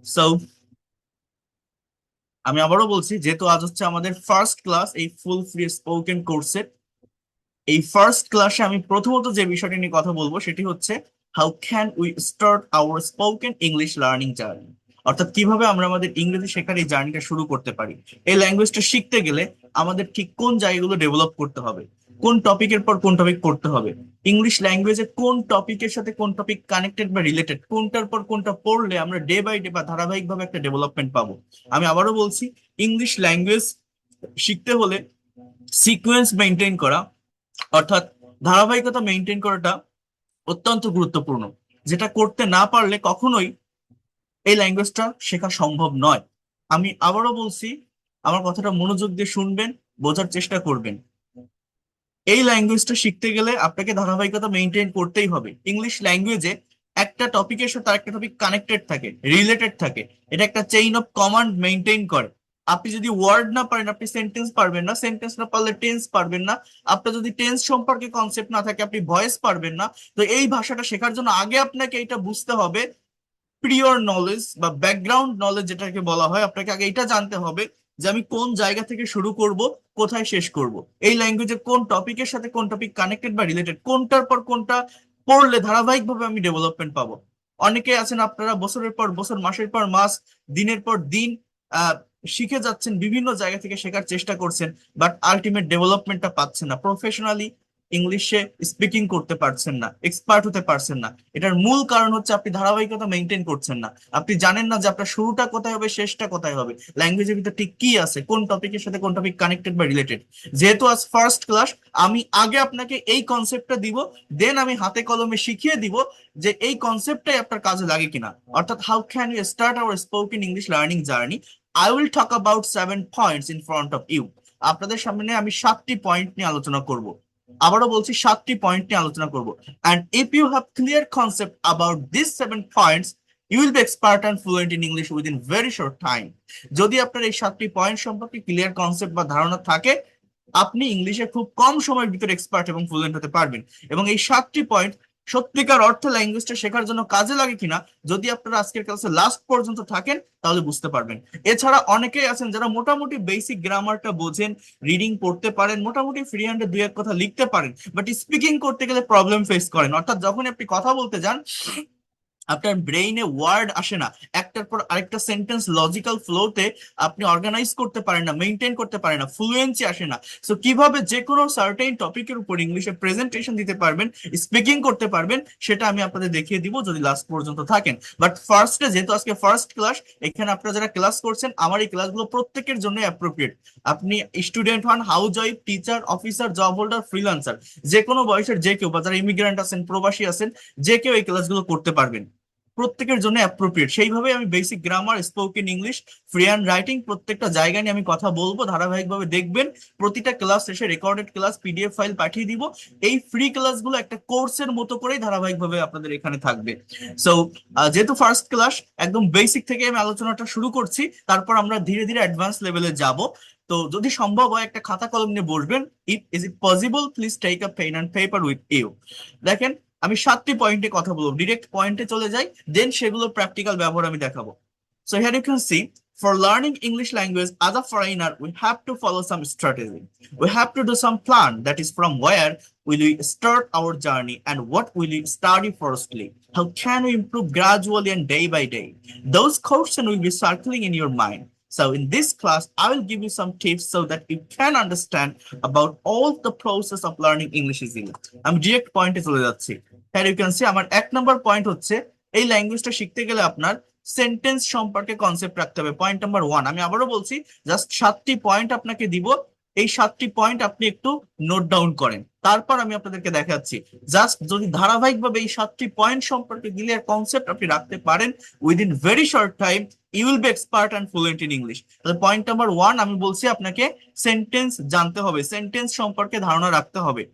So আমি আবারও বলছি, যেহেতু আজ হচ্ছে আমাদের ফার্স্ট ক্লাস এই ফুল ফ্রি স্পোকেন কোর্সের, এই ফার্স্ট ক্লাসে আমি প্রথমত যে বিষয়টি নিয়ে কথা বলবো সেটি হচ্ছে how can we start our spoken English learning journey. অর্থাৎ কিভাবে আমরা আমাদের ইংরেজি শেখার এই জার্নিটা শুরু করতে পারি। এই ল্যাঙ্গুয়েজটা শিখতে গেলে আমাদের ঠিক কোন জায়গাগুলো ডেভেলপ করতে হবে, কোন টপিকের পর কোন টপিক পড়তে হবে, ইংলিশ ল্যাঙ্গুয়েজে কোন টপিকের সাথে কোন টপিক কানেক্টেড বা রিলেটেড, কোনটার পর কোনটা পড়লে আমরা ডে বাই ডে বা ধারাবাহিকভাবে একটা ডেভেলপমেন্ট পাবো। আমি আবারও বলছি, ইংলিশ ল্যাঙ্গুয়েজ শিখতে হলে সিকোয়েন্স মেনটেন করা, অর্থাৎ ধারাবাহিকতা মেনটেন করাটা অত্যন্ত গুরুত্বপূর্ণ, যেটা করতে না পারলে কখনোই এই ল্যাঙ্গুয়েজটা শেখা সম্ভব নয়। আমি আবারও বলছি, আমার কথাটা মনোযোগ দিয়ে শুনবেন, বোঝার চেষ্টা করবেন। এই ল্যাঙ্গুয়েজটা শিখতে গেলে আপনাকে ধারাবাহিকতা মেনটেন করতেই হবে। ইংলিশ ল্যাঙ্গুয়েজে একটা টপিকের সাথে আরেকটা টপিক কানেক্টেড থাকে, রিলেটেড থাকে। এটা একটা চেইন অফ কমান্ড মেনটেন করে। আপনি যদি ওয়ার্ড না পারেন, আপনি সেন্টেন্স পারবেন না। সেন্টেন্স না পারলে টেন্স পারবেন না। আপনার যদি টেন্স সম্পর্কে কনসেপ্ট না থাকে, আপনি ভয়েস পারবেন না। তো এই ভাষাটা শেখার জন্য আগে আপনাকে এটা বুঝতে হবে, প্রিয়র নলেজ বা ব্যাকগ্রাউন্ড নলেজ যেটাকে বলা হয়। আপনাকে আগে এটা জানতে হবে যে আমি কোন জায়গা থেকে শুরু করব, কোথায় শেষ করব, এই ল্যাঙ্গুয়েজে কোন টপিকের সাথে কোন টপিক কানেক্টেড বা রিলেটেড, কোনটার পর কোনটা পড়লে ধারাবাহিকভাবে আমি ডেভেলপমেন্ট পাবো। অনেকে আছেন আপনারা বছরের পর বছর, মাসের পর মাস, দিনের পর দিন আহ শিখে যাচ্ছেন, বিভিন্ন জায়গা থেকে শেখার চেষ্টা করছেন, বাট আলটিমেট ডেভেলপমেন্টটা পাচ্ছেন না। প্রফেশনালি ইংলিশে স্পিকিং করতে পারছেন না, এক্সপার্ট হতে পারছেন না। এটার মূল কারণ হচ্ছে আপনি ধারাবাহিকতা মেনটেন করছেন না। আপনি জানেন না যে আপনার শুরুটা কোথায় হবে, শেষটা কোথায় হবে, ল্যাঙ্গুয়েজের ভিতর ঠিক কি আছে, কোন টপিকের সাথে কোন টপিক কানেক্টেড বা রিলেটেড। যেহেতু আজ ফার্স্ট ক্লাস, আমি আগে আপনাকে এই কনসেপ্টটা দিব, দেন আমি হাতে কলমে শিখিয়ে দিব যে এই কনসেপ্টটাই আপনার কাজে লাগে কিনা। অর্থাৎ how can you start our spoken English learning journey. I will talk about 7 points in front of you. আপনাদের সামনে আমি 7টি পয়েন্ট নিয়ে আলোচনা করব। আবারও বলছি, 7টি পয়েন্ট নিয়ে আলোচনা করব। And if you have clear concept about these 7 points, you will be expert and fluent in English within very short time. যদি আপনার এই 7টি পয়েন্ট সম্পর্কে ক্লিয়ার কনসেপ্ট বা ধারণা থাকে, আপনি ইংলিশে খুব কম সময়ের ভিতরে এক্সপার্ট এবং ফ্লুয়েন্ট হতে পারবেন। এবং এই 7টি পয়েন্ট সত্যিকার অর্থে ল্যাঙ্গুয়েজটা শেখার জন্য কাজে লাগে কিনা, যদি আপনারা আজকের ক্লাসে লাস্ট পর্যন্ত থাকেন তাহলে বুঝতে পারবেন। এছাড়া অনেকেই আছেন যারা মোটামুটি বেসিক গ্রামারটা বোঝেন, রিডিং পড়তে পারেন, মোটামুটি ফ্রি হ্যান্ডে দুই এক কথা লিখতে পারেন, বাট স্পিকিং করতে গেলে প্রবলেম ফেস করেন। অর্থাৎ যখন আপনি কথা বলতে যান, আপনার ব্রেইনে ওয়ার্ড আসে না, একটার পর আরেকটা সেন্টেন্স লজিক্যাল ফ্লোতে আপনি অর্গানাইজ করতে পারেন না, মেনটেন করতে পারেন না, ফ্লুয়েন্সি আসে না। সো কিভাবে যে কোনো সার্টেন টপিকের উপর ইংলিশে প্রেজেন্টেশন দিতে পারবেন, স্পিকিং করতে পারবেন, সেটা আমি আপনাদের দেখিয়ে দিব যদি লাস্ট পর্যন্ত থাকেন। বাট ফার্স্টে, যেহেতু আজকে ফার্স্ট ক্লাস, এখানে আপনারা যারা ক্লাস করছেন, আমার এই ক্লাসগুলো প্রত্যেকের জন্য অ্যাপ্রোপ্রিয়েট। আপনি স্টুডেন্ট হন, house wife, teacher, officer, job holder, freelancer, যে কোনো বয়সের যে কেউ, বা যারা ইমিগ্রেন্ট আছেন, প্রবাসী আছেন, যে কেউ এই ক্লাসগুলো করতে পারবেন। প্রত্যেকের জন্য অ্যাপ্রোপ্রিয়েট। সেইভাবে আমি basic grammar, spoken English, free hand writing প্রত্যেকটা জায়গায় নিয়ে আমি কথা বলবো। ধারাবাহিকভাবে দেখবেন, প্রতিটা ক্লাস শেষে রেকর্ডেড ক্লাস পিডিএফ ফাইল পাঠিয়ে দিব। এই ফ্রি ক্লাসগুলো একটা কোর্সের মতো করেই ধারাবাহিকভাবে আপনাদের এখানে থাকবে। সো যেহেতু ফার্স্ট ক্লাস, একদম বেসিক থেকে আমি আলোচনাটা শুরু করছি, তারপর আমরা ধীরে ধীরে অ্যাডভান্স লেভেলে যাব। তো যদি সম্ভব হয় একটা খাতা কলম নিয়ে বসবেন। Is it possible, please take a pen and paper with you. দেখেন, আমি 7টি পয়েন্টে কথা বলবো, ডিরেক্ট পয়েন্টে চলে যাই, দেন সেগুলো প্র্যাকটিক্যাল ব্যবহার আমি দেখাবো। So here you can see, for learning English language as a foreigner, we have to follow some strategy. We have to do some plan, that is from where will we start our journey and what will we study firstly. How can we improve gradually and day by day? Those questions will be circling in your mind. So in this class, I will give you some tips so that you can understand about all the process of learning English easily. আমি direct পয়েন্টে চলে যাচ্ছি। হ্যাঁ, you can C, আমার 1 নম্বর point হচ্ছে, এই ল্যাঙ্গুয়েজটা শিখতে গেলে আপনার সেন্টেন্স সম্পর্কে কনসেপ্ট রাখতে হবে। পয়েন্ট নাম্বার 1, আমি আবারও বলছি, জাস্ট 7টি পয়েন্ট আপনাকে দিব। এই 7টি পয়েন্ট আপনি একটু নোট ডাউন করেন, তারপর আমি আপনাদেরকে দেখাচ্ছি। জাস্ট যদি ধারাবাহিকভাবে এই 7টি পয়েন্ট সম্পর্কে ক্লিয়ার কনসেপ্ট আপনি রাখতে পারেন, within very short time you will be expert and fluent in English. তাহলে পয়েন্ট নাম্বার 1, আমি বলছি আপনাকে সেন্টেন্স জানতে হবে, সেন্টেন্স সম্পর্কে ধারণা রাখতে হবে।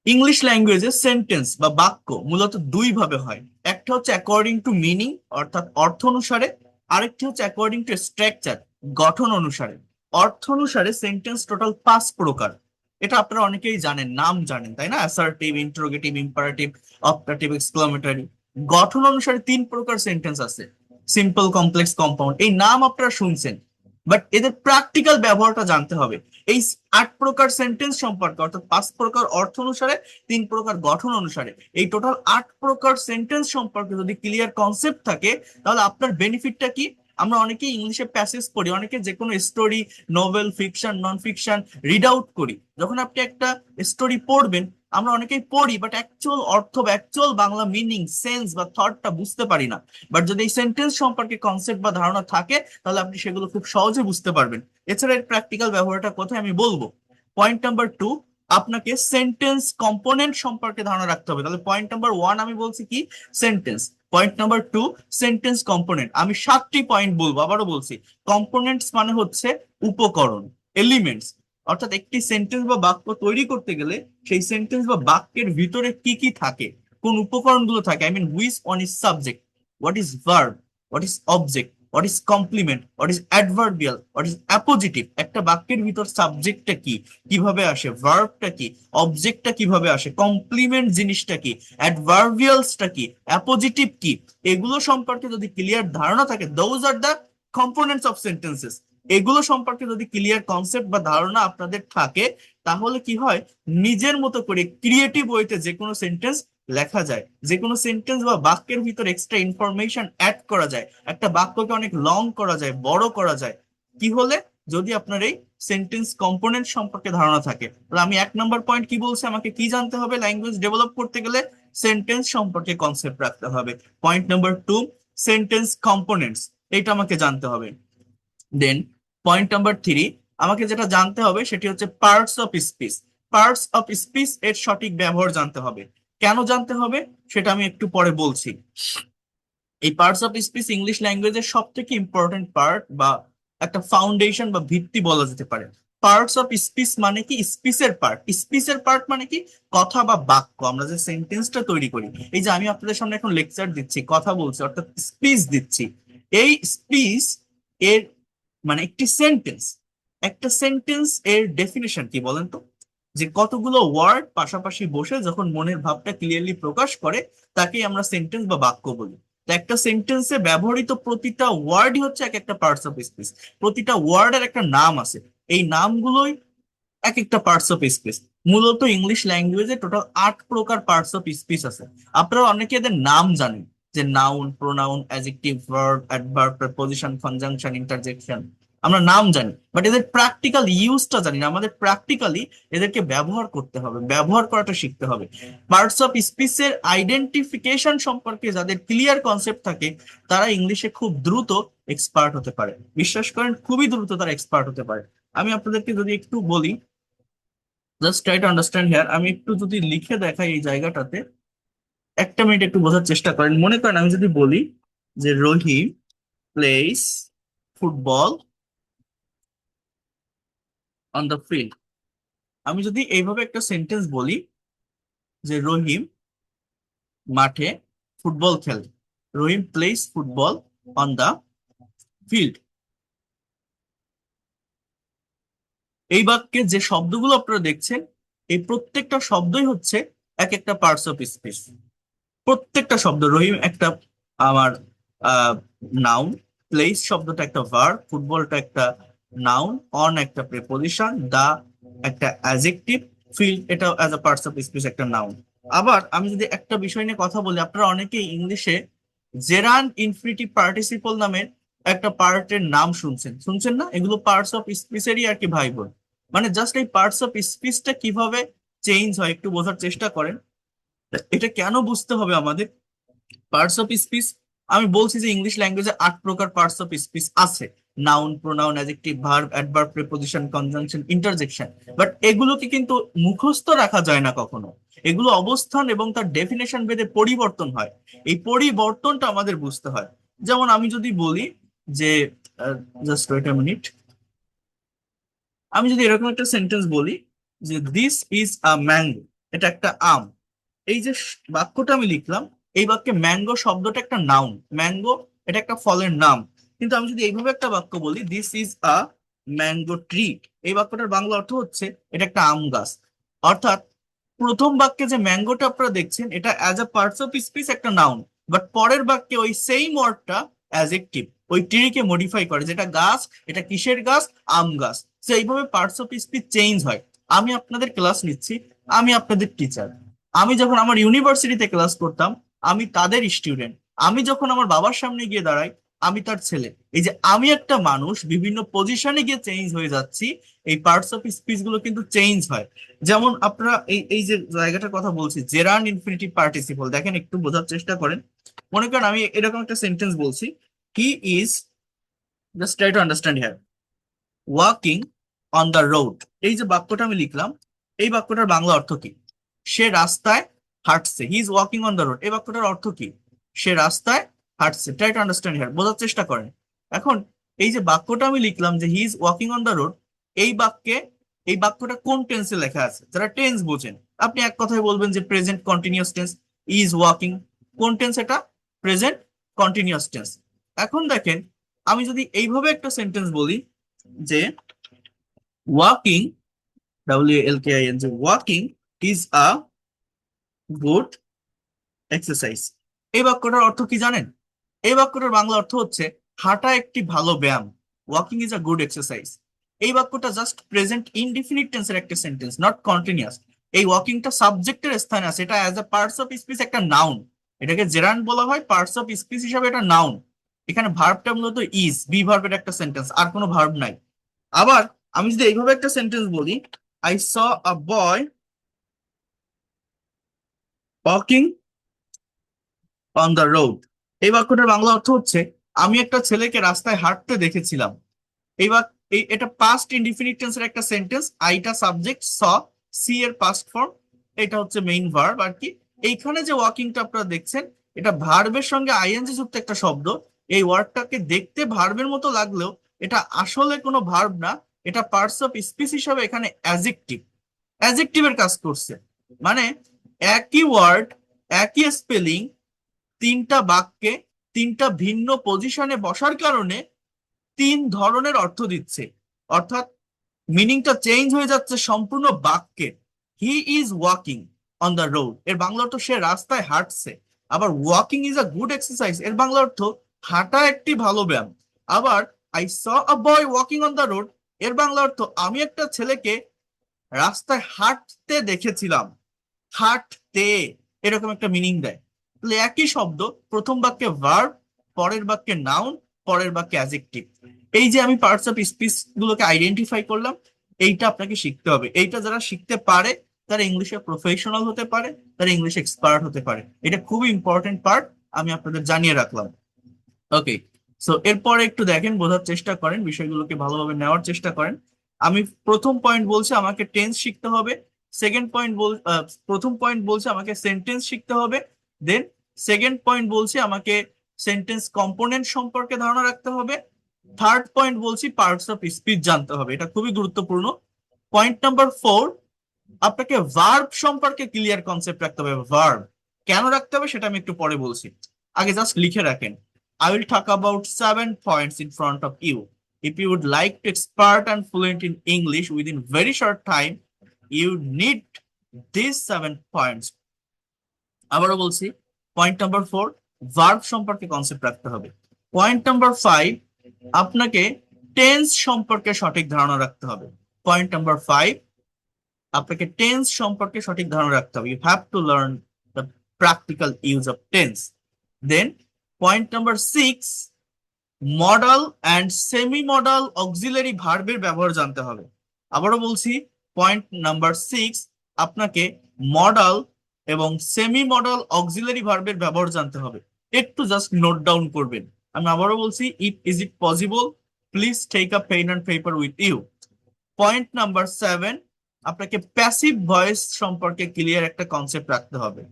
ইংলিশ ল্যাঙ্গুয়েজে সেন্টেন্স বা বাক্য মূলত দুই ভাবে হয়। একটা হচ্ছে অ্যাকর্ডিং টু মিনিং, অর্থাৎ অর্থ অনুসারে। আরেকটি হচ্ছে অ্যাকর্ডিং টু স্ট্রাকচার, গঠন অনুসারে। অর্থ অনুসারে সেন্টেন্স টোটাল 5 প্রকার। এটা আপনারা অনেকেই জানেন, নাম জানেন, তাই না? Assertive, interrogative, imperative, optative, exclamatory. গঠন অনুসারে 3 প্রকার সেন্টেন্স আছে। সিম্পল, কমপ্লেক্স, কম্পাউন্ড, এই নাম আপনারা শুনছেন, বাট এদের প্র্যাকটিক্যাল ব্যবহারটা জানতে হবে। এই 8 প্রকার সেন্টেন্স সম্পর্কে, অর্থাৎ 5 প্রকার অর্থ অনুসারে, 3 প্রকার গঠন অনুসারে, এই টোটাল 8 প্রকার সেন্টেন্স সম্পর্কে যদি ক্লিয়ার কনসেপ্ট থাকে, তাহলে আপনার বেনিফিটটা কি? আমরা অনেকেই ইংলিশে প্যাসেজ পড়ি, অনেকে যে কোনো story, novel, fiction, non fiction read out করি। যখন আপনি একটা স্টোরি পড়বেন, আমরা অনেকেই পড়ি, বাট অ্যাকচুয়াল অর্থ বা অ্যাকচুয়াল বাংলা মিনিং, সেন্স বা থটটা বুঝতে পারি না। বাট যদি এই সেন্টেন্স সম্পর্কে কনসেপ্ট বা ধারণা থাকে, তাহলে আপনি সেগুলো খুব সহজে বুঝতে পারবেন। এছাড়া এর প্র্যাকটিক্যাল ব্যবহারটা কোথায় আমি বলবো। পয়েন্ট নাম্বার 2, আপনাকে সেন্টেন্স কম্পোনেন্ট সম্পর্কে ধারণা রাখতে হবে। তাহলে পয়েন্ট নাম্বার 1 আমি বলছি কি, sentence. Point number 2, sentence component. আমি 7টি পয়েন্ট বলবো, আবারও বলছি। কম্পোনেন্টস মানে হচ্ছে উপকরণ, এলিমেন্টস। অর্থাৎ একটি সেন্টেন্স বা বাক্য তৈরি করতে গেলে সেই সেন্টেন্স বা বাক্যের ভিতরে কি কি থাকে, কোন উপকরণগুলো থাকে, I mean which one is subject, what is verb, what is object, what is complement, what is adverbial, what is appositive। একটা বাক্যের ভিতর সাবজেক্টটা কি, কিভাবে আসে, ভার্বটা কি, অবজেক্টটা কিভাবে আসে, কমপ্লিমেন্ট জিনিসটা কি, অ্যাডভার্বিয়ালসটা কি, অ্যাপোজিটিভ কি, এগুলো সম্পর্কে যদি ক্লিয়ার ধারণা থাকে, those are the components of sentences. এগুলো সম্পর্কে যদি ক্লিয়ার কনসেপ্ট বা ধারণা আপনাদের থাকে, তাহলে কি হয়, নিজের মতো করে ক্রিয়েটিভ ওয়েতে যে কোনো সেন্টেন্স লেখা যায়, যে কোনো সেন্টেন্স বা বাক্যের ভিতর এক্সট্রা ইনফরমেশন অ্যাড করা যায়, একটা বাক্যকে অনেক লং করা যায়, বড় করা যায়। কি হলে, যদি আপনার এই সেন্টেন্স কম্পোনেন্ট সম্পর্কে ধারণা থাকে। তাহলে আমি 1 নম্বর পয়েন্ট কি বলছি, আমাকে কি জানতে হবে ল্যাঙ্গুয়েজ ডেভেলপ করতে গেলে? সেন্টেন্স সম্পর্কে কনসেপ্ট রাখতে হবে। পয়েন্ট নাম্বার 2, সেন্টেন্স কম্পোনেন্টস, এটা আমাকে জানতে হবে। দেন পয়েন্ট নাম্বার 3, আমাকে যেটা জানতে হবে সেটি হচ্ছে parts of speech. Parts of speech এর সঠিক ব্যবহার জানতে হবে। কেন জানতে হবে সেটা আমি একটু পরে বলছি। এই পার্টস অফ স্পিচ ইংলিশ ল্যাঙ্গুয়েজের সব থেকে ইম্পর্টেন্ট পার্ট, বা একটা ফাউন্ডেশন বা ভিত্তি বলা যেতে পারে। পার্টস অফ স্পিচ মানে কি, স্পিচের পার্ট। স্পিচের পার্ট মানে কি, কথা বা বাক্য, আমরা যে সেন্টেন্সটা তৈরি করি। এই যে আমি আপনাদের সামনে এখন লেকচার দিচ্ছি, কথা বলছি, অর্থাৎ স্পিচ দিচ্ছি। এই স্পিচ এর মানে একটি সেন্টেন্স, একটা সেন্টেন্স এর ডেফিনেশন কি বলেন তো? যে কতগুলো ওয়ার্ড পাশাপাশি বসে যখন মনের ভাবটা ক্লিয়ারলি প্রকাশ করে, তাকেই আমরা সেন্টেন্স বা বাক্য বলি। তো একটা সেন্টেন্সে ব্যবহৃত প্রতিটা ওয়ার্ডই হচ্ছে এক একটা পার্টস অফ স্পিচ। প্রতিটা ওয়ার্ডের একটা নাম আছে, এই নামগুলোই এক একটা পার্টস অফ স্পিচ। মূলত ইংলিশ ল্যাঙ্গুয়েজে টোটাল 8 প্রকার পার্টস অফ স্পিচ আছে। আপনারা অনেকে এদের নাম জানেন, যে noun, pronoun, adjective, verb, adverb, preposition, conjunction, interjection. আমরা নাম জানি, বাট এদের প্র্যাকটিক্যাল ইউজটা জানি না। আমাদের প্র্যাকটিক্যালি এদেরকে ব্যবহার করতে হবে, ব্যবহার করাটা শিখতে হবে। পার্টস অফ স্পিচের আইডেন্টিফিকেশন সম্পর্কে যাদের ক্লিয়ার কনসেপ্ট থাকে, তারা ইংলিশে খুব দ্রুত এক্সপার্ট হতে পারে। বিশ্বাস করেন, খুবই দ্রুত তারা এক্সপার্ট হতে পারে। আমি আপনাদেরকে যদি একটু বলি, just try to understand here, আমি একটু যদি লিখে দেখাই এই জায়গাটাতে, 1 মিনিট একটু বোঝার চেষ্টা করেন। মনে করেন আমি যদি বলি যে Rahim plays football on the field. আমি যদি এইভাবে একটা সেন্টেন্স বলি যে রহিম মাঠে ফুটবল খেলে, Rahim plays football on the field. এই বাক্যে যে শব্দগুলো আপনারা দেখছেন, এই প্রত্যেকটা শব্দই হচ্ছে এক একটা পার্টস অফ স্পিচ। প্রত্যেকটা শব্দ, রহিম একটা আমার নাউন, প্লেস শব্দটা একটা ভার্ব, ফুটবলটা একটা নাউন, অন একটা প্রিপজিশন, দা একটা অ্যাডজেক্টিভ, ফিল্ড এটা as a parts of speech একটা নাউন। আবার আমি যদি একটা বিষয় নিয়ে কথা বলি, আপনারা অনেকেই ইংলিশে জেরান্ড ইনফিনিটিভ পার্টিসিপল নামের একটা পার্টের নাম শুনছেন, শুনছেন না? এগুলো পার্টস অফ স্পিচেরই আর কি ভাই বোন। মানে জাস্ট এই পার্টস অফ স্পিচটা কিভাবে চেঞ্জ হয় একটু বোঝার চেষ্টা করেন। এটা কেন বুঝতে হবে আমাদের? পার্টস অফ স্পিচ, আমি বলছি যে ইংলিশ ল্যাঙ্গুয়েজে 8 প্রকার পার্টস অফ স্পিচ আছে। Noun, pronoun, adjective, verb, adverb, preposition, conjunction, interjection. But এগুলোকে কিন্তু মুখস্থ রাখা যায় না কখনো। এগুলো অবস্থান এবং তার ডেফিনেশন ভেদে পরিবর্তন হয়। এই পরিবর্তনটা আমাদের বুঝতে হয়। যেমন আমি যদি বলি যে, জাস্ট ওয়েট আ মিনিট, আমি যদি এরকম একটা সেন্টেন্স বলি যে দিস ইজ আ ম্যাঙ্গো, এটা একটা আম। এই যে বাক্যটা আমি লিখলাম, এই বাক্যে ম্যাঙ্গো শব্দটা একটা নাউন, ম্যাঙ্গো এটা একটা ফলের নাম। কিন্তু আমি যদি এইভাবে একটা বাক্য বলি this is a mango tree, এই বাক্যটার বাংলা অর্থ হচ্ছে এটা একটা আম গাছ। অর্থাৎ প্রথম বাক্যে যে ম্যাঙ্গোটা আপনারা দেখছেন, এটা as a parts of speech একটা নাউন, বাট পরের বাক্যে ওই সেম ওয়ার্ডটা অ্যাজেক্টিভ, ওই ট্রিকে মডিফাই করে, যেটা গাছ, এটা কিসের গাছ, আম গাছ। তো এইভাবে পার্টস অফ স্পিচ চেঞ্জ হয়। আমি আপনাদের ক্লাস নিচ্ছি, আমি আপনাদের টিচার। আমি যখন আমার ইউনিভার্সিটিতে ক্লাস করতাম, আমি তাদের স্টুডেন্ট। আমি যখন আমার বাবার সামনে গিয়ে দাঁড়াই, আমি তার ছেলে। এই যে আমি একটা মানুষ বিভিন্ন পজিশনে গিয়ে চেঞ্জ হয়ে যাচ্ছি, এই পার্টস অফ স্পিচ গুলো কিন্তু চেঞ্জ হয়। যেমন আপনারা এই এই যে জায়গাটার কথা বলছি, জেরান্ড ইনফিনিটিভ পার্টিসিপল, দেখেন একটু বোঝার চেষ্টা করেন। মনে করেন আমি এরকম একটা সেন্টেন্স বলছি, he is, just try to understand here, walking on the road. এই যে বাক্যটা আমি লিখলাম, এই বাক্যটার বাংলা অর্থ কি? সে রাস্তায় হাঁটছে। He is walking on the road, এই বাক্যটার অর্থ কি? সে রাস্তায় হাঁটছে। ট্রাই টু আন্ডারস্ট্যান্ড হিয়ার, বোঝার চেষ্টা করেন। এখন এই যে বাক্যটা আমি লিখলাম যে he is walking on the road, এই বাক্যে, এই বাক্যটা কোন টেন্সে লেখা আছে? যারা টেন্স বোঝেন, আপনি এক কথায় বলবেন যে present continuous tense, is walking. কোন টেন্স এটা? Present continuous tense. এখন দেখেন, আমি যদি এইভাবে একটা সেন্টেন্স বলি যে walking, WALKING, walking is a good exercise. এই বাক্যটার অর্থ কি জানেন? এই বাক্যটার বাংলা অর্থ হচ্ছে হাঁটা একটি ভালো ব্যায়াম। Walking is a good exercise. এই বাক্যটা জাস্ট প্রেজেন্ট ইনডিফিনিট টেন্সের একটা সেন্টেন্স, নট কন্টিনিউয়াস। এই ওয়াকিংটা সাবজেক্টের স্থানে আছে, এটা as a parts of speech একটা নাউন। এটাকে জেরান্ড বলা হয়, পার্টস অফ স্পিচ হিসাবে এটা নাউন। এখানে ভার্বটা মূলত ইজ, বি ভার্বের একটা সেন্টেন্স, আর কোনো ভার্ব নাই। আবার আমি যদি এইভাবে একটা সেন্টেন্স বলি, I saw a boy walking on the road. এই বাক্যটার বাংলা অর্থ হচ্ছে আমি একটা ছেলেকে রাস্তায় হাঁটতে দেখেছিলাম। এইবার এটা পাস্ট ইনডিফিনিট টেন্সের একটা সেন্টেন্স, আইটা সাবজেক্ট, স, সি এর পাস্ট ফর্ম, এটা হচ্ছে মেইন ভার্ব আর কি। এইখানে যে ওয়াকিংটা আপনারা দেখছেন, এটা ভার্বের সঙ্গে আইএনজি যুক্ত একটা শব্দ। এই ওয়ার্ডটাকে দেখতে ভার্বের মতো লাগলেও এটা আসলে কোনো ভার্ব না, এটা পার্টস অফ স্পিচ হিসাবে এখানে অ্যাজেক্টিভ, অ্যাজেক্টিভের কাজ করছে। মানে একই ওয়ার্ড, একই স্পেলিং, তিনটা বাক্যে তিনটা ভিন্ন পজিশনে বসার কারণে তিন ধরনের অর্থ দিচ্ছে। অর্থাৎ মিনিংটা চেঞ্জ হয়ে যাচ্ছে সম্পূর্ণ বাক্যে। He is walking on the road, এর বাংলা অর্থ সে রাস্তায় হাঁটছে। আবার walking is a good exercise, এর বাংলা অর্থ হাঁটা একটি ভালো ব্যায়াম। আবার I saw a boy walking on the road, এর বাংলা অর্থ আমি একটা ছেলেকে রাস্তায় হাঁটতে দেখেছিলাম। হাঁটতে, এরকম একটা মিনিং দেয়। তাহলে একই শব্দ, প্রথম বাক্যে ভার্ব, পরের বাক্যে নাউন, পরের বাক্যে অ্যাডজেক্টিভ। এই যে আমি পার্টস অফ স্পিচ গুলোকে আইডেন্টিফাই করলাম, এইটা আপনাকে শিখতে হবে। এইটা যারা শিখতে পারে তারা ইংলিশে প্রফেশনাল হতে পারে, তারা ইংলিশ এক্সপার্ট হতে পারে। এটা খুবই ইম্পর্টেন্ট পার্ট, আমি আপনাদের জানিয়ে রাখলাম। ওকে, সো এরপরে একটু দেখেন, বোঝার চেষ্টা করেন, বিষয়গুলোকে ভালোভাবে নেওয়ার চেষ্টা করেন। আমি প্রথম পয়েন্ট বলছি আমাকে টেন্স শিখতে হবে। সেকেন্ড পয়েন্ট প্রথম পয়েন্ট বলছে আমাকে সেন্টেন্স শিখতে হবে। দেন সেকেন্ড পয়েন্ট বলছে আমাকে সেন্টেন্স কম্পোনেন্ট সম্পর্কে ধারণা রাখতে হবে। থার্ড পয়েন্ট বলছি পার্টস অফ স্পিচ জানতে হবে, এটা খুবই গুরুত্বপূর্ণ। পয়েন্ট নাম্বার 4, আপনাকে ভার্ব সম্পর্কে ক্লিয়ার কনসেপ্ট রাখতে হবে। ভার্ব কেন রাখতে হবে সেটা আমি একটু পরে বলছি, আগে জাস্ট লিখে রাখেন। I will talk about 7 points in front of you. If you would like to expert and fluent in English within very short time, you need these 7 points. আবারও বলছি, পয়েন্ট নাম্বার 4, ভার্ব সম্পর্কে concept রাখতে হবে। Point number 5, আপনাকে tense সম্পর্কে সঠিক ধারণা রাখতে হবে। পয়েন্ট নাম্বার 5, আপনাকে টেন্স সম্পর্কে সঠিক ধারণা রাখতে হবে। You have to learn the practical use of tense. Then point number 6, modal and semi modal auxiliary ভার্বের ব্যবহার জানতে হবে। আবারও বলছি, পয়েন্ট নাম্বার 6, আপনাকে মডাল এবং সেমি মডাল অক্সিলারি ভার্বের ব্যবহার জানতে হবে। একটু জাস্ট নোট ডাউন করবেন। আমি আবারও বলছি, is it possible, please take a pen and paper with you. Point number 7, আপনাকে প্যাসিভ ভয়েস সম্পর্কে ক্লিয়ার একটা কনসেপ্ট রাখতে হবে।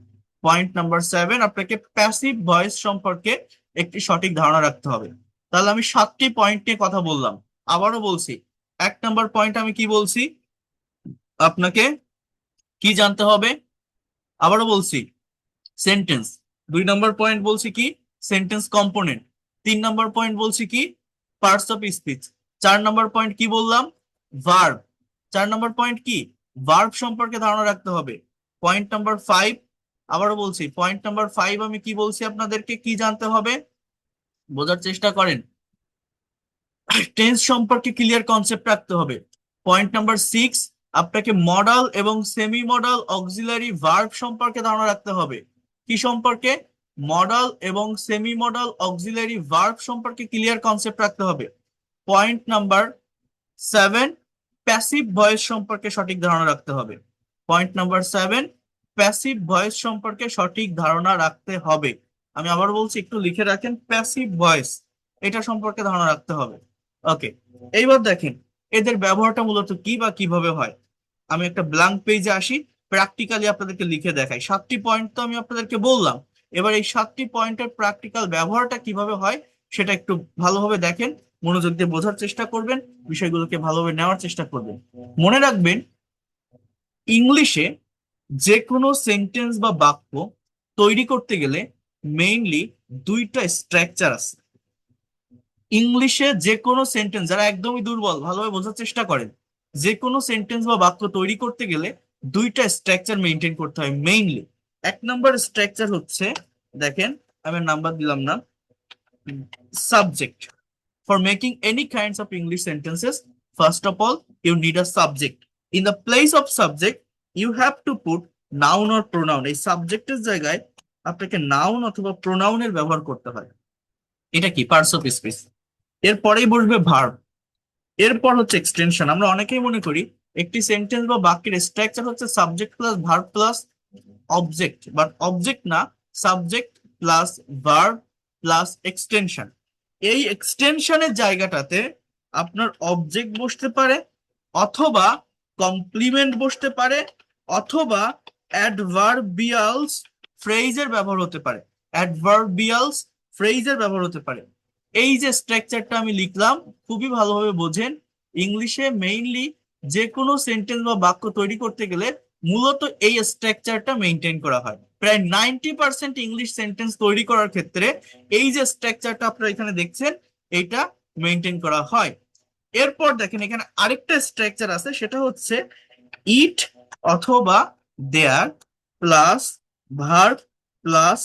পয়েন্ট নাম্বার 7, আপনাকে প্যাসিভ ভয়েস সম্পর্কে একটি সঠিক ধারণা রাখতে হবে। তাহলে আমি 7টি পয়েন্ট নিয়ে কথা বললাম। আবারও বলছি, 1 নম্বর পয়েন্ট আমি কি বলছি, আপনাকে কি জানতে হবে? আবারও বলছি, সেন্টেন্স। 2 নম্বর পয়েন্ট বলছি কি, সেন্টেন্স কম্পোনেন্ট। 3 নম্বর পয়েন্ট বলছি কি, parts of speech. 4 number point কি বললাম, ভার্ব। 4 নম্বর পয়েন্ট কি, ভার্ব সম্পর্কে ধারণা রাখতে হবে। পয়েন্ট নাম্বার 5, আবারও বলছি, পয়েন্ট নাম্বার 5 আমি কি বলছি আপনাদেরকে কি জানতে হবে, বোঝার চেষ্টা করেন। টেন্স সম্পর্কে ক্লিয়ার কনসেপ্ট রাখতে হবে। পয়েন্ট নাম্বার 6, আপনাকে মডাল এবং সেমি মডাল অক্সিলারি ভার্ব সম্পর্কে ধারণা রাখতে হবে। কি সম্পর্কে? মডাল এবং সেমি মডাল অক্সিলারি ভার্ব সম্পর্কে ক্লিয়ার কনসেপ্ট রাখতে হবে। পয়েন্ট নাম্বার 7, প্যাসিভ ভয়েস সম্পর্কে সঠিক ধারণা রাখতে হবে। পয়েন্ট নাম্বার 7, প্যাসিভ ভয়েস সম্পর্কে সঠিক ধারণা রাখতে হবে। আমি আবার বলছি, একটু লিখে রাখেন, প্যাসিভ ভয়েস এটা সম্পর্কে ধারণা রাখতে হবে। ওকে, এইবার দেখেন এদের ব্যবহারটা মূলত কি বা কিভাবে হয়। আমি একটা ব্ল্যাঙ্ক পেজে আসি, প্র্যাকটিক্যালি আপনাদেরকে লিখে দেখাই। 7টি পয়েন্ট তো আমি আপনাদেরকে বললাম, এবার এই 7টি পয়েন্টের প্র্যাকটিক্যাল ব্যবহারটা কিভাবে হয় সেটা একটু ভালোভাবে দেখেন, মনোযোগ দিয়ে বোঝার চেষ্টা করবেন, বিষয়গুলোকে ভালোভাবে নেওয়ার চেষ্টা করবেন। মনে রাখবেন, ইংলিশে যে কোনো সেন্টেন্স বা বাক্য তৈরি করতে গেলে মেইনলি দুইটা স্ট্রাকচার আছে। ইংলিশে যে কোনো সেন্টেন্স, যারা একদমই দুর্বল ভালোভাবে বোঝার চেষ্টা করেন, যে কোনো সেন্টেন্স বা বাক্য তৈরি করতে গেলে দুইটা স্ট্রাকচার মেনটেন করতে হয় মেইনলি। 1 নম্বর স্ট্রাকচার হচ্ছে, দেখেন আমি নাম্বার দিলাম না, subject. For making any kinds of English sentences, first of all you need a subject. In the place of subject you have to put noun or pronoun. এই সাবজেক্টের জায়গায় আপনাকে নাউন অথবা প্রোনাউনের ব্যবহার করতে হয়। এটা কি? Parts of speech. এরপরেই বসবে ভার্ব, এরপর হচ্ছে এক্সটেনশন। আমরা অনেকেই মনে করি একটি সেন্টেন্স বা বাক্যের স্ট্রাকচার হচ্ছে subject plus verb plus object, but object না, subject plus verb plus extension. এই এক্সটেনশনের জায়গাটাতে আপনার অবজেক্ট বসতে পারে, অথবা কমপ্লিমেন্ট বসতে পারে, অথবা অ্যাডভার্বিয়ালস ফ্রেজের ব্যবহার হতে পারে। অ্যাডভার্বিয়ালস ফ্রেজের ব্যবহার হতে পারে। এই যে স্ট্রাকচারটা আমি লিখলাম, খুবই ভালোভাবে বোঝেন। ইংলিশে মেইনলি যে কোনো সেন্টেন্স বা বাক্য তৈরি করতে গেলে মূলত এই স্ট্রাকচারটা মেনটেন করা হয়। প্রায় 90% ইংলিশ সেন্টেন্স তৈরি করার ক্ষেত্রে এই যে স্ট্রাকচারটা আপনারা এখানে দেখছেন, এইটা মেনটেন করা হয়। এরপর দেখেন এখানে আরেকটা স্ট্রাকচার আছে, সেটা হচ্ছে ইট অথবা there plus verb plus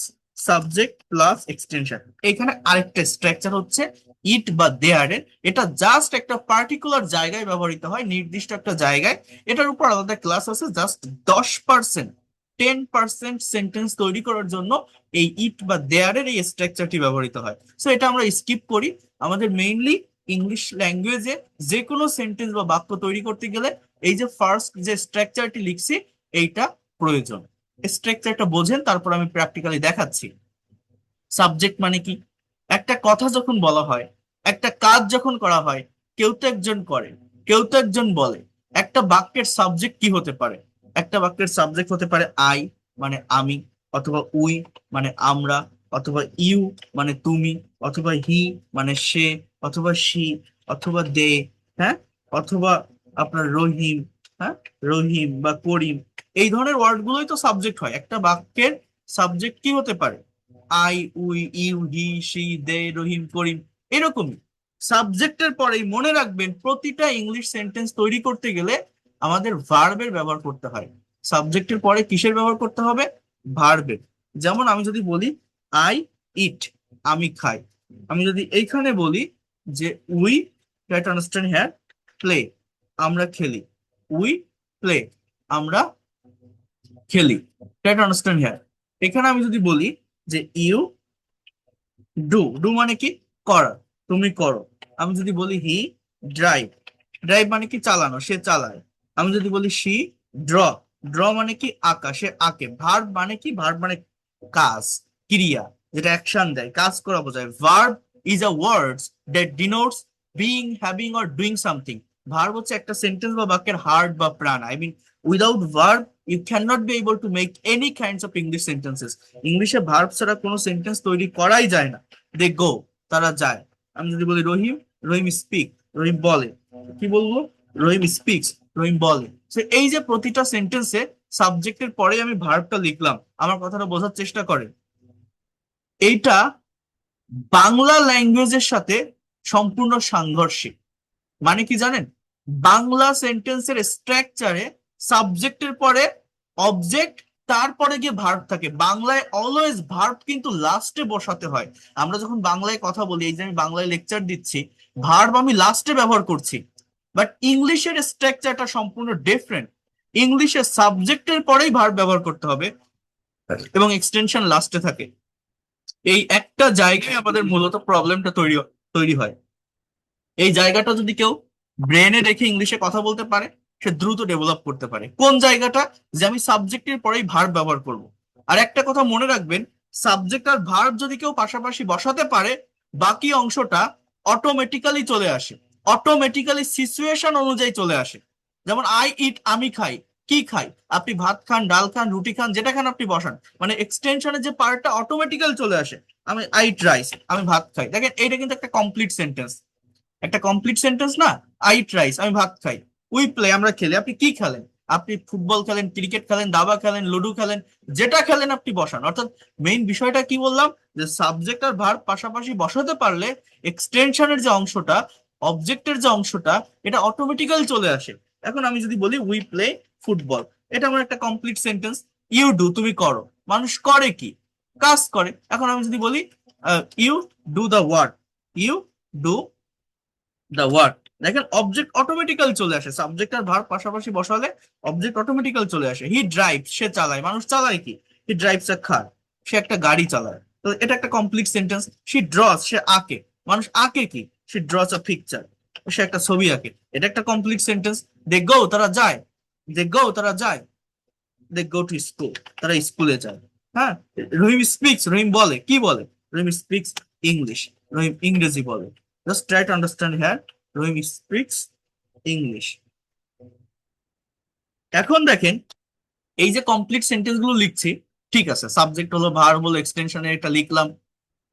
subject plus extension. এখানে আরেকটা স্ট্রাকচার হচ্ছে ইট বা দেয়ারের। এটা জাস্ট একটা পার্টিকুলার জায়গায় ব্যবহৃত হয়, নির্দিষ্ট একটা জায়গায়। এটার উপর আলাদা ক্লাস আছে। জাস্ট 10%, 10% সেন্টেন্স তৈরি করার জন্য এই ইট বা দেয়ারের এই স্ট্রাকচারটি ব্যবহৃত হয়। সো এটা আমরা স্কিপ করি। আমাদের মেইনলি ইংলিশ ল্যাঙ্গুয়েজে যে কোনো সেন্টেন্স বা বাক্য তৈরি করতে গেলে এই যে ফার্স্ট যে স্ট্রাকচারটি লিখছি, এইটা প্রয়োজন। স্ট্রাকচারটা বোঝেন, তারপর আমি প্র্যাকটিক্যালি দেখাচ্ছি। সাবজেক্ট মানে কি? একটা কথা যখন বলা হয়, একটা কাজ যখন করা হয়, কেউ তো একজন করে, কেউ তো একজন বলে। একটা বাক্যের সাবজেক্ট কি হতে পারে? একটা বাক্যের সাবজেক্ট হতে পারে আই মানে আমি, অথবা উই মানে আমরা, অথবা ইউ মানে তুমি, অথবা হি মানে সে, অথবা সি, অথবা দে, হ্যাঁ, অথবা আপনার রহিম, হ্যাঁ, রহিম বা করিম। এই ধরনের ওয়ার্ড গুলোই তো সাবজেক্ট হয়। একটা বাক্যের সাবজেক্ট কি হতে পারে? I, we, you, he, she, they, Rahim, Karim, এরকমই। সাবজেক্টের পরেই মনে রাখবেন, প্রতিটা ইংলিশ সেন্টেন্স তৈরি করতে গেলে আমাদের ভার্বের ব্যবহার করতে হয়। সাবজেক্টের পরে কিসের ব্যবহার করতে হবে? ভার্বের। যেমন আমি যদি বলি আই ইট, আমি খাই। আমি যদি এইখানে বলি যে we, try to understand here, play, আমরা খেলি। উই প্লে, আমরা খেলি। Try to understand here. এখানে আমি যদি বলি যে ইউ ডু, ডু মানে কি? করা, তুমি করো। আমি যদি বলি হি ড্রাইভ, ড্রাইভ মানে কি? চালানো, সে চালায়। আমি যদি বলি শি ড্র, ড্র মানে কি? আঁকা, সে আঁকে। ভার্ব মানে কি? ভার্ব মানে কাজ, ক্রিয়া, যেটা অ্যাকশন দেয়, কাজ করা বোঝায়। Verb is a words that denotes being, having or doing something. Verb হচ্ছে একটা সেন্টেন্স বা বাক্যের হার্ট বা প্রাণ। I mean without verb you can not be able to make any kinds of English sentences. ইংলিশে ভার্ব ছাড়া কোনো sentence তৈরি করাই যায় না। দে গো, তারা যায়। আমি যদি বলি রহিম, রহিম স্পিক, রহিম বলে। কি বলবো? রহিম স্পিক্স, রহিম বলে। তো এই যে প্রতিটা সেন্টেন্সে সাবজেক্টের পরে আমি ভার্বটা লিখলাম, আমার কথাটা বোঝার চেষ্টা করে। এইটা বাংলা ল্যাঙ্গুয়েজের সাথে সম্পূর্ণ সাংঘর্ষিক। মানে কি জানেন? বাংলা সেন্টেন্সের স্ট্রাকচারে সাবজেক্টের পরে অবজেক্ট তারপরে গিয়ে ভার্ব থাকে। বাংলায় অলওয়েজ ভার্ব কিন্তু লাস্টে বসাতে হয়। আমরা যখন বাংলায় কথা বলি, এই যে আমি বাংলায় লেকচার দিচ্ছি, ভার্ব আমি লাস্টে ব্যবহার করছি। বাট ইংলিশের স্ট্রাকচারটা সম্পূর্ণ ডিফারেন্ট। ইংলিশে সাবজেক্টের পরেই ভার্ব ব্যবহার করতে হবে এবং এক্সটেনশন লাস্টে থাকে। এই একটা জায়গায় আমাদের মূলত প্রবলেমটা তৈরি হয়। এই জায়গাটা যদি কেউ ব্রেনে রেখে ইংলিশে কথা বলতে পারে, সে দ্রুত ডেভেলপ করতে পারে। কোন জায়গাটা? যে আমি সাবজেক্টের পরেই ভার্ব ব্যবহার করব। আর একটা কথা মনে রাখবেন, সাবজেক্ট আর ভার্ব যদি কেউ পাশাপাশি বসাতে পারে, বাকি অংশটা অটোমেটিক্যালি চলে আসে, অটোমেটিক্যালি সিচুয়েশন অনুযায়ী চলে আসে। যেমন আই ইট, আমি খাই। কি খাই? আপনি ভাত খান, ডাল খান, রুটি খান, যেটা খান আপনি বসান, মানে এক্সটেনশনের যে পার্টটা অটোমেটিক্যাল চলে আসে। আমি আই ইট রাইস, আমি ভাত খাই। দেখেন এইটা কিন্তু একটা কমপ্লিট সেন্টেন্স, একটা কমপ্লিট সেন্টেন্স না? আই ইট রাইস, আমি ভাত খাই। উই প্লে, আমরা খেলি। আপনি কি খেলেন? আপনি ফুটবল খেলেন, ক্রিকেট খেলেন, দাবা খেলেন, লুডো খেলেন, যেটা খেলেন আপনি বসান। অর্থাৎ মেইন বিষয়টা কি বললাম, যে সাবজেক্ট আর ভার্ব পাশাপাশি বসাতে পারলে এক্সটেনশনের যে অংশটা, অবজেক্টের যে অংশটা, এটা অটোমেটিক্যালি চলে আসে। এখন আমি যদি বলি উই প্লে ফুটবল, এটা আমার একটা কমপ্লিট সেন্টেন্স। ইউ ডু, তুমি করো। মানুষ করে কি? কাজ করে। এখন আমি যদি বলি you do the work, you do the work, দেখেন অবজেক্ট অটোমেটিক্যাল চলে আসে। সাবজেক্ট আর ভার্ব পাশাপাশি বসালে অবজেক্ট অটোমেটিক্যাল চলে আসে। হি ড্রাইভ, সে চালায়। মানুষ চালায় কি? হি ড্রাইভস আ কার, সে একটা গাড়ি চালায়। তো এটা একটা কমপ্লিট সেন্টেন্স। শি ড্রস, সে আঁকে। মানুষ আঁকে কি? শি ড্রস আ পিকচার, সে একটা ছবি আঁকে। এটা একটা কমপ্লিট সেন্টেন্স। দে গো, তারা যায়। দে গো, তারা যায়। দে গো টু স্কুল, তারা স্কুলে যায়। হ্যাঁ। রহিম স্পিক্স, রহিম বলে। কি বলে? রহিম স্পিক্স ইংলিশ, রহিম ইংরেজি বলে। জাস্ট ট্রাই টু আন্ডারস্ট্যান্ড হ্যাঁ, রহিম স্পিক্স ইংলিশ। এখন দেখেন, এই যে কমপ্লিট সেন্টেন্স গুলো লিখছি, ঠিক আছে, সাবজেক্ট হলো, ভার্ব হলো, এক্সটেনশনে এটা লিখলাম।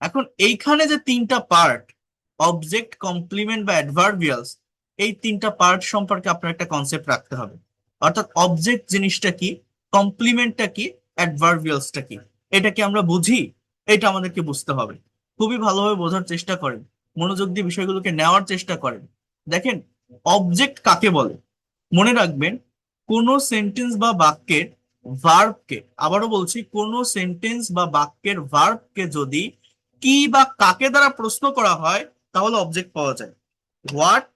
এখন এইখানে যে তিনটা পার্ট, অবজেক্ট, কমপ্লিমেন্ট বা অ্যাডভার্বিয়ালস, এই তিনটা পার্ট সম্পর্কে আপনার একটা কনসেপ্ট রাখতে হবে। অর্থাৎ অবজেক্ট জিনিসটা কি, কমপ্লিমেন্টটা কি, অ্যাডভার্বিয়ালসটা কি, এটা কি আমরা বুঝি? এটা আমাদেরকে বুঝতে হবে। খুবই ভালোভাবে বোঝার চেষ্টা করেন, মনোযোগ দিয়ে বিষয়গুলোকে নেওয়ার চেষ্টা করেন। দেখেন, অবজেক্ট কাকে বলে? মনে রাখবেন, কোন সেন্টেন্স বা বাক্যের ভার্বকে, আবারও বলছি, কোন সেন্টেন্স বা বাক্যের ভার্বকে যদি কি বা কাকে দ্বারা প্রশ্ন করা হয়, তাহলে অবজেক্ট পাওয়া যায়। হোয়াট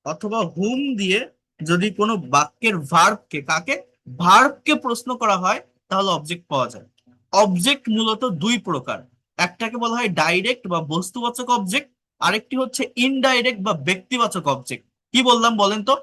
অথবা হুম দিয়ে যদি কোনো বাক্যের ভার্বকে, কাকে? ভার্বকে প্রশ্ন করা হয়, তাহলে অবজেক্ট পাওয়া যায়। অবজেক্ট মূলত দুই প্রকার। একটাকে বলা হয় ডাইরেক্ট বা বস্তুবাচক অবজেক্ট, আরেকটি হচ্ছে ইনডাইরেক্ট বা ব্যক্তিবাচক অবজেক্ট। কি বললাম বলেন তো?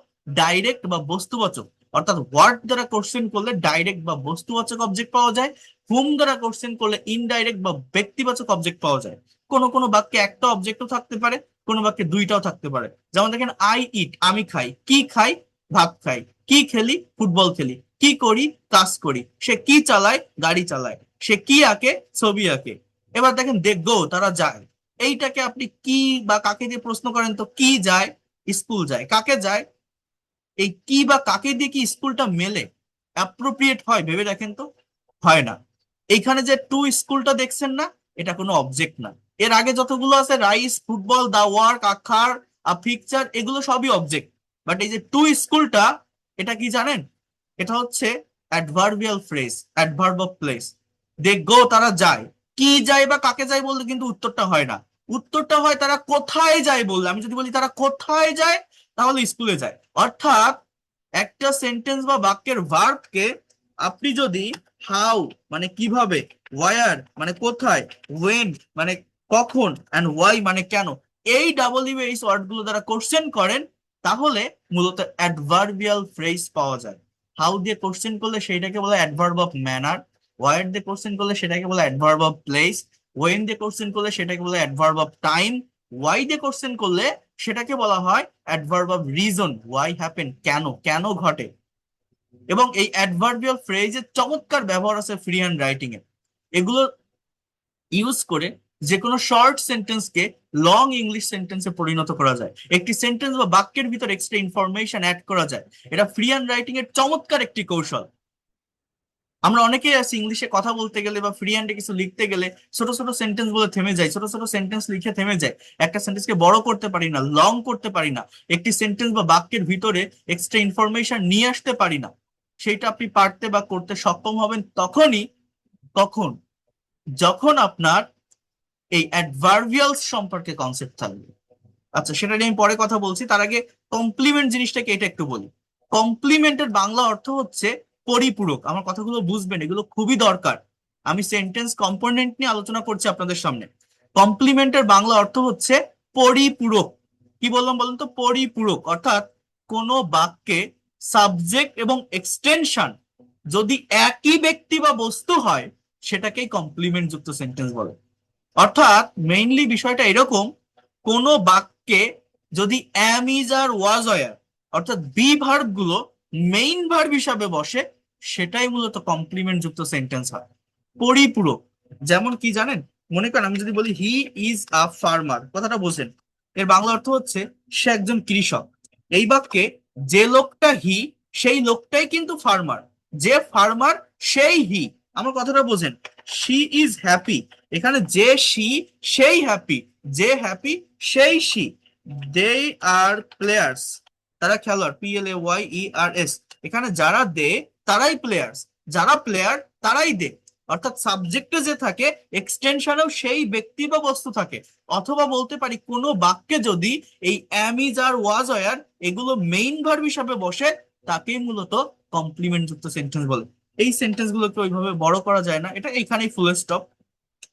ডাইরেক্ট বা বস্তুবাচক। অর্থাৎ হোয়াট দ্বারা কোশ্চেন করলে ডাইরেক্ট বা বস্তুবাচক অবজেক্ট পাওয়া যায়, হুম দ্বারা কোশ্চেন করলে ইনডাইরেক্ট বা ব্যক্তিবাচক অবজেক্ট পাওয়া যায়। কোনো কোনো বাক্যে একটা অবজেক্টও থাকতে পারে, কোনো বাক্যে দুইটাও থাকতে পারে। যেমন দেখেন, আই ইট, আমি খাই। কি খাই? ভাত খাই। কি খেলি? ফুটবল খেলি। কি করি? কাজ করি। সে কি চালায়? গাড়ি চালায়। সে কি আঁকে? ছবি আঁকে। এবার দেখেন, দে গো, তারা যায়। এইটাকে আপনি কি বা কাকে দিয়ে প্রশ্ন করেন তো? কি যায়? স্কুল যায়। কাকে যায়? এই কি বা কাকে দিয়ে কি স্কুলটা মেলে? অ্যাপ্রোপ্রিয়েট হয়? ভেবে দেখেন তো। হয় না। এইখানে যে টু স্কুলটা দেখছেন না, এটা কোনো অবজেক্ট না। এর আগে যতগুলো আছে, রাইস, ফুটবল, দা ওয়ার্ক, আখার, পিকচার, এগুলো সবই অবজেক্ট। বাট এই যে টু স্কুলটা, এটা কি জানেন? এটা হচ্ছে adverbial phrase, adverb of place. They go, তারা যায়। কি যায় বা কাকে যায় বললে কিন্তু উত্তরটা হয় না। উত্তরটা হয় তারা কোথায় যায় বললে। আমি যদি বলি তারা কোথায় যায়, তাহলে স্কুলে যায়। অর্থাৎ একটা সেন্টেন্স বা বাক্যের ভার্বকে আপনি যদি হাউ মানে কিভাবে, ওয়ার মানে কোথায়, ওয়েন মানে কখন, অ্যান্ড ওয়াই মানে কেন, এই WH ওয়ার্ড গুলো দ্বারা কোশ্চেন করেন, তাহলে মূলত অ্যাডভার্বিয়াল ফ্রেজ পাওয়া যায়। হাউ দিয়ে কোশ্চেন করলে সেটাকে বলে অ্যাডভার্ব অফ ম্যানার, ওয়ার দিয়ে কোশ্চেন করলে সেটাকে বলে অ্যাডভার্ব অফ প্লেস, ওয়েন দিয়ে কোশ্চেন করলে সেটাকে বলে অ্যাডভার্ব অফ টাইম, ওয়াই দিয়ে কোশ্চেন করলে সেটাকে বলা হয় adverb of reason, why happen, কেন, কেন ঘটে। এবং এই অ্যাডভার্বিয়াল ফ্রেজের চমৎকার ব্যবহার আছে ফ্রি হ্যান্ড রাইটিং এ। এগুলো ইউজ করে যে কোনো শর্ট সেন্টেন্সকে লং ইংলিশ সেন্টেন্সে পরিণত করা যায়। একটি সেন্টেন্স বা বাক্যের ভিতর এক্সট্রা ইনফরমেশন অ্যাড করা যায়। এটা ফ্রি হ্যান্ড রাইটিং এর চমৎকার একটি কৌশল। আমরা অনেকেই আছি, ইংলিশে কথা বলতে গেলে বা ফ্রি হ্যান্ডে কিছু লিখতে গেলে ছোট ছোট সেন্টেন্স বলে থেমে যায়, ছোট ছোট সেন্টেন্স লিখে থেমে যায়। একটা সেন্টেন্সকে বড় করতে পারি না, লং করতে পারি না। একটি সেন্টেন্স বা বাক্যের ভিতরে এক্সট্রা ইনফরমেশন নিয়ে আসতে পারি না। সেইটা আপনি পারতে বা করতে সক্ষম হবেন কখন যখন আপনার এই অ্যাডভার্বিয়ালস সম্পর্কে কনসেপ্ট থাকবে। আচ্ছা, সেটা নিয়ে আমি পরে কথা বলছি, তার আগে কমপ্লিমেন্ট জিনিসটাকে এটা একটু বলি। কমপ্লিমেন্টের বাংলা অর্থ হচ্ছে পরিপূরক। আমার কথাগুলো বুঝবেন, এগুলো খুবই দরকার। আমি সেন্টেন্স কম্পোনেন্ট নিয়ে আলোচনা করছি আপনাদের সামনে। কমপ্লিমেন্টের বাংলা অর্থ হচ্ছে পরিপূরক। কি বললাম বলুন তো? পরিপূরক। অর্থাৎ কোনো বাক্যে সাবজেক্ট এবং এক্সটেনশন যদি একই ব্যক্তি বা বস্তু হয়, সেটাকেই কমপ্লিমেন্ট যুক্ত সেন্টেন্স বলে। অর্থাৎ মেইনলি বিষয়টা এরকম, কোন বাক্যে যদি অ্যাম, ইজ আর ওয়াজ ওয়্যার অর্থাৎ বি ভার্ব গুলো মেইন ভার্ব হিসাবে বসে, সেটাই মূলত কমপ্লিমেন্ট যুক্ত সেন্টেন্স হয়, পরিপূরক। যেমন কি জানেন? মনে করেন আমি যদি বলি হি ইজ আ ফার্মার, কথাটা বোঝেন। এর বাংলা অর্থ হচ্ছে সে একজন কৃষক। এই বাক্যে যে লোকটা হি, সেই লোকটাই কিন্তু ফার্মার। যে ফার্মার সেই হি। আমার কথাটা বোঝেন। শি ইজ হ্যাপি, এখানে যে শি সেই হ্যাপি, যে হ্যাপি সেই শি। দে আর প্লেয়ার্স, তারা খেলোয়াড়, PLAYERS। এখানে যারা দে তারাই প্লেয়ার্স, যারা প্লেয়ার তারাই দে। অর্থাৎ সাবজেক্টে যে থাকে, এক্সটেনশনেও সেই ব্যক্তি বা বস্তু থাকে। অথবা বলতে পারি কোনো বাক্যে যদি এই অ্যাম, ইজ আর ওয়াজ ওয়্যার এগুলো মেইন ভার্ব হিসাবে বসে, তাকেই মূলত কমপ্লিমেন্ট যুক্ত সেন্টেন্স বলে। এই সেন্টেন্স গুলোকে ওইভাবে বড় করা যায় না, এটা এখানেই ফুল স্টপ।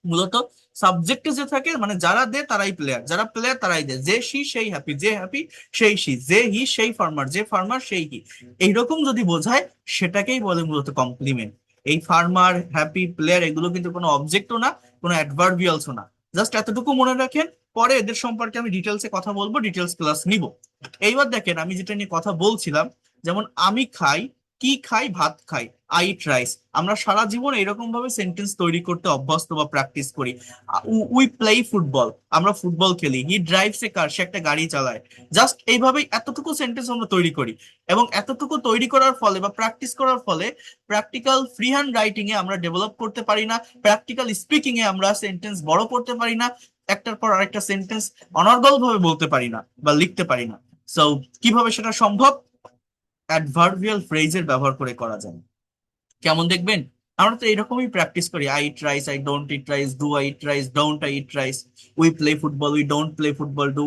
মূলত সাবজেক্টে যে থাকে, মানে যারা দে তারাই প্লেয়ার, যারা প্লেয়ার তারাই দে। যে সি সেই হ্যাপি, যে হ্যাপি সেই সি, যে হি সেই ফার্মার, যে ফার্মার সেই হি। এইরকম যদি বোঝায়, সেটাকেই বলে মূলত কমপ্লিমেন্ট। এই ফার্মার, হ্যাপি, প্লেয়ার এগুলো কিন্তু কোনো অবজেক্টও না, কোনো অ্যাডভার্বিয়ালসও না। জাস্ট এতটুকু মনে রাখেন, পরে এদের সম্পর্কে আমি ডিটেলসে কথা বলবো, ডিটেলস ক্লাস নিব। এইবার দেখেন আমি যেটা নিয়ে কথা বলছিলাম, যেমন আমি খাই, কি খাই? ভাত খাই, আই ইট রাইস। আমরা সারা জীবন এরকম ভাবে সেন্টেন্স তৈরি করতে অভ্যস্ত বা প্র্যাকটিস করি। উই প্লে ফুটবল, আমরা ফুটবল খেলি। হি ড্রাইভস এ কার, সে একটা গাড়ি চালায়। জাস্ট এইভাবেই এতটুকু সেন্টেন্স আমরা তৈরি করি। এবং এতটুকু তৈরি করার ফলে বা প্র্যাকটিস করার ফলে প্র্যাকটিক্যাল ফ্রি হ্যান্ড রাইটিং এ আমরা ডেভেলপ করতে পারি না, প্র্যাকটিক্যাল স্পিকিং এ আমরা সেন্টেন্স বড় করতে পারি না, একটার পর আরেকটা সেন্টেন্স অনর্গল ভাবে বলতে পারি না বা লিখতে পারি না। সো কিভাবে সেটা সম্ভব? অ্যাডভার্বিয়াল ফ্রেজের ব্যবহার করে করা যায়। কেমন দেখবেন? আমরা তো এরকমই প্র্যাকটিস করি। I eat rice, I don't eat rice, do I eat rice, don't I eat rice. We play football, we don't play football, do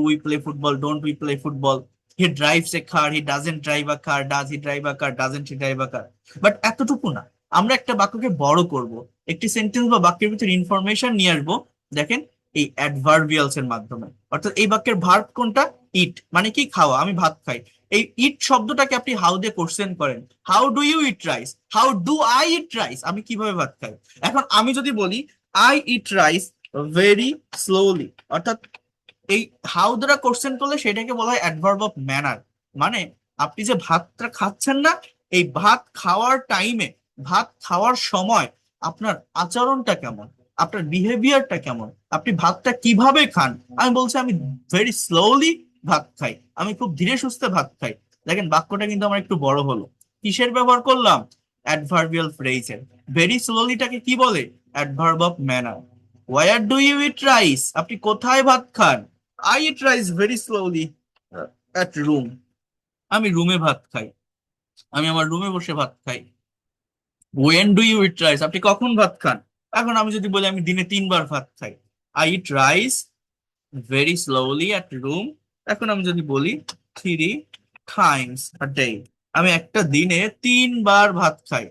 we play football, don't we play football. He drives A car, he doesn't drive a car, does he drive a car, doesn't he drive a car. But এতটুকু না, আমরা একটা বাক্যকে বড় করব, একটি sentence বা বাক্যের ভিতরে ইনফরমেশন নিয়ে আসবো। দেখেন, এই অ্যাডভার্বিয়ালস এর মাধ্যমে। অর্থাৎ এই বাক্যের ভার্ব কোনটা? ইট, মানে কি? খাওয়া, আমি ভাত খাই। এই ইট শব্দটাকে আপনি হাউ দিয়ে কোশ্চেন করেন, how do you eat rice, how do I eat rice, আমি কিভাবে ভাত খাই। এখন আমি যদি বলি I eat rice very slowly, অর্থাৎ এই হাউ দ্বারা কোশ্চেন করলে সেটাকে বলা হয় অ্যাডভার্ব অফ ম্যানার। মানে আপনি যে ভাতটা খাচ্ছেন না, এই ভাত খাওয়ার টাইমে, ভাত খাওয়ার সময় আপনার আচরণটা কেমন, আপনার বিহেভিয়ারটা কেমন, আপনি ভাতটা কিভাবে খান। আমি বলছি আমি ভেরি স্লোলি ভাত খাই, আমি খুব ধীরে সুস্থে ভাত খাই। দেখেন বাক্যটা কিন্তু আমার একটু বড় হলো। কিসের ব্যবহার করলাম? অ্যাডভার্বিয়াল ফ্রেজের। ভেরি স্লোলিটাকে কি বলে? Adverb of manner. Where do you eat rice, আপনি কোথায় ভাত খান? I eat rice very slowly at room, আমি রুমে ভাত খাই, আমি আমার রুমে বসে ভাত খাই। When do you eat rice, আপনি কখন ভাত খান? এখন আমি যদি বলি আমি দিনে 3 বার ভাত খাই, I eat rice very slowly at room. এখন আমি যদি বলি 3 টাইমস আ ডে, আমি একটা দিনে 3 বার ভাত খাই,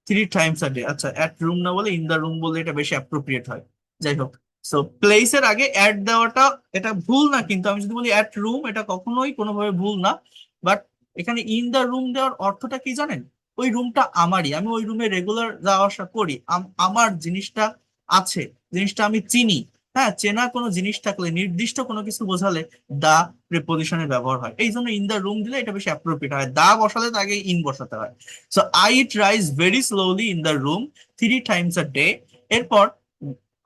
3 টাইমস আ ডে। আচ্ছা, অ্যাট রুম না বলে ইন দা রুম বললে এটা বেশি অ্যাপ্রোপ্রিয়েট হয়। যাই হোক, সো প্লেসের আগে অ্যাট দেওয়াটা এটা ভুল না, কিন্তু আমি যদি বলি অ্যাট রুম, এটা কখনোই কোনোভাবে ভুল না। বাট এখানে ইন দা রুম দেওয়ার অর্থটা কি জানেন? ওই রুমটা আমারই, আমি ওই রুমে রেগুলার যাওয়া আসা করি, আমার জিনিসটা আছে, জিনিসটা আমি চিনি। হ্যাঁ, চেনা কোনো জিনিস থাকলে, নির্দিষ্ট কোনো কিছু বোঝালে দা প্রিপোজিশনের ব্যবহার হয়। এই জন্য ইন দা রুম দিলে এটা বেশি অ্যাপ্রোপ্রিয়েট হয়, দা বসালে তাকে ইন বসাতে হয়। So I eat rice very slowly in the room 3 times a day. এরপর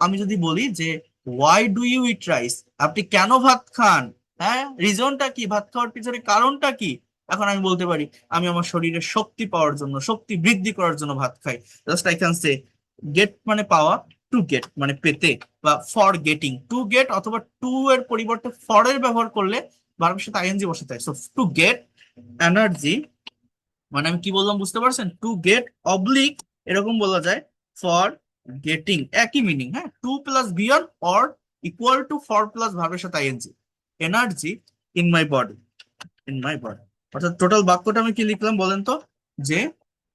আমি যদি বলি যে why do you eat rice, আপনি কেন ভাত খান? হ্যাঁ, রিজনটা কি, ভাত খাওয়ার পিছনে কারণটা কি? এখন আমি বলতে পারি আমি আমার শরীরে শক্তি পাওয়ার জন্য, শক্তি বৃদ্ধি করার জন্য ভাত খাই। Just I can say get মানে পাওয়া, টু গেট মানে পেতে, বা ফর গেটিং, টু গেট অথবা টু এর পরিবর্তে ফর এর ব্যবহার করলে ভার্বের সাথে আইএনজি বসাতে হয়। সো টু গেট এনার্জি মানে আমি কি বললাম বুঝতে পারছেন? টু গেট অবলিক এরকম বলা যায় ফর গেটিং, একই মিনিং। হ্যাঁ, টু প্লাস বিয়ন or equal to for plus ভার্বের সাথে ING, energy in my body, in my body. অর্থাৎ টোটাল বাক্যটা আমি কি লিখলাম বলেন তো? যে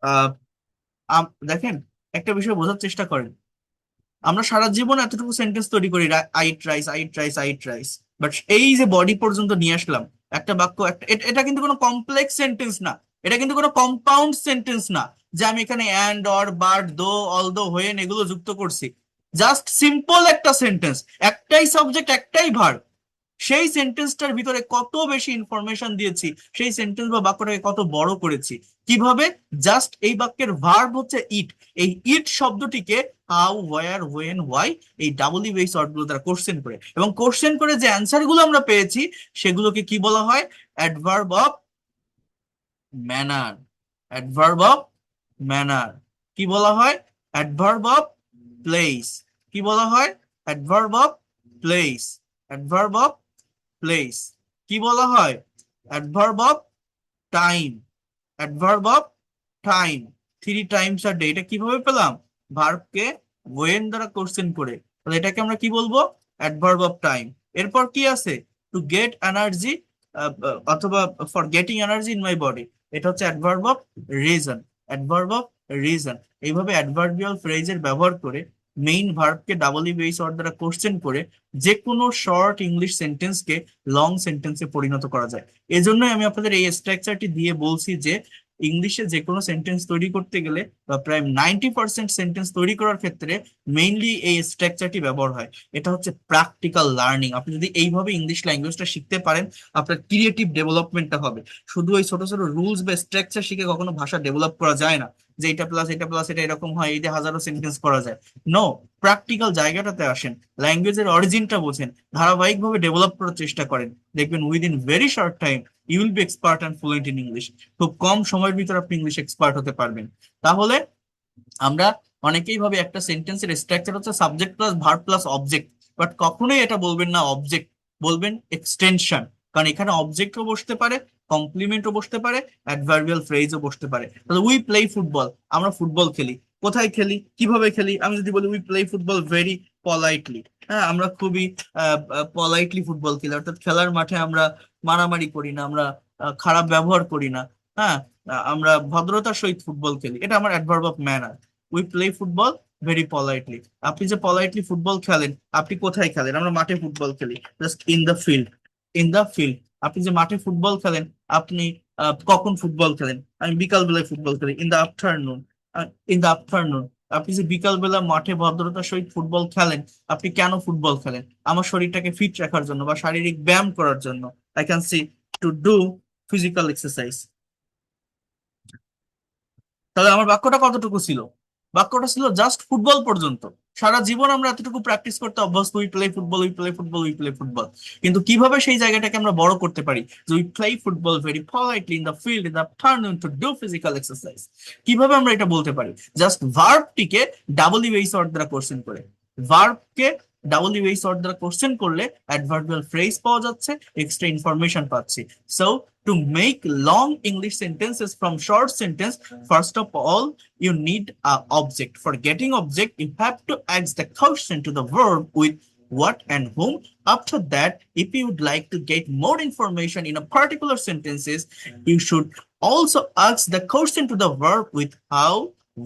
আহ দেখেন, একটা বিষয় বোঝার চেষ্টা করেন। আমরা সারা জীবন এতটুকু সেন্টেন্স তৈরি করি, I thrice, I thrice, I thrice, but এই যে বডি পর্যন্ত নিয়ে আসলাম একটা বাক্য, একটা এটা কিন্তু কোনো কমপ্লেক্স সেন্টেন্স না, এটা কিন্তু কোনো কম্পাউন্ড সেন্টেন্স না যে আমি এখানে অ্যান্ড অর বাট দো অল দো হোয়েন এগুলো যুক্ত করছি। জাস্ট সিম্পল একটা সেন্টেন্স, একটাই সাবজেক্ট একটাই ভার্ব, সেই সেন্টেন্সটার ভিতরে কত বেশি ইনফরমেশন দিয়েছি, সেই সেন্টেন্স বা বাক্যটাকে কত বড় করেছি। কিভাবে? জাস্ট এই বাক্যের ভার্ব হচ্ছে ইট, এই ইট শব্দটিকে হাউ, ওয়্যার, হোয়েন, হোয়াই এই ডাবল ই বেস ওয়ার্ড গুলো দ্বারা কোশ্চেন করে, এবং কোশ্চেন করে যে অ্যান্সার গুলো আমরা পেয়েছি সেগুলোকে কি বলা হয়? Adverb of manner, adverb of manner. কি বলা হয়? Adverb of place. কি বলা হয়? Adverb of place, adverb of place. কি বলা হয়? Adverb of time, adverb of time. Three Times a day, এটা কিভাবে পেলাম? ভার্বকে ওয়েন দ্বারা কোশ্চেন করে। তাহলে এটাকে আমরা কি বলবো? Adverb of time. এরপর কি আছে? টু গেট এনার্জি, অথবা for getting energy in my body, এটা হচ্ছে adverb of reason, adverb of reason. এইভাবে অ্যাডভার্বিয়াল ফ্রেজের ব্যবহার করে মেইন ভার্বকে ডাবল ই বেস ওয়ার্ড দ্বারা কোশ্চেন করে যে কোনো শর্ট ইংলিশ সেন্টেন্সকে লং সেন্টেন্সে পরিণত করা যায়। এজন্যই আমি আপনাদের এই স্ট্রাকচারটি দিয়ে বলছি যে ইংলিশে যে কোনো সেন্টেন্স তৈরি করতে গেলে বা প্রায় 90% সেন্টেন্স তৈরি করার ক্ষেত্রে মেইনলি এই স্ট্রাকচারটি ব্যবহার হয়। এটা হচ্ছে প্র্যাকটিক্যাল লার্নিং। আপনি যদি এইভাবে ইংলিশ ল্যাঙ্গুয়েজটা শিখতে পারেন, আপনার ক্রিয়েটিভ ডেভেলপমেন্টটা হবে। শুধু ওই ছোট ছোট রুলস বা স্ট্রাকচার শিখে কখনো ভাষা ডেভেলপ করা যায় না, যে এটা প্লাস এটা প্লাস এটা এরকম হয়, এই যে হাজারো সেন্টেন্স করা যায়। নো, প্র্যাকটিক্যাল জায়গাটাতে আসেন, ল্যাঙ্গুয়েজের অরিজিনটা বোঝেন, ধারাবাহিকভাবে ডেভেলপ করার চেষ্টা করেন, দেখবেন within very short time you will be expert and fluent in English. খুব কম সময়ের ভিতর আপনি ইংলিশ এক্সপার্ট হতে পারবেন। তাহলে আমরা অনেকেই ভাবে একটা সেন্টেন্সের স্ট্রাকচার হচ্ছে subject plus verb plus object, but কখনোই এটা বলবেন না অবজেক্ট, বলবেন এক্সটেনশন। কারণ এখানে অবজেক্টও বসতে পারে, কমপ্লিমেন্টও বসতে পারে, অ্যাডভার্বিয়াল ফ্রেজও বসতে পারে। তাহলে উই প্লে ফুটবল, আমরা ফুটবল খেলি। কোথায় খেলি, কিভাবে খেলি? আমি যদি বলি we play football very politely, হ্যাঁ আমরা খুবই পলাইটলি ফুটবল খেলি, অর্থাৎ খেলার মাঠে আমরা মারামারি করি না, আমরা খারাপ ব্যবহার করি না। হ্যাঁ, আমরা ভদ্রতার সহিত ফুটবল খেলি, এটা আমার adverb of manner. We play football very politely. আপনি যে পলাইটলি ফুটবল খেলেন, আপনি কোথায় খেলেন? আমরা মাঠে ফুটবল খেলি, just in the field, in the field. আপনি যে মাঠে ফুটবল খেলেন, আপনি কখন ফুটবল খেলেন? আমি বিকাল বেলায় ফুটবল খেলি, in the afternoon, in the afternoon. আপনি যে বিকাল বেলা মাঠে ভদ্রতার সহিত ফুটবল খেলেন, আপনি কেন ফুটবল খেলেন? আমার শরীরটাকে ফিট রাখার জন্য বা শারীরিক ব্যায়াম করার জন্য। I can see to do physical exercise. তাহলে আমার বাক্যটা কতটুকু ছিল? বাক্যটা ছিল জাস্ট ফুটবল পর্যন্ত। সারা জীবন আমরা এতটুকু প্র্যাকটিস করতে অভ্যস্ত, we play football, we play football, we play football. কিন্তু কিভাবে সেই জায়গাটাকে আমরা বড় করতে পারি? যে we play football very politely in the field in the afternoon to do physical exercise. কিভাবে আমরা এটা বলতে পারি? জাস্ট ভার্বটিকে ডাবল ইউএস ওয়ার্ড দ্বারা কোশ্চেন করে, ভার্বকে ডাবল ইউএস ওয়ার্ড দ্বারা কোশ্চেন করলে অ্যাডভার্বিয়াল ফ্রেজ পাওয়া যাচ্ছে, এক্সট্রা ইনফরমেশন পাচ্ছি। So to make long English sentences from short sentence, first of all, you need a object. For getting object, you have to add the question to the verb with what and whom. After that, if you would like to get more information in a particular sentences, you should also ask the question to the verb with how,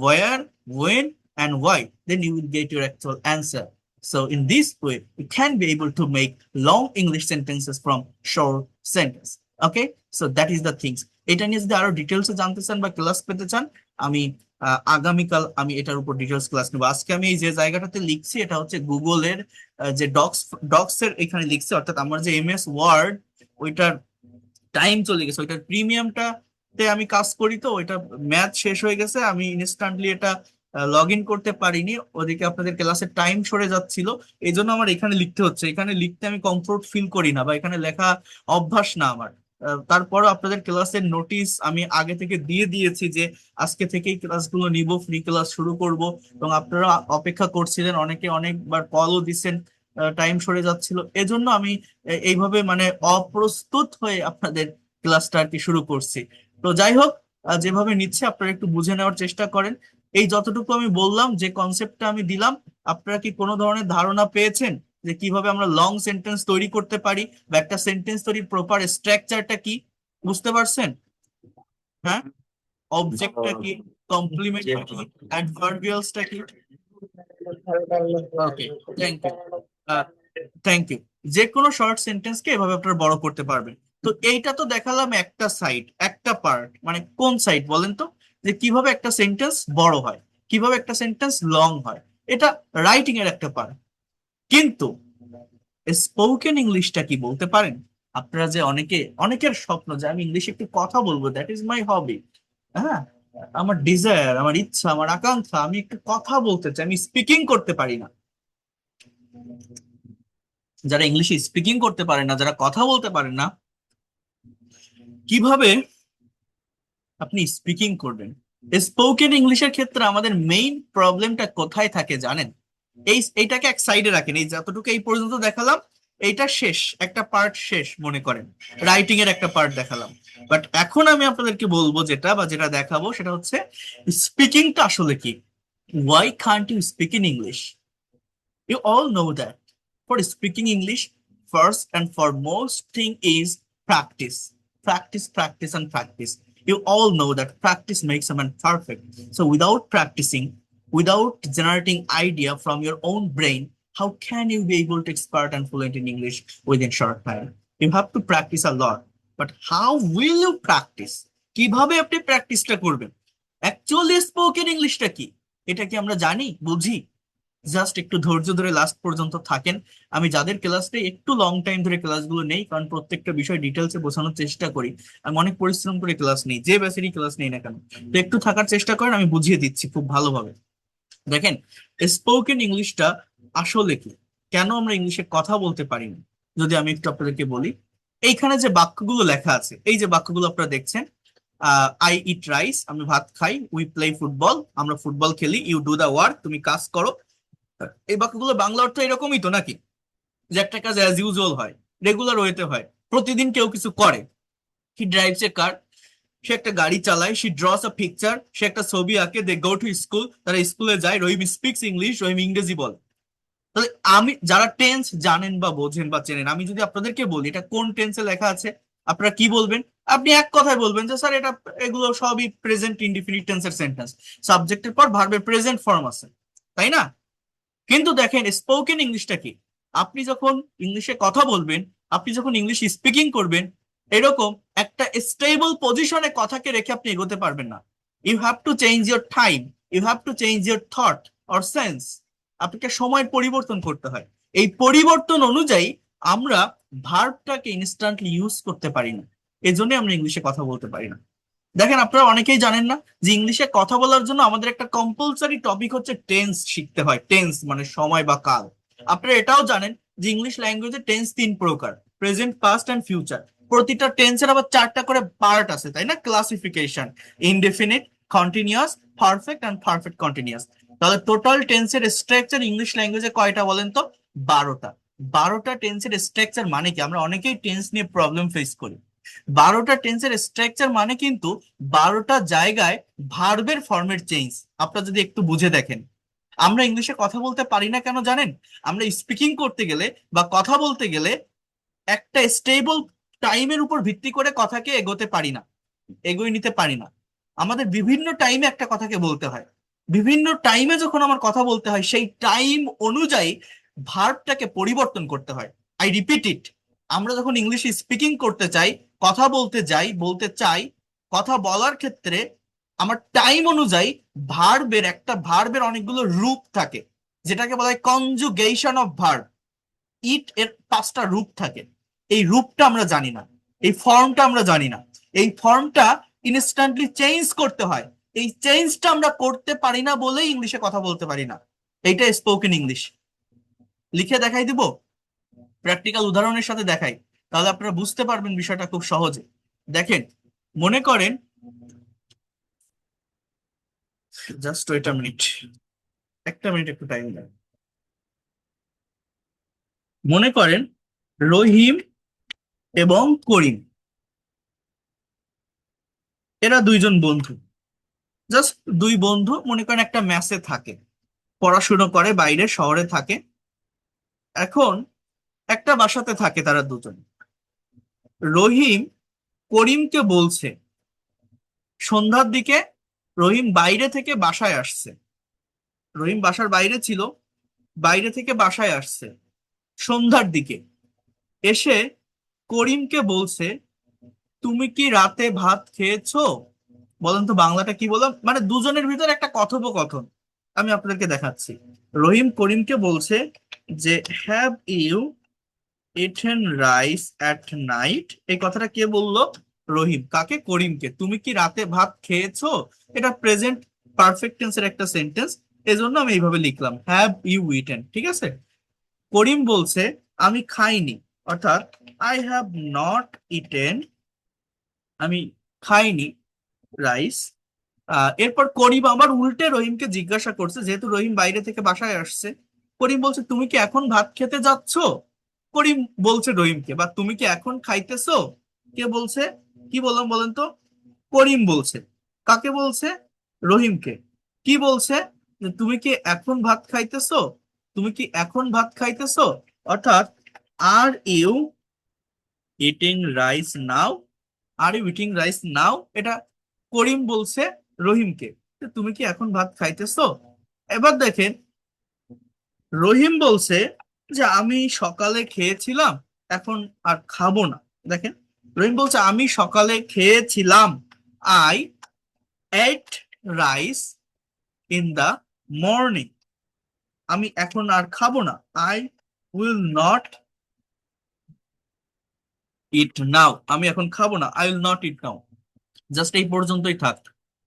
where, when, and why. Then you will get your actual answer. So in this way, you can be able to make long English sentences from short sentence. Okay, so that is the things. এটা নিয়ে যদি আরো ডিটেলসে জানতে চান বা class পেতে চান, আমি আগামীকাল আমি এটার উপর ডিটেলস ক্লাস নেবো। আজকে আমি এই যে জায়গাটাতে লিখছি এটা হচ্ছে গুগলের যে ডক্স, ডক্স এর এখানে লিখছি, অর্থাৎ আমার যে এমএস ওয়ার্ড ওইটার টাইম চলে গেছে, ওইটার প্রিমিয়ামটাতে আমি কাজ করি, তো ওইটা ম্যাচ শেষ হয়ে গেছে, আমি ইনস্ট্যান্টলি এটা লগ ইন করতে পারিনি, ওদিকে আপনাদের ক্লাসের টাইম সরে যাচ্ছিল, এই জন্য আমার এখানে লিখতে হচ্ছে। এখানে লিখতে আমি কমফোর্ট ফিল করি না, বা এখানে লেখা অভ্যাস না আমার। তারপরও আপনাদের ক্লাসের নোটিশ আমি আগে থেকে দিয়ে দিয়েছি যে আজকে থেকেই ক্লাসগুলো নিব, ফ্রি ক্লাস শুরু করব, এবং আপনারা অপেক্ষা করছিলেন, অনেকে অনেকবার কলও দিচ্ছেন, টাইম সরে যাচ্ছিল, এজন্য আমি এইভাবে মানে অপ্রস্তুত হয়ে আপনাদের ক্লাসটা আর কি শুরু করছি। তো যাই হোক, যেভাবে নিচ্ছে আপনারা একটু বুঝে নেওয়ার চেষ্টা করেন। এই যতটুকু আমি বললাম, যে কনসেপ্টটা আমি দিলাম, আপনারা কি কোনো ধরনের ধারণা পেয়েছেন যে কিভাবে আমরা লং সেন্টেন্স তৈরি করতে পারি, বা একটা সেন্টেন্স তৈরির প্রপার স্ট্রাকচারটা কি? বুঝতে পারছেন? হ্যাঁ, অবজেক্টটা কি, কমপ্লিমেন্টটা কি, অ্যাডভার্বিয়ালসটা কি? Okay, thank you. Thank you. যে কোনো শর্ট সেন্টেন্সকে এভাবে আপনারা বড় করতে পারবেন। তো এইটা তো দেখালাম একটা সাইড, একটা পার্ট, মানে কোন সাইড বলেন তো, যে কিভাবে একটা সেন্টেন্স বড় হয়, কিভাবে একটা সেন্টেন্স লং হয়। এটা রাইটিং এর একটা পার্ট। কিন্তু স্পোকেন ইংলিশটা কি বলতে পারেন? আপনারা যে অনেকের স্বপ্ন যে আমি ইংলিশে একটু কথা বলবো, দ্যাট ইজ মাই হবি। হ্যাঁ, আমার ডিজায়ার, আমার ইচ্ছা, আমার আকাঙ্ক্ষা, আমি একটু কথা বলতে চাই, আমি স্পিকিং করতে পারি না। যারা ইংলিশে স্পিকিং করতে পারে না, যারা কথা বলতে পারেন না, কিভাবে আপনি স্পিকিং করবেন? স্পোকেন ইংলিশের ক্ষেত্রে আমাদের মেইন প্রবলেমটা কোথায় থাকে জানেন? এইটাকে এক সাইডে রাখেন, এই যতটুকু এই পর্যন্ত দেখালাম, এইটা শেষ, একটা পার্ট শেষ মনে করেন, রাইটিং এর একটা পার্ট দেখালাম। বাট এখন আমি আপনাদেরকে বলবো যেটা, বা যেটা দেখাবো, সেটা হচ্ছে স্পিকিংটা আসলে কি। Why can't you speak in English? You all know that for speaking English, first and foremost thing is practice. Practice, practice, and practice. You all know that practice makes a man perfect. So without practicing, without generating idea from your own brain, how can you be able to expert and fluent in English within short time? You have to practice a lot. But how will you practice? কিভাবে আপনি প্র্যাকটিসটা করবেন? Actually spoken ইংলিশটা কি, এটা কি আমরা জানি, বুঝি? জাস্ট একটু ধৈর্য ধরে লাস্ট পর্যন্ত থাকেন। আমি যাদের ক্লাসে একটু লং টাইম ধরে ক্লাসগুলো নেই, কারণ প্রত্যেকটা বিষয় ডিটেলসে বোঝানোর চেষ্টা করি, আমি অনেক পরিশ্রম করে ক্লাস নেই, যে ব্যাচেরই ক্লাস নেই না কেন, তো একটু থাকার চেষ্টা করেন, আমি বুঝিয়ে দিচ্ছি খুব ভালোভাবে। দেখেন, স্পোকেন ইংলিশটা আসলে কি, কেন আমরা ইংলিশে কথা বলতে পারি না, যদি আমি একটু আপনাদেরকে বলি। এইখানে যে বাক্যগুলো লেখা আছে, এই যে বাক্যগুলো আপনারা দেখছেন, আই ইট রাইস, আমি ভাত খাই, উই প্লে ফুটবল, আমরা ফুটবল খেলি, ইউ ডু দা ওয়ার্ক, তুমি কাজ করো। এই বাক্যগুলো বাংলা অর্থ এরকমই তো নাকি, যে একটা কাজ অ্যাজ ইউজুয়াল হয়, রেগুলার ওয়েতে হয়, প্রতিদিন কেউ কিছু করে। হি ড্রাইভস এ কার, সে একটা গাড়ি চালায়, সি ড্রস আ পিকচার, সে একটা ছবি আঁকে, দে গো টু স্কুল, তারা স্কুলে যায়, রহিম স্পিক্স ইংলিশ, রহিম ইংরেজি বলে। তাহলে আমি, যারা টেন্স জানেন বা বোঝেন বা চেনেন, আমি যদি আপনাদেরকে বলি এটা কোন টেন্সে লেখা আছে, আপনারা কি বলবেন? আপনি এক কথায় বলবেন যে স্যার এটা, এগুলো সবই প্রেজেন্ট ইনডিফিনিট টেন্সের সেন্টেন্স, সাবজেক্টের পর ভার্বের প্রেজেন্ট ফর্ম আছে, তাই না? কিন্তু দেখেন স্পোকেন ইংলিশটা কি, আপনি যখন ইংলিশে কথা বলবেন, আপনি যখন ইংলিশ স্পিকিং করবেন, এরকম একটা স্টেবল পজিশনে কথাকে রেখে আপনি এগোতে পারবেন না। You have to change your time, you have to change your thought or sense. আপনাকে সময়ের পরিবর্তন করতে হয়। এই পরিবর্তন অনুযায়ী আমরা ভার্বটাকে ইনস্ট্যান্টলি ইউজ করতে পারি না, এজন্য আমরা ইংলিশে কথা বলতে পারি না। দেখেন, আপনারা অনেকেই জানেন না যে ইংলিশে কথা বলার জন্য আমাদের একটা কম্পালসারি টপিক হচ্ছে টেন্স শিখতে হয়। টেন্স মানে সময় বা কাল। আপনারা এটাও জানেন যে ইংলিশ ল্যাঙ্গুয়েজে টেন্স তিন প্রকার: প্রেজেন্ট, পাস্ট এন্ড ফিউচার। প্রতিটা টেন্সের আবার চারটা করে পার্ট আছে, তাই না? Classification: indefinite, continuous, perfect and perfect continuous. তাহলে টোটাল টেন্সের স্ট্রাকচার ইংলিশ ল্যাঙ্গুয়েজে কয়টা বলেন তো? 12টা। 12টা টেন্সের স্ট্রাকচার মানে কি, আমরা অনেকেই টেন্স নিয়ে প্রবলেম ফেস করি। 12টা টেন্সের স্ট্রাকচার মানে কিন্তু 12টা জায়গায় ভার্বের ফর্মের চেঞ্জ। আপনারা যদি একটু বুঝে দেখেন, আমরা ইংলিশে কথা বলতে পারি না কেন জানেন? আমরা স্পিকিং করতে গেলে বা কথা বলতে গেলে একটা স্টেবল টাইমের উপর ভিত্তি করে কথাকে এগোতে পারি না, এগোয় নিতে পারি না। আমাদের বিভিন্ন টাইমে একটা কথাকে বলতে হয়। বিভিন্ন টাইমে যখন আমার কথা বলতে হয়, সেই টাইম অনুযায়ী ভার্বটাকে পরিবর্তন করতে হয়। আই রিপিট ইট, আমরা যখন ইংলিশে স্পিকিং করতে চাই, কথা বলতে যাই, বলতে চাই, কথা বলার ক্ষেত্রে আমার টাইম অনুযায়ী ভার্বের অনেকগুলো রূপ থাকে, যেটাকে বলা হয় কনজুগেশন অফ ভার্ব। ইট এর 5টা রূপ থাকে। এই রূপটা আমরা জানি না, এই ফর্মটা আমরা জানি না। এই ফর্মটা ইনস্ট্যান্টলি চেঞ্জ করতে হয়। এই চেঞ্জটা আমরা করতে পারি না বলেই ইংলিশে কথা বলতে পারি না। এইটা স্পোকেন ইংলিশ। লিখে দেখাই দিব, প্র্যাকটিক্যাল উদাহরণের সাথে দেখাই, তাহলে আপনারা বুঝতে পারবেন বিষয়টা খুব সহজে। দেখেন, মনে করেন, জাস্ট ওয়েট আ মিনিট, একটা মিনিট একটু টাইম দেন। মনে করেন রহিম এবং করিম, এরা দুইজন বন্ধু, জাস্ট দুই বন্ধু, মনে করেন একটা মেসে থাকে, পড়াশুনো করে, বাইরে শহরে থাকে। এখন একটা বাসাতে থাকে তারা দুজন। রহিম করিমকে বলছে, সন্ধ্যার দিকে রহিম বাইরে থেকে বাসায় আসছে, রহিম বাসার বাইরে ছিল, বাইরে থেকে বাসায় আসছে সন্ধ্যার দিকে, এসে করিমকে বলছে, তুমি কি রাতে ভাত খেয়েছো? বলেন তো বাংলাটা কি বললাম, মানে দুজনের ভিতরে একটা কথোপকথন আমি আপনাদেরকে দেখাচ্ছি। রহিম করিমকে বলছে যে, have you eaten rice at night? এই কথাটা কে বললো? রহিম। কাকে? করিমকে। তুমি কি রাতে ভাত খেয়েছো? এটা প্রেজেন্ট পারফেক্ট টেন্সের একটা সেন্টেন্স, এজন্য আমি এইভাবে লিখলাম, হ্যাভ ইউ ইটেন। ঠিক আছে? করিম বলছে, আমি খাইনি, অর্থাৎ আই হ্যাভ নট ইটেন, আমি খাইনি রাইস। এরপর করিম আবার উল্টে রহিমকে জিজ্ঞাসা করছে, যেহেতু রহিম বাইরে থেকে বাসায় আসছে, করিম বলছে, তুমি কি এখন ভাত খেতে যাচ্ছ? করিম বলছে রহিমকে, বা তুমি কি এখন খাইতেছো? কে বলছে? কি বললাম বলেন তো? করিম বলছে। কাকে বলছে? রহিমকে। কি বলছে? যে তুমি কি এখন ভাত খাইতেছো? তুমি কি এখন ভাত খাইতেছো? অর্থাৎ, are you eating rice now? Are you eating rice now, এটা করিম বলছে রহিমকে, যে তুমি কি এখন ভাত খাইতেছো? এবার দেখেন, রহিম বলছে যে আমি সকালে খেয়েছিলাম, এখন আর খাবো না। দেখেন, রহিম বলছে আমি সকালে খেয়েছিলাম, I ate rice in the morning, আমি এখন আর খাবো না, I will not eat now, আমি এখন খাবো না, I will not eat now. Just এই পর্যন্তই থাক।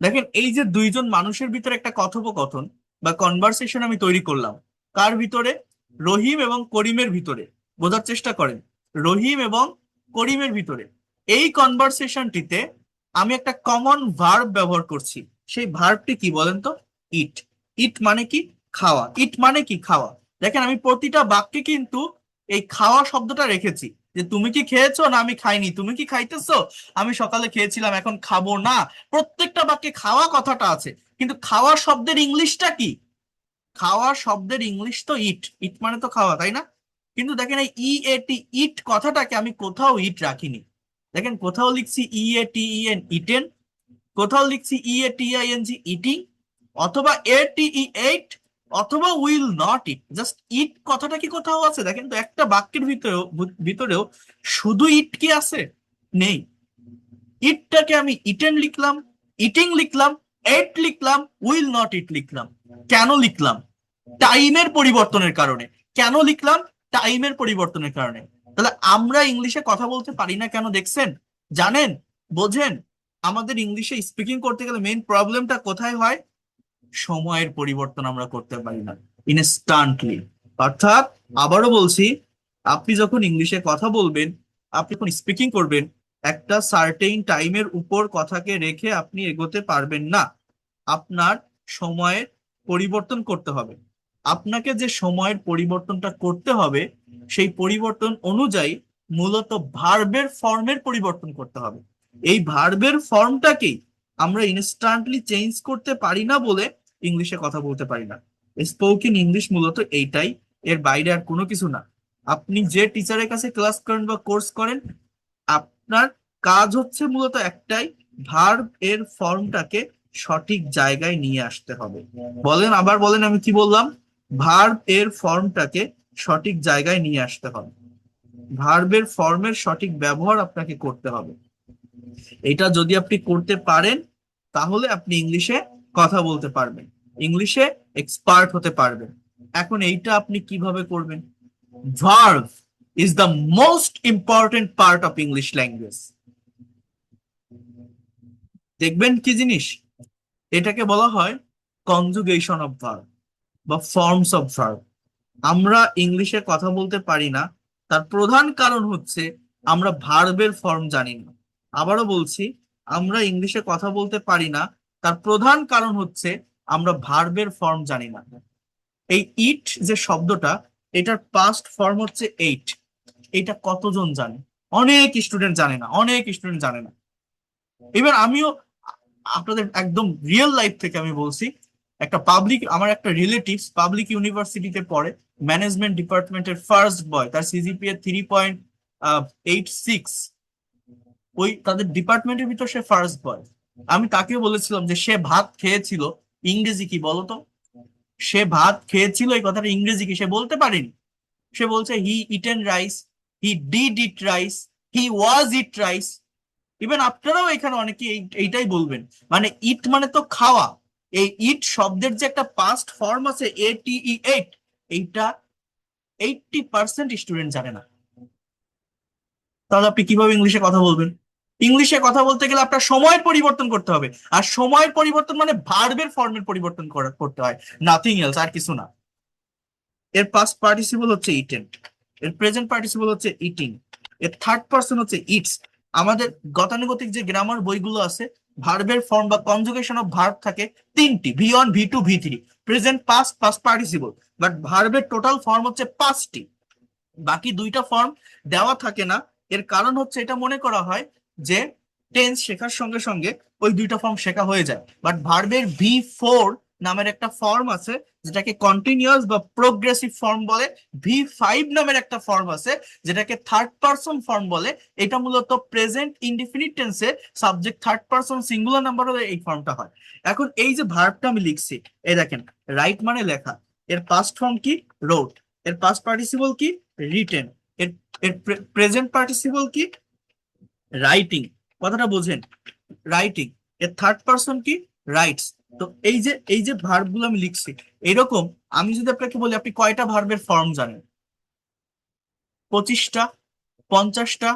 দেখেন, এই যে দুইজন মানুষের ভিতরে একটা কথোপকথন বা কনভারসেশন আমি তৈরি করলাম, কার ভিতরে? রহিম এবং করিমের ভিতরে। বোঝার চেষ্টা করেন, রহিম এবং করিমের ভিতরে এই কনভারসেশনটিতে আমি একটা কমন ভার্ব ব্যবহার করছি। সেই ভার্বটি কি বলেন তো? ইট। ইট মানে কি? খাওয়া। ইট মানে কি? খাওয়া। দেখেন, আমি প্রতিটা বাক্যে কিন্তু এই খাওয়া শব্দটা রেখেছি, যে তুমি কি খেয়েছো? না আমি খাইনি। তুমি কি খাইতেছো? আমি সকালে খেয়েছিলাম, এখন খাবো না। প্রত্যেকটা বাক্যে খাওয়া কথাটা আছে, কিন্তু খাওয়া শব্দের ইংলিশটা কি? খাওয়া শব্দের ইংলিশ তো ইট। ইট মানে তো খাওয়া, তাই না? কিন্তু দেখেন, এই ই এ টি, ইট কথাটাকে আমি কোথাও ইট রাখিনি। দেখেন, কোথাও লিখছি E A T E N, eaten, কোথাও লিখছি E A T I N G, eating, অথবা এ টি ই এইট, অথবা will not eat. Just eat কথাটা কি কোথাও আছে? দেখেন তো, একটা বাক্যের ভিতরেও ভিতরেও শুধু ইট কি আছে? নেই। ইটটাকে আমি ইটেন লিখলাম, ইটিং লিখলাম, এট লিখলাম, উইল নট ইট লিখলাম। কেন লিখলাম? টাইমের পরিবর্তনের কারণে। কেন লিখলাম? টাইমের পরিবর্তনের কারণে। তাহলে আমরা ইংলিশে কথা বলতে পারি না কেন, দেখছেন? জানেন? বোঝেন? আমাদের ইংলিশে স্পিকিং করতে গেলে মেইন প্রবলেমটা কোথায় হয়? সময়ের পরিবর্তন আমরা করতে পারি না ইনস্ট্যান্টলি। অর্থাৎ, আবারও বলছি, আপনি যখন ইংলিশে কথা বলবেন, আপনি যখন স্পিকিং করবেন, একটা সার্টেইন টাইমের উপর কথাকে রেখে আপনি এগোতে পারবেন না। আপনার সময়ের পরিবর্তন করতে হবে। আপনাকে যে সময়ের পরিবর্তনটা করতে হবে, সেই পরিবর্তন অনুযায়ী মূলত ভার্বের ফর্মের পরিবর্তন করতে হবে। এই ভার্বের ফর্মটাকেই আমরা ইনস্ট্যান্টলি চেঞ্জ করতে পারি না বলে ইংলিশে কথা বলতে পারি না। স্পোকেন ইংলিশ মূলত এইটাই, এর বাইরে আর কোনো কিছু না। আপনি যে টিচারের কাছে ক্লাস করেন বা কোর্স করেন, আপনার কাজ হচ্ছে মূলত একটাই, ভার্ব এর ফর্মটাকে সঠিক জায়গায় নিয়ে আসতে হবে। বলেন, আবার বলেন, আমি কি বললাম? ভার্ব এর ফর্মটাকে সঠিক জায়গায় নিয়ে আসতে হবে। ভার্বের ফর্মের সঠিক ব্যবহার আপনাকে করতে হবে। এটা যদি আপনি করতে পারেন, তাহলে আপনি ইংলিশে কথা বলতে পারবেন, ইংলিশে এক্সপার্ট হতে পারবেন। এখন এইটা আপনি কিভাবে করবেন? Verb is the most important part of English language. দেখবেন কি জিনিস, এটাকে বলা হয় কনজুগেশন অফ ভার্ব বা ফর্মস অফ ভার্ব। আমরা ইংলিশে কথা বলতে পারি না, তার প্রধান কারণ হচ্ছে আমরা ভার্বের ফর্ম জানি না। আবারও বলছি, আমরা ইংলিশে কথা বলতে পারি না, তার প্রধান কারণ হচ্ছে আমরা ভার্বের ফর্ম জানি না। এই ইট যে শব্দটা, এটার পাস্ট ফর্ম হচ্ছে এইট। এটা কতজন জানে? অনেক স্টুডেন্ট জানে না, অনেক স্টুডেন্ট জানে না। এবার আমিও আপনাদের একদম রিয়েল লাইফ থেকে আমি বলছি। আমার একটা রিলেটিভস পাবলিক ইউনিভার্সিটিতে পড়ে, ম্যানেজমেন্ট ডিপার্টমেন্টের ফার্স্ট বয়, তার সিজিপিএ 3.86। ওই তাদের ডিপার্টমেন্টের ভিতর সে ফার্স্ট বয়। আমি তাকে বলেছিলাম যে সে ভাত খেয়েছিল, ইংরেজি কি বলতো? সে ভাত খেয়েছিল এই কথাটা ইংরেজি কি সে বলতে পারেনি। সে বলছে he eaten rice, he did eat rice, he was eat rice. Even আপনারাও এখানে অনেকে এইটাই বলবেন, মানে ইট মানে তো খাওয়া। এই ইট শব্দের যে একটা পাস্ট ফর্ম আছে ATE, এইট, এইটা 80% স্টুডেন্ট জানে না। তাহলে আপনি কিভাবে ইংলিশে কথা বলবেন? ইংলিশে কথা বলতে গেলে আপনার সময়ের পরিবর্তন করতে হবে, আর সময়ের পরিবর্তন মানে ভার্বের ফর্মের পরিবর্তন করতে হয়, নাথিং এলস, আর কিছু না। এর পাস্ট পার্টিসিপল হচ্ছে ইটেন, এর প্রেজেন্ট পার্টিসিপল হচ্ছে ইটিং, এর থার্ড পারসন হচ্ছে ইটস। আমাদের গতানুগতিক যে গ্রামার বইগুলো আছে, ভার্বের ফর্ম বা কনজুগেশন অফ ভার্ব থাকে তিনটি, V1, V2, V3, present, past, past participle. But ভার্বের টোটাল ফর্ম হচ্ছে পাঁচটি, বাকি দুইটা ফর্ম দেওয়া থাকে না। এর কারণ হচ্ছে এটা মনে করা হয় যে টেন্স শেখার সঙ্গে সঙ্গে ওই দুইটা ফর্ম শেখা হয়ে যায়। বাট ভার্বের V4 নামের একটা ফর্ম আছে যেটাকে কন্টিনিউয়াস বা প্রোগ্রেসিভ ফর্ম বলে, V5 নামের একটা ফর্ম আছে যেটাকে থার্ড পারসন ফর্ম বলে। এটা মূলত প্রেজেন্ট ইনডিফিনিট টেন্সে subject third person singular number হলে এই ফর্মটা হয়। এখন এই যে ভার্বটা আমি লিখছি, এই দেখেন, রাইট মানে লেখা, এর পাস্ট ফর্ম কি? রোট। এর পাস্ট পার্টিসিপল কি? রিটেন। এর এর প্রেজেন্ট পার্টিসিপল কি? রাইটিং। কথাটা বোঝেন, রাইটিং। এর থার্ড পারসন কি? রাইটস। তো এই যে ভার্ব গুলো আমি লিখছি, এরকম আমি যদি আপনাকে বলি আপনি কয়টা ভার্বের ফর্ম জানেন? 25টা, 50টা,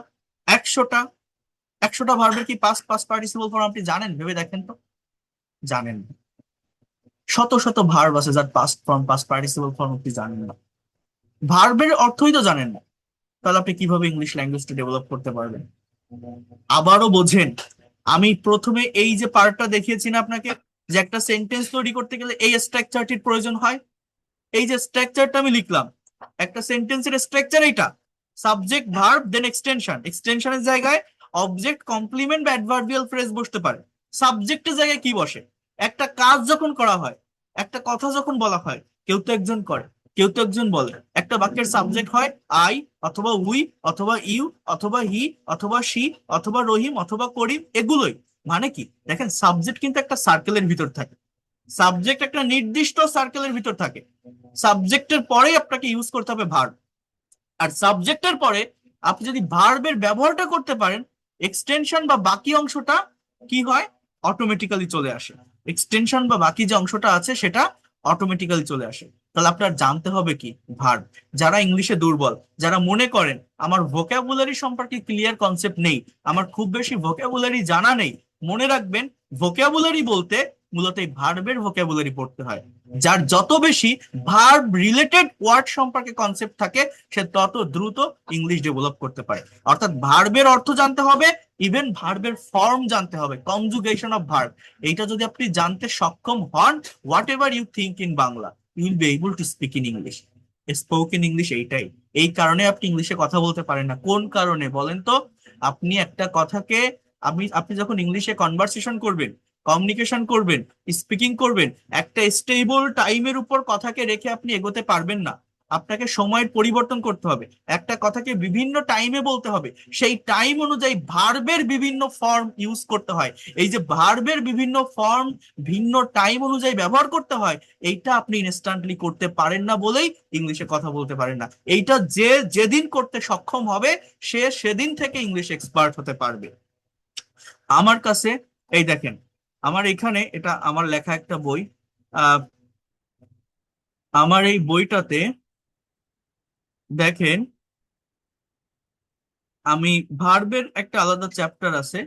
100টা? 100টা ভার্বের কি পাস্ট পাস্ট পার্টিসিপল ফর্ম আপনি জানেন? ভেবে দেখেন তো। জানেন না। শত শত ভার্ব আছে যার past form past participle form আপনি জানেন না, ভার্বের অর্থই তো জানেন না। তাহলে আপনি কিভাবে ইংলিশ ল্যাঙ্গুয়েজটা ডেভেলপ করতে পারবেন? আবারও বোঝেন, আমি প্রথমে এই যে পার্টটা দেখিয়েছি না আপনাকে, যে একটা সেন্টেন্স তৈরি করতে গেলে এই স্ট্রাকচারটির প্রয়োজন হয়। এই যে স্ট্রাকচারটা আমি লিখলাম, একটা সেন্টেন্সের স্ট্রাকচার এইটা, সাবজেক্ট ভার্ব দেন এক্সটেনশন, এক্সটেনশনের জায়গায় অবজেক্ট কমপ্লিমেন্ট বা অ্যাডভার্বিয়াল ফ্রেজ বসতে পারে। সাবজেক্টের জায়গায় কি বসে? একটা কাজ যখন করা হয়, একটা কথা যখন বলা হয়, কেউ তো একজন করে, কেউ তো একজন বলে। একটা বাক্যের সাবজেক্ট হয় আই, অথবা উই, অথবা ইউ, অথবা হি, অথবা সি, অথবা রহিম, অথবা করিম, এগুলোই। মানে কি দেখেন, সাবজেক্ট কিন্তু একটা সার্কেলের ভিতর থাকে, সাবজেক্ট একটা নির্দিষ্ট সার্কেলের ভিতর থাকে। সাবজেক্টের পরেই আপনাকে ইউজ করতে হবে ভার্ব। আর সাবজেক্টের পরে আপনি যদি ভার্বের ব্যবহারটা করতে পারেন, এক্সটেনশন বা বাকি অংশটা কি হয়? অটোমেটিক্যালি চলে আসে। এক্সটেনশন বা বাকি যে অংশটা আছে সেটা অটোমেটিক্যালি চলে আসে। তাহলে আপনার জানতে হবে কি? ভার্ব। যারা ইংলিশে দুর্বল, যারা মনে করেন আমার ভোকাবুলারি সম্পর্কে ক্লিয়ার কনসেপ্ট নেই, আমার খুব বেশি ভোকাবুলারি জানা নেই, মনে রাখবেন ভোকাবুলারি বলতে মূলত এই ভার্বের ভোকাবুলারি পড়তে হয়। যার যত বেশি ভার্ব রিলেটেড ওয়ার্ড সম্পর্কে কনসেপ্ট থাকে, সে তত দ্রুত ইংলিশ ডেভেলপ করতে পারে। অর্থাৎ ভার্বের অর্থ জানতে হবে, ইভেন ভার্বের ফর্ম জানতে হবে, কনজুগেশন অফ ভার্ব। এইটা যদি আপনি জানতে সক্ষম হন, whatever you think in Bangla, you will be able to speak in English. Spoken English এইটাই। এই কারণে আপনি ইংলিশে কথা বলতে পারেন না। কোন কারণে বলেন তো? আপনি একটা কথাকে, আপনি যখন ইংলিশে কনভারসেশন করবেন, কমিউনিকেশন করবেন, স্পিকিং করবেন, একটা স্টেবল টাইমের উপর কথাকে রেখে আপনি এগোতে পারবেন না। আপনাকে সময়ের পরিবর্তন করতে হবে, একটা কথাকে বিভিন্ন টাইমে বলতে হবে, সেই টাইম অনুযায়ী ভার্বের বিভিন্ন ফর্ম ইউজ করতে হয়। এই যে ভার্বের বিভিন্ন ফর্ম ভিন্ন টাইম অনুযায়ী ব্যবহার করতে হয়, এইটা আপনি ইনস্ট্যান্টলি করতে পারেন না বলেই ইংলিশে কথা বলতে পারেন না। এইটা যে যেদিন করতে সক্ষম হবে, সে সেদিন থেকে ইংলিশ এক্সপার্ট হতে পারবে। আমার কাছে, এই দেখেন, আমার এখানে এটা আমার লেখা একটা বই। আহ আমার এই বইটাতে দেখেন, আমি ভার্বের একটা আলাদা চ্যাপ্টার আছে,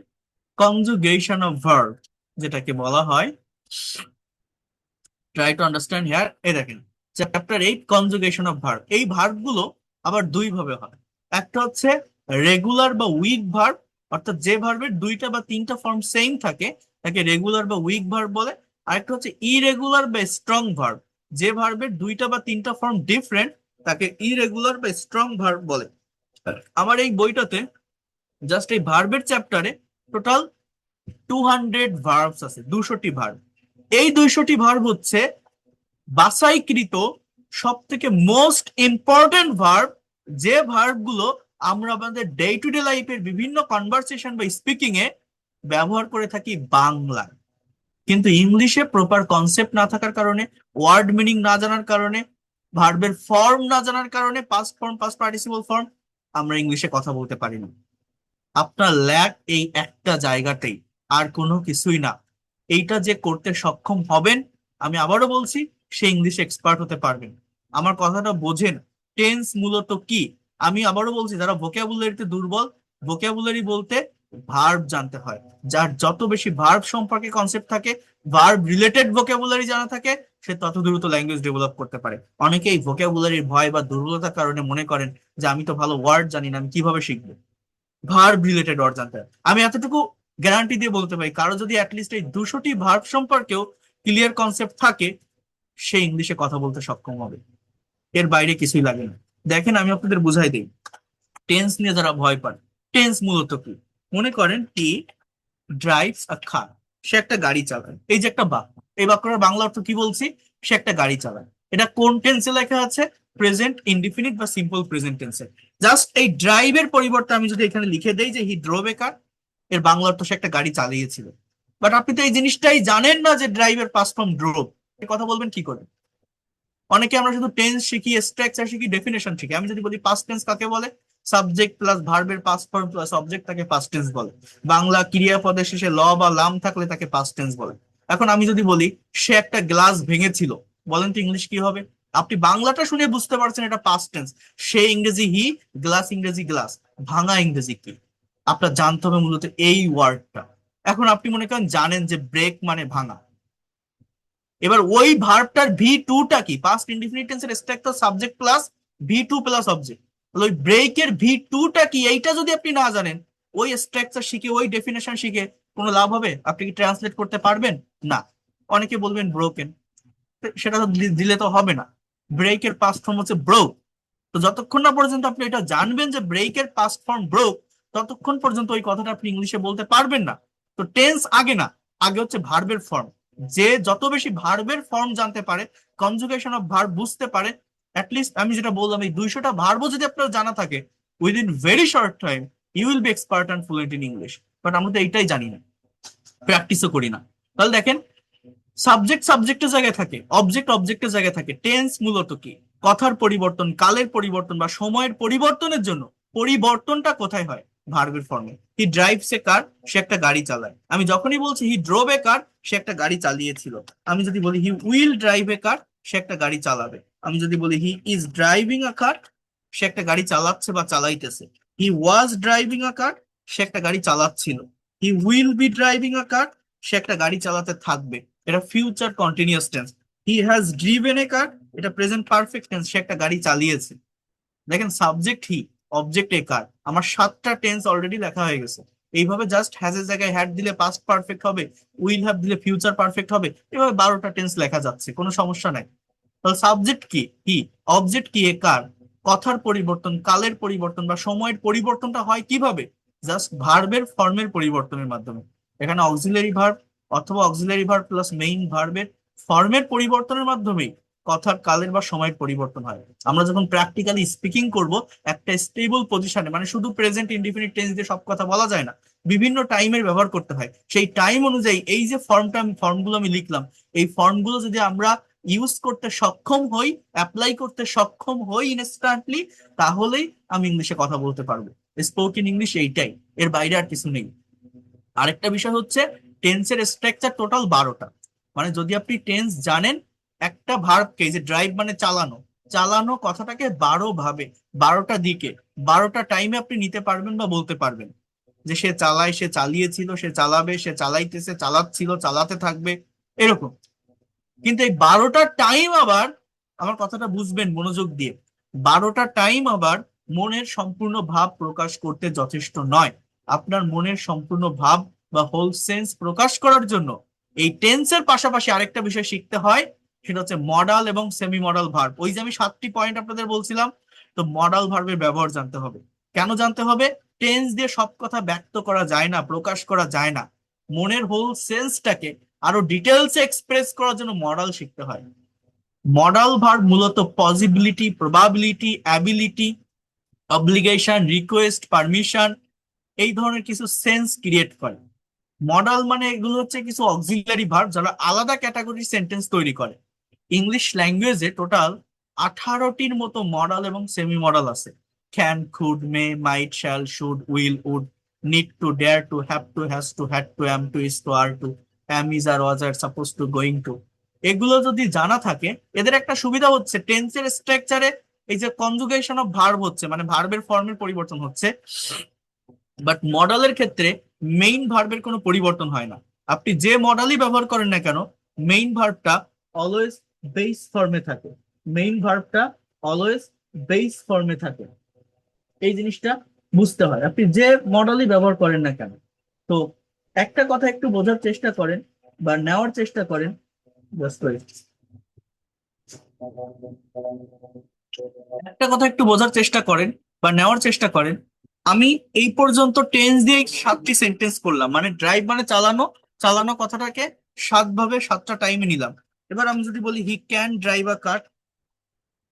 কনজুগেশন অফ ভার্ব যেটাকে বলা হয়। Try to understand here. এই দেখেন, চ্যাপ্টার 8, কনজুগেশন অফ ভার্ব। এই ভার্ব গুলো আবার দুই ভাবে হয়। একটা হচ্ছে রেগুলার বা উইক ভার্ব, অর্থাৎ যে ভার্বের দুইটা বা তিনটা ফর্ম সেম থাকে তাকে রেগুলার বা উইক ভার্ব বলে। আরেকটা হচ্ছে ইরেগুলার বা স্ট্রং ভার্ব, যে ভার্বের দুইটা বা তিনটা ফর্ম ডিফারেন্ট তাকে ইরেগুলার বা স্ট্রং ভার্ব বলে। আমার এই বইটাতে জাস্ট এই ভার্বের চ্যাপ্টারে টোটাল ভার্বস আছে, 200টি ভার্ব। এই 200টি ভার্ব হচ্ছে বাছাইকৃত সব থেকে মোস্ট ইম্পর্টেন্ট ভার্ব, যে ভার্ব গুলো আমরা আমাদের ডে টু ডে লাইফের বিভিন্ন কনভারসেশন বা স্পিকিং এ ব্যবহার করে থাকি বাংলায়। কিন্তু ইংলিশে প্রপার কনসেপ্ট না থাকার কারণে, ওয়ার্ড মিনিং না জানার কারণে, ভার্বের ফর্ম না জানার কারণে, past form, past participle form, আমরা ইংলিশে কথা বলতে পারি না। আপনার ল্যাক এই একটা জায়গাতেই, আর কোনো কিছুই না। এইটা যে করতে সক্ষম হবেন, আমি আবারও বলছি, সে ইংলিশে এক্সপার্ট হতে পারবেন। আমার কথাটা বোঝেন। টেন্স মূলত কি? আমি আবারও বলছি, যারা ভোকাবুলারিতে দুর্বল, ভোকাবুলারি বলতে ভার্ব জানতে হয়। যার যত বেশি ভার্ব সম্পর্কে কনসেপ্ট থাকে, ভার্ব রিলেটেড ভোকাবুলারি জানা থাকে, সে তত দ্রুত ল্যাঙ্গুয়েজ ডেভেলপ করতে পারে। অনেকেই ভোকাবুলারির ভয় বা দুর্বলতার কারণে মনে করেন যে আমি তো ভালো ওয়ার্ড জানি না, আমি কিভাবে শিখবো। ভার্ব রিলেটেড ওয়ার্ড জানতে হয়। আমি এতটুকু গ্যারান্টি দিয়ে বলতে পারি, কারো যদি অ্যাটলিস্ট এই 200টি ভার্ব সম্পর্কেও ক্লিয়ার কনসেপ্ট থাকে, সে ইংলিশে কথা বলতে সক্ষম হবে। এর বাইরে কিছুই লাগে না। দেখেন, আমি আপনাদের বুঝাই দিই। টেন্স নিয়ে যারা ভয় পান, টেন্স মূলত কি? মনে করেন হি ড্রাইভস আ কার, সে একটা গাড়ি চালায়। এই যে একটা বাক্য, এই বাক্যটার বাংলা অর্থ কি বলছি? সে একটা গাড়ি চালায়। এটা কোন টেন্সে লেখা আছে? প্রেজেন্ট ইনডিফিনিট বা সিম্পল প্রেজেন্ট টেন্সে। জাস্ট এই ড্রাইভের পরিবর্তে আমি যদি এখানে লিখে দেই যে হি ড্রোভ এ কার, এর বাংলা অর্থ সে একটা গাড়ি চালিয়েছিল। বাট আপনি তো এই জিনিসটাই জানেন না যে ড্রাইভের পাস্ট ফর্ম ড্রোভ। কথা বলবেন কি করে? অনেকে আমরা শুধু টেন্স শিখি, স্ট্রাকচার শিখি, ডেফিনেশন শিখি। আমি যদি বলি পাস্ট টেন্স কাকে বলে, সাবজেক্ট প্লাস ভার্বের পাস্ট ফর্ম প্লাস অবজেক্ট, তাকে পাস্ট টেন্স বলে। বাংলা ক্রিয়াপদের শেষে ল বা লাম থাকলে তাকে পাস্ট টেন্স বলে। এখন আমি যদি বলি সে একটা গ্লাস ভেঙেছিল, বলেন তো ইংলিশ কি হবে? আপনি বাংলাটা শুনে বুঝতে পারছেন এটা পাস্ট টেন্স। সে ইংরেজি হি, গ্লাস ইংরেজি গ্লাস, ভাঙা ইংরেজি কি? আপনার জানতে হবে মূলত এই ওয়ার্ডটা। এখন আপনি মনে করেন জানেন যে ব্রেক মানে ভাঙা। এবার ওই ভার্বটার ভি টুটা কি? পাস্ট ইনডিফিনিট টেন্সের structure subject plus V two plus object. ওই ব্রেকের ভি টুটা কি, এইটা যদি আপনি না জানেন, ওই স্ট্রাকচার শিখে, ওই ডেফিনেশন শিখে কোনো লাভ হবে? আপনি কি ট্রান্সলেট করতে পারবেন? না। অনেকে বলবেন ব্রোকেন, সেটা তো দিলে তো হবে না। ব্রেকের পাস্ট ফর্ম হচ্ছে ব্রোক। তো যতক্ষণ না পর্যন্ত আপনি এটা জানবেন যে ব্রেকের পাস্ট ফর্ম ব্রোক, ততক্ষণ পর্যন্ত ওই কথাটা আপনি ইংলিশে বলতে পারবেন না। তো টেন্স আগে না, আগে হচ্ছে ভার্বের ফর্ম। যে যত বেশি ভার্বের ফর্ম জানতে পারে, কনজুগেশন অফ ভার্ব বুঝতে পারে, অ্যাটলিস্ট আমি যেটা বললাম, এই 200টা ভার্বও যদি আপনার জানা থাকে, within very short time you will be expert and fluent in English. But আমরা তো এইটাই জানি না, প্র্যাকটিসও করি না। তাহলে দেখেন, সাবজেক্ট সাবজেক্টের জায়গায় থাকে, অবজেক্ট অবজেক্টের জায়গায় থাকে। টেন্স মূলত কি? কথার পরিবর্তন, কালের পরিবর্তন বা সময়ের পরিবর্তনের জন্য পরিবর্তনটা কোথায় হয়? ভার্বের ফর্মে। হি ড্রাইভস এ কার, সে একটা গাড়ি চালায়। আমি যখনই বলছি হি ড্রোভ এ কার, সে একটা গাড়ি চালিয়েছিল। আমি যদি বলি হি উইল ড্রাইভ এ কার, সে একটা গাড়ি চালাবে। আমি যদি বলি he is driving a car, সে একটা গাড়ি চালাচ্ছে বা চালাইতেছে। হি ওয়াজ ড্রাইভিং আ কার, সে একটা গাড়ি চালাচ্ছিল। He will be driving a car, সে একটা গাড়ি চালাতে থাকবে। এটা future continuous tense. He has driven a car, এটা প্রেজেন্ট পারফেক্ট টেন্স, সে একটা গাড়ি চালিয়েছে। দেখেন, সাবজেক্ট হি, অবজেক্ট এ কার, আমার 7টা টেন্স অলরেডি লেখা হয়ে গেছে। এইভাবে জাস্ট হ্যাজ এর জায়গায় হ্যাড দিলে পাস্ট পারফেক্ট হবে, উইল হ্যাভ দিলে ফিউচার পারফেক্ট হবে। এভাবে 12টা টেন্স লেখা যাচ্ছে, কোনো সমস্যা নাই। তাহলে সাবজেক্ট কি? হি। অবজেক্ট কি? এ কার। কথার পরিবর্তন, কালের পরিবর্তন বা সময়ের পরিবর্তনটা হয় কিভাবে? জাস্ট ভার্বের ফর্মের পরিবর্তনের মাধ্যমে। এখানে অক্সিলারি ভার্ব অথবা অক্সিলারি ভার্ব প্লাস মেইন ভার্বের ফর্মের পরিবর্তনের মাধ্যমেই কথার কালের বা সময়ের পরিবর্তন হয়। আমরা যখন প্র্যাকটিক্যালি স্পিকিং করব, একটা স্টেবল পজিশনে, মানে শুধু প্রেজেন্ট ইনডিফিনিট টেন্স দিয়ে সব কথা বলা যায় না, বিভিন্ন টাইমের ব্যবহার করতে হয়। সেই টাইম অনুযায়ী এই যে ফর্মগুলো আমি লিখলাম, এই ফর্মগুলো যদি আমরা ইউজ করতে সক্ষম হই, অ্যাপ্লাই করতে সক্ষম হই ইনস্ট্যান্টলি, তাহলেই আমি ইংলিশে কথা বলতে পারবো। স্পোকেন ইংলিশ এইটাই, এর বাইরে আর কিছু নেই। আরেকটা বিষয় হচ্ছে, টেন্সের স্ট্রাকচার টোটাল 12টা। মানে যদি আপনি টেন্স জানেন, একটা ভার্বকে, যে ড্রাইভ মানে চালানো, চালানো কথাটাকে 12 ভাবে, 12টা দিকে, 12টা টাইমে আপনি নিতে পারবেন বা বলতে পারবেন। যে সে চালায়, সে চালিয়েছিল, সে চালাবে, সে চালাইতেছে, চালাচ্ছিল, চালাতে থাকবে, এরকম। কিন্তু এই 12টা টাইম আবার, আমার কথাটা বুঝবেন মনোযোগ দিয়ে, 12টা টাইম আবার মনের সম্পূর্ণ ভাব প্রকাশ করতে যথেষ্ট নয়। আপনার মনের সম্পূর্ণ ভাব বা হোল সেন্স প্রকাশ করার জন্য এই টেন্সের পাশাপাশি আরেকটা বিষয় শিখতে হয়, সেটা হচ্ছে মডাল এবং সেমি মডাল ভার্ব। ওই যে আমি 7টি পয়েন্ট আপনাদের বলছিলাম, তো মডাল ভার্বের ব্যবহার জানতে হবে। কেন জানতে হবে? টেন্স দিয়ে সব কথা ব্যক্ত করা যায় না, প্রকাশ করা যায় না। মনের হোল সেন্সটাকে আরো ডিটেলসে এক্সপ্রেস করার জন্য মডাল শিখতে হয়। মডাল ভার্ব মূলত possibility, probability, ability, obligation, request, permission এই ধরনের কিছু সেন্স ক্রিয়েট করে। মডাল মানে এগুলো হচ্ছে কিছু অক্সিলারি ভার্ব যারা আলাদা ক্যাটাগরির সেন্টেন্স তৈরি করে। ইংলিশ ল্যাঙ্গুয়েজে টোটাল 18টির মতো মডাল এবং সেমি মডাল আছে। Can, could, may, might, shall, should, will, would, need to, dare to, have to, has to, had to, am to, is to, are to, am, is, are, was, are, suppose to, going to. এগুলো যদি জানা থাকে এদের একটা সুবিধা হচ্ছে টেন্সের স্ট্রাকচারে এই যে কনজুগেশন অফ ভার্ব হচ্ছে, মানে ভার্বের ফর্মের পরিবর্তন হচ্ছে, বাট মডালের ক্ষেত্রে মেইন ভার্বের কোনো পরিবর্তন হয় না। আপনি যে মডালই ব্যবহার করেন না কেন, মেইন ভার্বটা অলওয়েজ বেস ফর্মে থাকে। মেইন ভার্বটা অলওয়েজ বেস ফর্মে থাকে। এই জিনিসটা বুঝতে হয় আপনি যে মডালই ব্যবহার করেন না কেন। তো একটা কথা একটু বোঝার চেষ্টা করেন বা নেওয়ার চেষ্টা করেন। জাস্ট একটা কথা একটু বোঝার চেষ্টা করেন বা নেওয়ার চেষ্টা করেন। আমি এই পর্যন্ত টেন্স দিয়ে 7টি সেন্টেন্স করলাম, মানে ড্রাইভ মানে চালানো, চালানো কথাটাকে 7 ভাবে 7টা টাইমে নিলাম। এবার আমি যদি বলি হি ক্যান ড্রাইভ আ কার,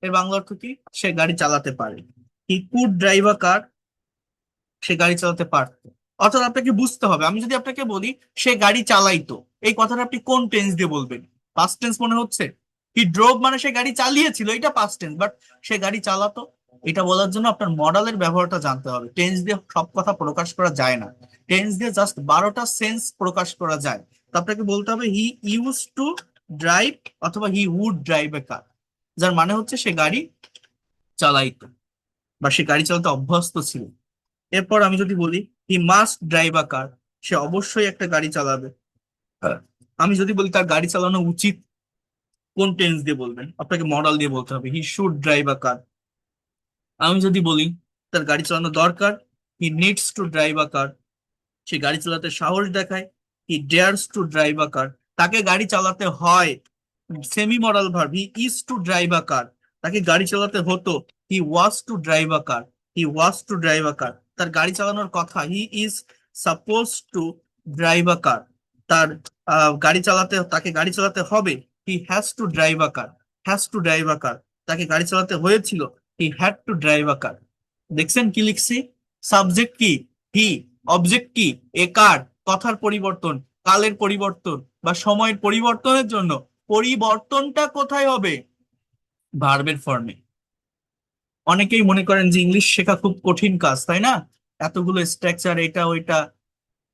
এর বাংলা অর্থ কি? সে গাড়ি চালাতে পারে। He could drive a car, সে গাড়ি চালাতে পারতো। অর্থাৎ আপনাকে বুঝতে হবে, আমি যদি আপনাকে বলি সে গাড়ি চালাইতো, এই কথাটা আপনি কোন টেন্স দিয়ে বলবেন? পাস্ট টেন্স মনে হচ্ছে? হি ড্রোভ মানে সে গাড়ি চালিয়েছিল, এটা পাস্ট টেন্স, বাট সে গাড়ি চালাতো। এটা বলার জন্য আপনার মডালের ব্যবহারটা জানতে হবে। টেন্স দিয়ে সব কথা প্রকাশ করা যায় না। টেন্স দিয়ে জাস্ট 12টা সেন্স প্রকাশ করা যায়। তো আপনাকে বলতে হবে হি ইউজ টু ড্রাইভ অথবা হি উড ড্রাইভ এ কার, যার মানে হচ্ছে সে গাড়ি চালাইতো বা সে গাড়ি চালাতে অভ্যস্ত ছিল। এরপর আমি যদি বলি he must drive a car, সে অবশ্যই একটা গাড়ি চালাবে। হ্যাঁ। আমি যদি বলি তার গাড়ি চালানো উচিত, কোন টেন্স দিয়ে বলবেন? আপনাকে মডাল দিয়ে বলতে হবে হি শুড ড্রাইভ আ কার। আমি যদি বলি তার গাড়ি চালানো দরকার, he needs to drive a car, সে গাড়ি চালাতে সাহস দেখায়, he dares to drive a car, তাকে গাড়ি চালাতে হয়। Semi modal verb he is to drive a car, তাকে গাড়ি চালাতে হতো, he was to drive a car, he was to drive a car, তার গাড়ি চালানোর কথা, he is suppose to drive a car, তার গাড়ি চালাতে, তাকে গাড়ি চালাতে হবে, he has to drive a car, has to drive a car, তাকে গাড়ি চালাতে হয়েছিল, he had to drive a car. দেখছেন কি লিখছি? সাবজেক্ট কি? হি। অবজেক্ট কি? এ কার। কথার পরিবর্তন, কালের পরিবর্তন বা সময়ের পরিবর্তনের জন্য পরিবর্তনটা কোথায় হবে? ভার্বের ফর্মে। অনেকেই মনে করেন যে ইংলিশ শেখা খুব কঠিন কাজ, তাই না? এতগুলো স্ট্রাকচার, এটা ওইটা,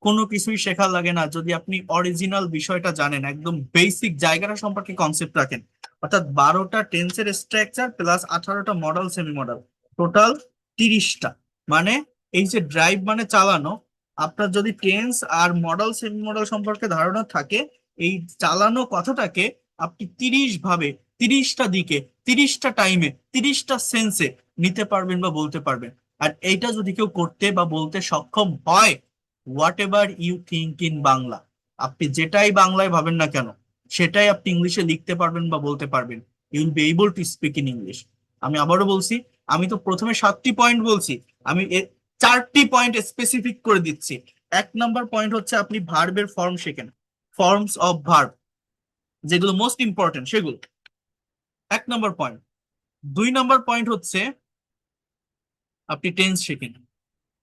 কোনো কিছুই শেখা লাগে না যদি আপনি অরিজিনাল বিষয়টা জানেন, একদম বেসিক জায়গাটা সম্পর্কে কনসেপ্ট রাখেন। অর্থাৎ 12টা টেন্সের স্ট্রাকচার প্লাস 18টা মডেল সেমি মডেল, টোটাল 30টা। মানে এই যে ড্রাইভ মানে চালানো, আপনার যদি টেন্স আর মডেল সেমি মডেল সম্পর্কে ধারণা থাকে, এই চালানো কথাটাকে আপনি 30 ভাবে, 30টা দিকে, 30টা টাইমে, 30টা সেন্সে নিতে পারবেন বা বলতে পারবেন। আর এইটা যদি কেউ করতে বা বলতে সক্ষম হয়, whatever you think in Bangla, আপনি যেটাই বাংলায় ভাবেন না কেন সেটাই আপনি ইংলিশে লিখতে পারবেন বা বলতে পারবেন। You will be able to speak in English. আমি আবারও বলছি, আমি তো প্রথমে 7টি পয়েন্ট বলছি, আমি 4টি পয়েন্ট স্পেসিফিক করে দিচ্ছি। 1 নম্বর পয়েন্ট হচ্ছে আপনি ভার্বের ফর্ম শেখেন, ফর্মস অফ ভার্ব, যেগুলো মোস্ট ইম্পর্টেন্ট সেগুলো। 1 নম্বর পয়েন্ট। 2 নম্বর পয়েন্ট হচ্ছে আপনি টেন্স শেখেন।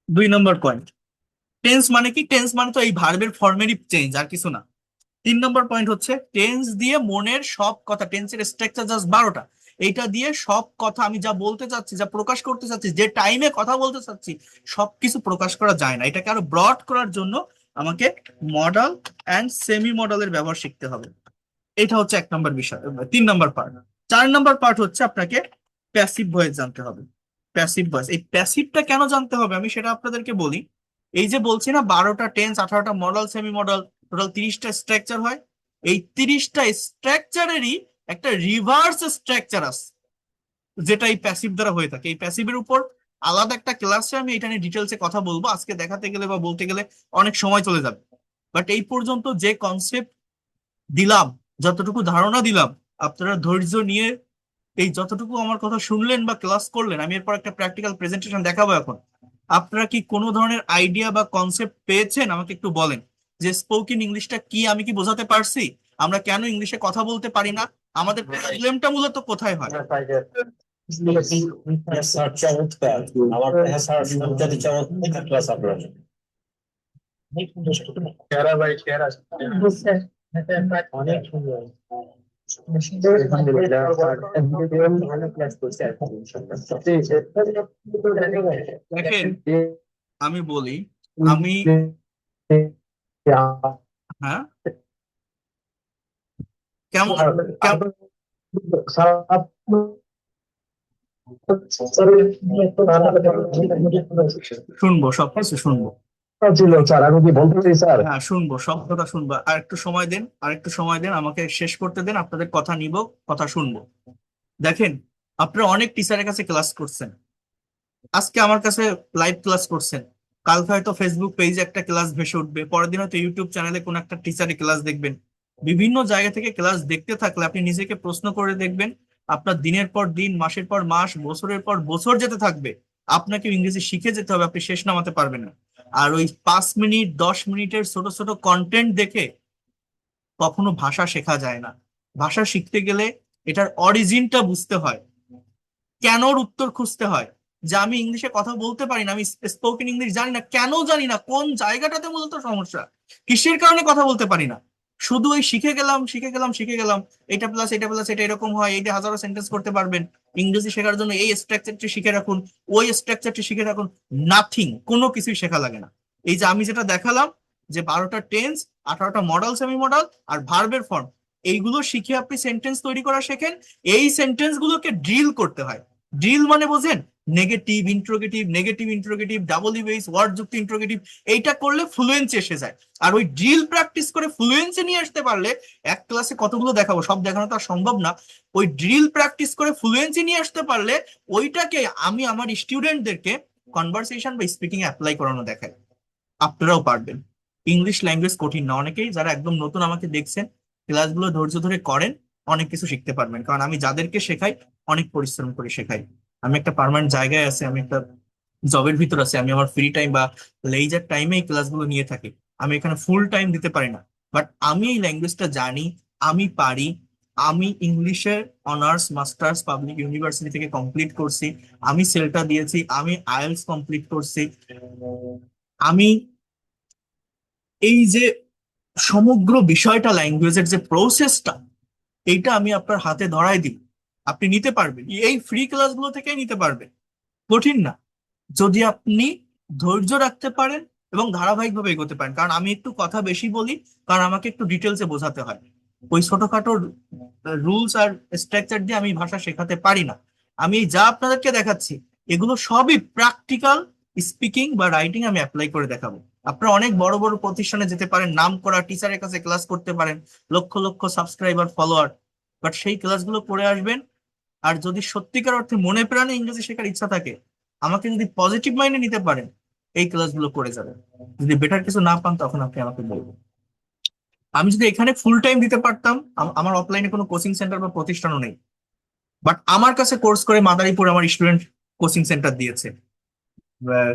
2 নম্বর পয়েন্ট। টেন্স মানে কি? টেন্স মানে তো এই ভার্বের ফর্মেরই চেঞ্জ, আর কিছু না। 3 নম্বর পয়েন্ট হচ্ছে টেন্স দিয়ে মনের সব কথা, টেন্সের স্ট্রাকচার জাস্ট 12টা, এইটা দিয়ে সব কথা আমি যা বলতে চাচ্ছি, যা প্রকাশ করতে চাচ্ছি, যে টাইমে কথা বলতে চাচ্ছি, সবকিছু প্রকাশ করা যায় না। এটাকে আরো ব্রড করার জন্য আমাকে মডাল অ্যান্ড সেমি মডেলের ব্যবহার শিখতে হবে। এটা হচ্ছে 1 নম্বর বিষয়, 3 নম্বর পার্ট। 4 নম্বর পার্ট হচ্ছে আপনাকে প্যাসিভ ভয়েস জানতে হবে। প্যাসিভ ভয়েস, এই প্যাসিভটা কেন জানতে হবে আমি সেটা আপনাদেরকে বলি। এই যে বলছি না 12টা টেন্স, 18টা মডেল সেমি মডেল, টোটাল 30টা স্ট্রাকচার হয়। এই 30টা স্ট্রাকচারেরই একটা রিভার্স স্ট্রাকচার আছে, যেটা এই প্যাসিভ দ্বারা হয়ে থাকে। এই প্যাসিভের উপর আলাদা একটা ক্লাসে আমি এটা নিয়ে ডিটেলসে কথা বলবো, আজকে দেখাতে গেলে বা বলতে গেলে অনেক সময় চলে যাবে। বাট এই পর্যন্ত যে কনসেপ্ট দিলাম, যতটুকু ধারণা দিলাম, আপনারা ধৈর্য নিয়ে এই যতটুকু আমার কথা শুনলেন বা ক্লাস করলেন, আমি এরপর একটা প্র্যাকটিক্যাল প্রেজেন্টেশন দেখাবো এখন। আপনারা কি কোনো ধরনের আইডিয়া বা কনসেপ্ট পেয়েছেন? আমাকে একটু বলেন। যে স্পোকেন ইংলিশটা কি আমি কি বোঝাতে পারছি? আমরা কেন ইংলিশে কথা বলতে পারি না? আমাদের প্রবলেমটা মূলত কোথায় হয়? স্যার চমৎকার। আমার স্যার সত্যি চমৎকার ক্লাস আপনার। খেরা ভাই খেরা অনেক সুন্দর। আলহামদুলিল্লাহ ভালো ক্লাস করছে দেখেন, আমি বলি, আমি, হ্যাঁ, কেমন কেমন শুনবো, সবকিছু শুনবো। ছিল স্যার, আমি কি বলতে পারি স্যার? হ্যাঁ, শুনবো, সব কথা শুনবো। আর একটু সময় দেন, আর একটু সময় দেন, আমাকে শেষ করতে দেন, আপনাদের কথা নিব, কথা শুনবো। দেখেন, আপনারা অনেক টিচারের কাছে ক্লাস করছেন, আজকে আমার কাছে লাইভ ক্লাস করছেন, কালকে হয়তো ফেসবুক পেজে একটা ক্লাস ভেসে উঠবে, পরের দিন হয়তো ইউটিউব চ্যানেলে কোন একটা টিচারের ক্লাস দেখবেন। বিভিন্ন জায়গা থেকে ক্লাস দেখতে থাকলে আপনি নিজেকে প্রশ্ন করে দেখবেন, আপনার দিনের পর দিন, মাসের পর মাস, বছরের পর বছর যেতে থাকবে, আপনাকে ইংরেজি শিখে যেতে হবে, আপনি শেষ নামাতে পারবেন না। আর ওই 5 মিনিট 10 মিনিটের ছোট ছোট কন্টেন্ট দেখে কখনো ভাষা শেখা যায় না। ভাষা শিখতে গেলে এটার অরিজিনটা বুঝতে হয়, কেনর উত্তর খুঁজতে হয়। যে আমি ইংলিশে কথা বলতে পারি না, আমি স্পোকেন ইংলিশ জানি না, কেন জানি না, কোন জায়গাটাতে মূলত সমস্যা, কিসের কারণে কথা বলতে পারি না। শুধু ওই শিখে গেলাম শিখে গেলাম শিখে গেলাম, এটা প্লাস এটা প্লাস এটা এরকম হয়, এইটা হাজারো সেন্টেন্স করতে পারবেন, ইংরেজি শেখার জন্য এই স্ট্রাকচারটি শিখে রাখুন, ওই স্ট্রাকচারটি শিখে রাখুন, নাথিং, কোনো কিছুই শেখা লাগে না। এই যে আমি যেটা দেখালাম, যে 12টা টেন্স, 18টা মডাল, সেমি মডাল আর ভার্বের ফর্ম, এইগুলো শিখে আপনি সেন্টেন্স তৈরি করা শেখেন। এই সেন্টেন্স গুলোকে ড্রিল করতে হয়। ড্রিল মানে বোঝেন? Negative interrogative, negative interrogative, double US, word যুক্ত ইন্ট্রোগেটিভ, এইটা করলে ফ্লুয়েন্সি এসে যায়। আর ওই ড্রিল প্র্যাকটিস করে ফ্লুয়েন্সি নিয়ে আসতে পারলে, এক ক্লাসে কতগুলো দেখাবো, সব দেখানো তো আর সম্ভব না। ওই ড্রিল প্র্যাকটিস করে ফ্লুয়েন্সি নিয়ে আসতে পারলে ওইটাকে আমি আমার স্টুডেন্টদেরকে কনভারসেশন বা স্পিকিং অ্যাপ্লাই করানো দেখাই। আপনারাও পারবেন। ইংলিশ ল্যাঙ্গুয়েজ কঠিন না, অনেকেই যারা একদম নতুন আমাকে দেখছেন, ক্লাসগুলো ধৈর্য ধরে করেন, অনেক কিছু শিখতে পারবেন। কারণ আমি যাদেরকে শেখাই অনেক পরিশ্রম করে শেখাই। আমি একটা পার্মানেন্ট জায়গায় আছি, আমি একটা জবের ভিতর আছি, আমি আমার ফ্রি টাইম বা লেইজার টাইমে এই ক্লাসগুলো নিয়ে থাকি। আমি এখানে ফুল টাইম দিতে পারি না, বাট আমি এই ল্যাঙ্গুয়েজটা জানি, আমি পারি। আমি ইংলিশের অনার্স মাস্টার্স পাবলিক ইউনিভার্সিটি থেকে কমপ্লিট করছি, আমি সেলটা দিয়েছি, আমি আইএলটিএস কমপ্লিট করছি। আমি এই যে সমগ্র বিষয়টা, ল্যাঙ্গুয়েজের যে প্রসেসটা, এইটা আমি আপনার হাতে ধরাই দিব, আপনি নিতে পারবেন, এই ফ্রি ক্লাসগুলো থেকেই নিতে পারবেন। কঠিন না, যদি আপনি ধৈর্য রাখতে পারেন এবং ধারাবাহিকভাবে এগোতে পারেন। কারণ আমি একটু কথা বেশি বলি, কারণ আমাকে একটু ডিটেলসে বোঝাতে হয়। ওই ছোটখাটো রুলস আর স্ট্রাকচার দিয়ে আমি ভাষা শেখাতে পারি না। আমি যা আপনাদেরকে দেখাচ্ছি, এগুলো সবই প্র্যাকটিক্যাল স্পিকিং বা রাইটিং আমি অ্যাপ্লাই করে দেখাবো। আপনারা অনেক বড় বড় প্রতিষ্ঠানে যেতে পারেন, নাম করা টিচারের কাছে ক্লাস করতে পারেন, lakh lakh subscriber follower, but সেই ক্লাসগুলো করে আসবেন। আর যদি সত্যিকার অর্থে মনে প্রাণে ইংরেজি শেখার ইচ্ছা থাকে, আমাকে যদি পজিটিভ মাইন্ডে নিতে পারেন, এই ক্লাসগুলো করে যাবেন। যদি বেটার কিছু না পান, তখন আপনি আমাকে বলবেন। আমি যদি এখানে ফুল টাইম দিতে পারতাম, আমার অফলাইনে কোনো কোচিং সেন্টার বা প্রতিষ্ঠানও নেই, বাট আমার কাছে কোর্স করে মাদারীপুর আমার স্টুডেন্ট কোচিং সেন্টার দিয়েছে। আহ,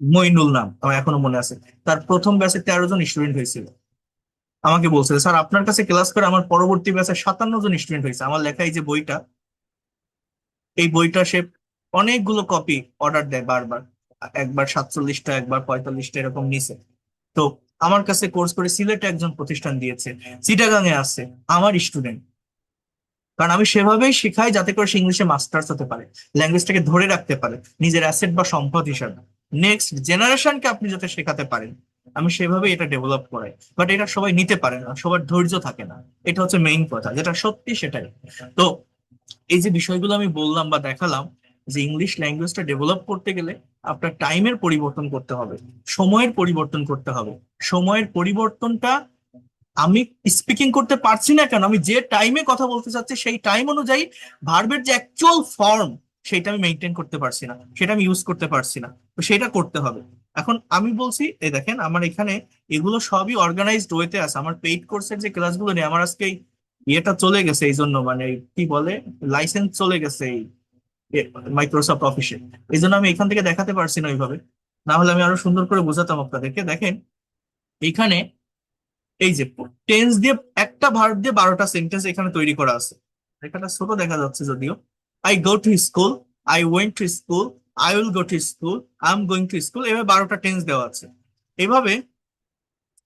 মইনুল নাম, আমার এখনো মনে আছে। তার প্রথম ব্যাচে 13 জন স্টুডেন্ট হয়েছিল। আমাকে বলছে, স্যার আপনার কাছে ক্লাস করে আমার পরবর্তী ব্যাচে 57 জন স্টুডেন্ট হয়েছে। আমার লেখা এই যে বইটা, এই বইটা সে অনেকগুলো কপি অর্ডার দেয় বারবার, একবার 47টা, একবার 45টা, এরকম নিছে। তো আমার কাছে কোর্স করে সিলেটে একজন প্রতিষ্ঠান দিয়েছে, চিটাগাং এ আছে আমার স্টুডেন্ট। কারণ আমি সেভাবেই শেখাই যাতে করে সে ইংলিশে মাস্টার্স হতে পারে, ল্যাঙ্গুয়েজটাকে ধরে রাখতে পারে নিজের অ্যাসেট বা সম্পদ হিসাবে, নেক্সট জেনারেশনকে আপনি যাতে শেখাতে পারেন, আমি সেভাবে এটা ডেভেলপ করাই। বাট এটা সবাই নিতে পারে না, সবার ধৈর্য থাকে না। এটা হচ্ছে মেইন কথা, যেটা সত্যি সেটাই। তো এই যে বিষয়গুলো আমি বললাম বা দেখালাম, যে ইংলিশ ল্যাঙ্গুয়েজটা ডেভেলপ করতে গেলে আপনার টাইমের পরিবর্তন করতে হবে, সময়ের পরিবর্তন করতে হবে। সময়ের পরিবর্তনটা, আমি স্পিকিং করতে পারছি না কেন, আমি যে টাইমে কথা বলতে চাচ্ছি সেই টাইম অনুযায়ী ভার্বের যে অ্যাকচুয়াল ফর্ম, সেটা আমি মেনটেন করতে পারছি না, সেটা আমি ইউজ করতে পারছি না। তো সেটা করতে হবে। এখন আমি বলছি, এই দেখেন আমার এখানে এগুলো সবই অর্গানাইজড ওয়েতে আছে। আমার পেইড কোর্সের যে ক্লাসগুলো নেই, আমার আজকে ইয়েটা চলে গেছে, এই জন্য মানে কি বলে, লাইসেন্স চলে গেছে এই মাইক্রোসফট অফিসে। এই জন্য আমি এখান থেকে দেখাতে পারছি না ওইভাবে, না হলে আমি আরো সুন্দর করে বোঝাতাম আপনাদেরকে। দেখেন, এখানে এই যে টেন্স দিয়ে একটা ভার্ব দিয়ে 12টা সেন্টেন্স এখানে তৈরি করা আছে। এখানে ছোট দেখা যাচ্ছে যদিও। I go to school, I went to school, I will go to school, I am going to school, এভাবে 12টা টেন্স দেওয়া আছে। এভাবে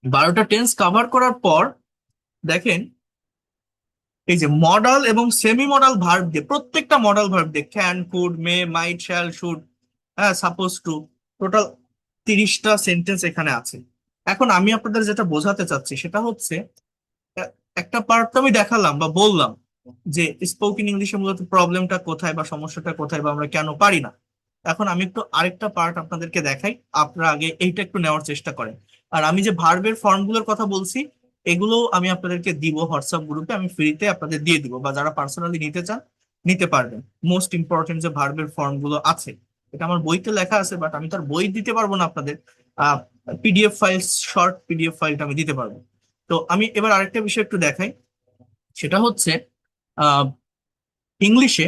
12টা টেন্স কভার করার পর দেখেন এই যে মডাল এবং সেমি মডাল ভার্ব দিয়ে, প্রত্যেকটা মডাল ভার্ব দিয়ে can, could, may, might, shall, should, হ্যাঁ, সাপোজ টু, টোটাল 30টা সেন্টেন্স এখানে আছে। এখন আমি আপনাদের যেটা বোঝাতে চাচ্ছি সেটা হচ্ছে একটা পার্ট তো আমি দেখালাম বা বললাম যে স্পোকেন ইংলিশে মূলত প্রবলেমটা কোথায় বা সমস্যাটা কোথায় বা আমরা কেন পারি না। এখন আমি একটু আরেকটা পার্ট আপনাদেরকে দেখাই, আপনারা আগে এইটা একটু নেওয়ার চেষ্টা করেন। আর আমি যে ভার্বের ফর্মগুলোর কথা বলছি এগুলো আমি আপনাদেরকে দিব হোয়াটসঅ্যাপ গ্রুপে, আমি ফ্রিতে আপনাদের দিয়ে দিব, বা যারা পার্সোনালি নিতে চান নিতে পারবেন। মোস্ট ইম্পর্টেন্ট যে ভার্বের ফর্মগুলো আছে, এটা আমার বইতে লেখা আছে, বাট আমি তার বই দিতে পারবো না আপনাদের। পিডিএফ ফাইল, শর্ট পিডিএফ ফাইলটা আমি দিতে পারবো। তো আমি এবার আরেকটা বিষয় একটু দেখাই, সেটা হচ্ছে আহ ইংলিশে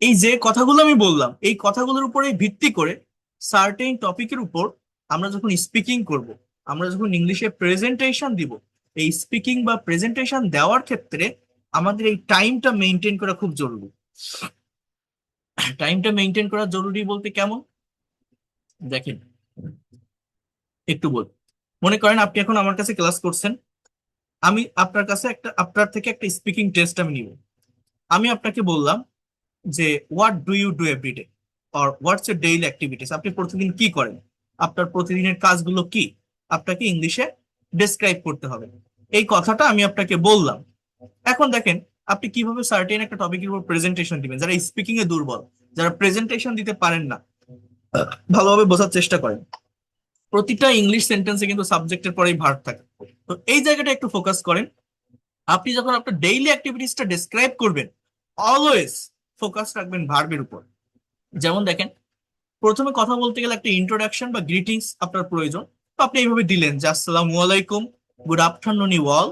এই যে কথাগুলো আমি বললাম এই কথাগুলোর উপরে ভিত্তি করে সার্টেন টপিকের উপর আমরা যখন স্পিকিং করব, আমরা যখন ইংলিশে প্রেজেন্টেশন দিব, এই স্পিকিং বা প্রেজেন্টেশন দেওয়ার ক্ষেত্রে আমাদের এই টাইমটা মেনটেন করা খুব জরুরি। টাইমটা মেনটেন করা জরুরি বলতে কেমন দেখেন, একটু বল। মনে করেন আপনি এখন আমার কাছে ক্লাস করছেন, আমি আপনার থেকে একটা স্পিকিং টেস্ট আমি নিব। আমি আপনাকে বললাম যে what do you do everyday, or what's your daily activities, আপনি প্রতিদিন কি করেন, আপনার প্রতিদিনের কাজগুলো কি, আপনাকে ইংলিশে ডেসক্রাইব করতে হবে। এই কথাটা আমি আপনাকে বললাম। এখন দেখেন আপনি কিভাবে সার্টেন একটা টপিকের উপর প্রেজেন্টেশন দিবেন। যারা স্পিকিং এ দুর্বল, যারা প্রেজেন্টেশন দিতে পারেন না, ভালোভাবে বোঝার চেষ্টা করেন। প্রতিটা ইংলিশ সেন্টেন্সে কিন্তু সাবজেক্টের পরেই ভার্ব থাকে। তো এই জায়গাটা একটু ফোকাস করেন। আপনি যখন আপনার ডেইলি অ্যাক্টিভিটিসটা ডেসক্রাইব করবেন, অলওয়েজ ফোকাস রাখবেন ভার্বের উপর। যেমন দেখেন, প্রথমে কথা বলতে গেলে একটা ইন্ট্রোডাকশন বা গ্রিটিংস আপনার প্রয়োজন। তো আপনি এইভাবে দিলেন যে আসসালামু আলাইকুম, good afternoon you all,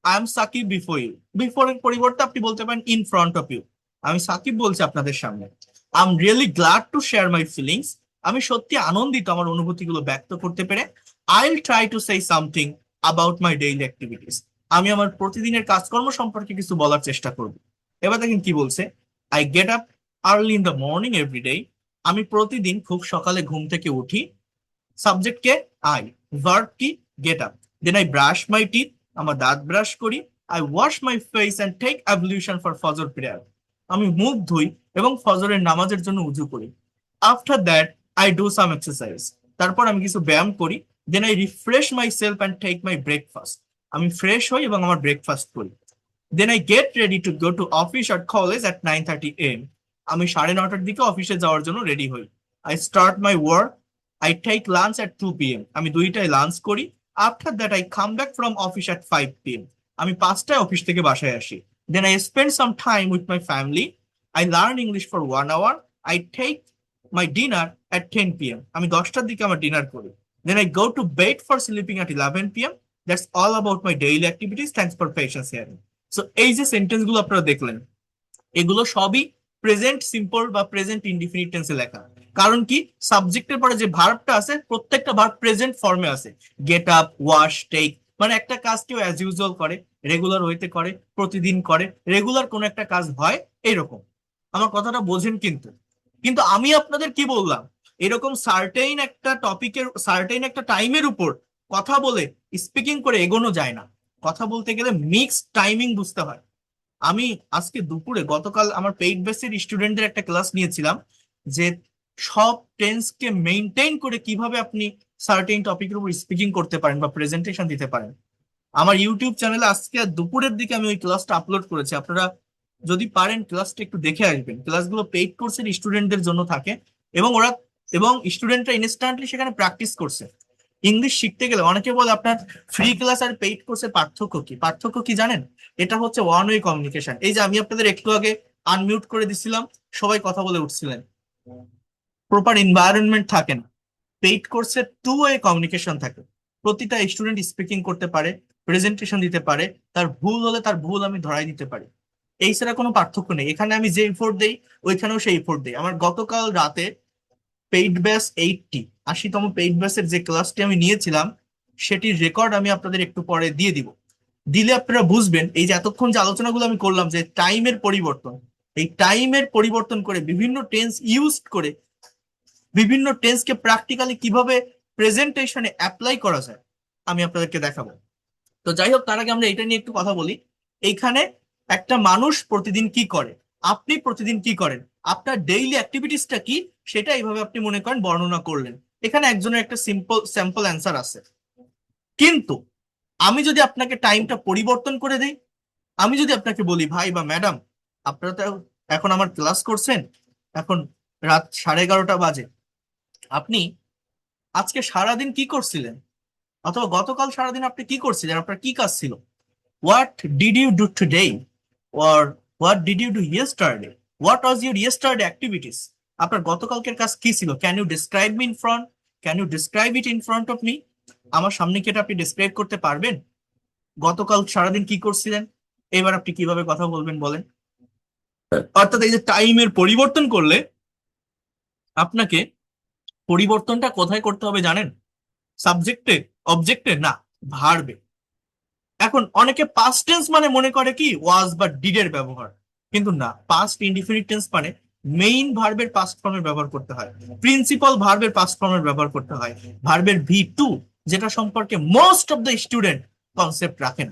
I am Sakib before you. Before এর পরিবর্তে আপনি বলতে পারেন ইন ফ্রন্ট অফ ইউ, আমি সাকিব বলছি আপনাদের সামনে। I am really glad to share my feelings, আমি সত্যি আনন্দিত আমার অনুভূতিগুলো ব্যক্ত করতে পেরে। I will try to say something about my daily activities, আমি আমার প্রতিদিনের কাজকর্ম সম্পর্কে কিছু বলার চেষ্টা করব। এবার দেখেন কি বলছে, I get up early in the morning every day, আমি প্রতিদিন খুব সকালে ঘুম থেকে উঠি। সাবজেক্ট কে, আই, ভার্ব কি, get up. Then I brush my teeth, আমার দাঁত ব্রাশ করি। I wash my face and take ablution for ফজর প্রেয়ার, আমি মুখ ধুই এবং ফজরের নামাজের জন্য উজু করি। After that I do some exercise, তারপর আমি কিছু ব্যায়াম করি। Then I refresh my self and take my breakfast, আমি ফ্রেশ হই এবং আমার ব্রেকফাস্ট করি। Then I get ready to go to office or college at 9:30 AM, আমি 9:30টার দিকে অফিসে যাওয়ার জন্য রেডি হই। I start my work, I take lunch at 2 PM, আমি 2টায় লাঞ্চ করি। After that I come back from office at 5 PM, আমি 5টায় অফিস থেকে বাসায় আসি। Then I spend some time with my family, I learn English for 1 hour, I take my dinner at 10 PM, আমি 10টার দিকে আমার ডিনার করি। Then I go to bed for sleeping at 11 PM, that's all about my daily activities, thanks for patience hearing. So এই যে sentence গুলো আপনারা দেখলেন, এগুলো সবই প্রেজেন্ট সিম্পল বা প্রেজেন্ট ইনডিফিনিট টেন্সে লেখা। কারণ কি, সাবজেক্টের পরে যে ভার্বটা আছে প্রত্যেকটা ভার্ব প্রেজেন্ট ফর্মে আছে। গেট আপ, ওয়াশ, টেক, মানে একটা কাজ কেউ অ্যাজ ইউজুয়াল করে, রেগুলার ওয়েতে করে, প্রতিদিন করে, রেগুলার কোন একটা কাজ হয় এরকম। আমার কথাটা বোঝেন কিন্তু। কিন্তু আমি আপনাদের কি বললাম, এরকম সার্টেইন একটা টপিকের, সার্টেইন একটা টাইমের উপর কথা বলে স্পিকিং করে এগোনো যায় না। কথা বলতে গেলে মিক্সড টাইমিং বুঝতে হয়। আমি আজকে দুপুরে, গতকাল আমার পেইড বেসের স্টুডেন্টদের একটা ক্লাস নিয়েছিলাম, যে সব টেন্সকে মেনটেন করে কিভাবে আপনি সার্টেন টপিকের উপর স্পিকিং করতে পারেন বা প্রেজেন্টেশন দিতে পারেন। আমার ইউটিউব চ্যানেলে আজকে দুপুরের দিকে আমি ওই ক্লাসটা আপলোড করেছি, আপনারা যদি পারেন ক্লাসটা একটু দেখে আসবেন। ক্লাসগুলো পেইড কোর্সের স্টুডেন্টদের জন্য থাকে, এবং এবং স্টুডেন্টরা ইনস্ট্যান্টলি সেখানে প্র্যাকটিস করছে। ইংলিশ শিখতে গেলে অনেকে বলে আপনার ফ্রি ক্লাস আর পেইড কোর্সের পার্থক্য কি, পার্থক্য কি জানেন? এটা হচ্ছে ওয়ান ওয়ে কমিউনিকেশন। এই যে আমি আপনাদের একটু আগে আনমিউট করে দিছিলাম, সবাই কথা বলে উঠছিলেন, প্রপার এনভায়রনমেন্ট থাকে না। পেইড কোর্সে টু ওয়ে কমিউনিকেশন থাকে, প্রতিটা স্টুডেন্ট স্পিকিং করতে পারে, প্রেজেন্টেশন দিতে পারে, তার ভুল হলে তার ভুল আমি ধরাই দিতে পারি। এই ছাড়া কোনো পার্থক্য নেই। এখানে আমি যে এফোর্ট দেই ওইখানেও সেই এফোর্ট দেই। আমার গতকাল রাতে পেইড ব্যাচ 80তম পেইড ব্যাচের যে ক্লাসটি আমি নিয়েছিলাম, সেটির রেকর্ড আমি আপনাদের একটু পরে দিয়ে দিব। দিলে আপনারা বুঝবেন এই যে এতক্ষণ যে আলোচনাগুলো আমি করলাম যে টাইমের পরিবর্তন, এই টাইমের পরিবর্তন করে বিভিন্ন টেন্স ইউজ করে বিভিন্ন টেন্সকে প্র্যাকটিক্যালি কিভাবে প্রেজেন্টেশনে অ্যাপ্লাই করা যায় আমি আপনাদেরকে দেখাবো। তো যাই হোক, তার আগে আমরা এটা নিয়ে একটু কথা বলি। এইখানে একটা মানুষ প্রতিদিন কি করে, আপনি প্রতিদিন কি করেন, আপনার ডেইলি অ্যাক্টিভিটিসটা কি, সেটা এইভাবে আপনি মনে করেন বর্ণনা করলেন। এখানে একজনের একটা স্যাম্পল অ্যান্সার আছে। কিন্তু আমি যদি আপনাকে টাইমটা পরিবর্তন করে দেই, আমি যদি আপনাকে বলি ভাই বা ম্যাডাম, আপনারা তো এখন আমার ক্লাস করছেন, এখন রাত 11:30 বাজে, আপনি আজকে সারাদিন কি করছিলেন, অথবা গতকাল সারাদিন আপনি কি করছিলেন, আপনার কি কাজ ছিল, what did you do today, or what did you do yesterday, what was your yesterday activities, আপনার গতকালকের কাজ কি ছিল, can you describe me in front, can you describe it in front of me, আমার সামনে কি এটা আপনি ডিসক্রাইব করতে পারবেন, গতকাল সারাদিন কি করছিলেন। এবার আপনি কিভাবে কথা বলবেন বলেন। অর্থাৎ এই যে টাইমের পরিবর্তন করলে আপনাকে পরিবর্তনটা কোথায় করতে হবে জানেন, সাবজেক্টে, অবজেক্টে না, ভার্বে। এখন অনেকে পাস্ট টেন্স মানে মনে করে কি ওয়াজ বা ডিড এর ব্যবহার, কিন্তু না, পাস্ট ইনডিফিনিট টেন্স মানে মেইন ভার্বের পাস্ট ফর্মের ব্যবহার করতে হয়, প্রিন্সিপাল ভার্বের পাস্ট ফর্মের ব্যবহার করতে হয়, ভার্বের ভি টু, যেটা সম্পর্কে most of the student concept রাখেন।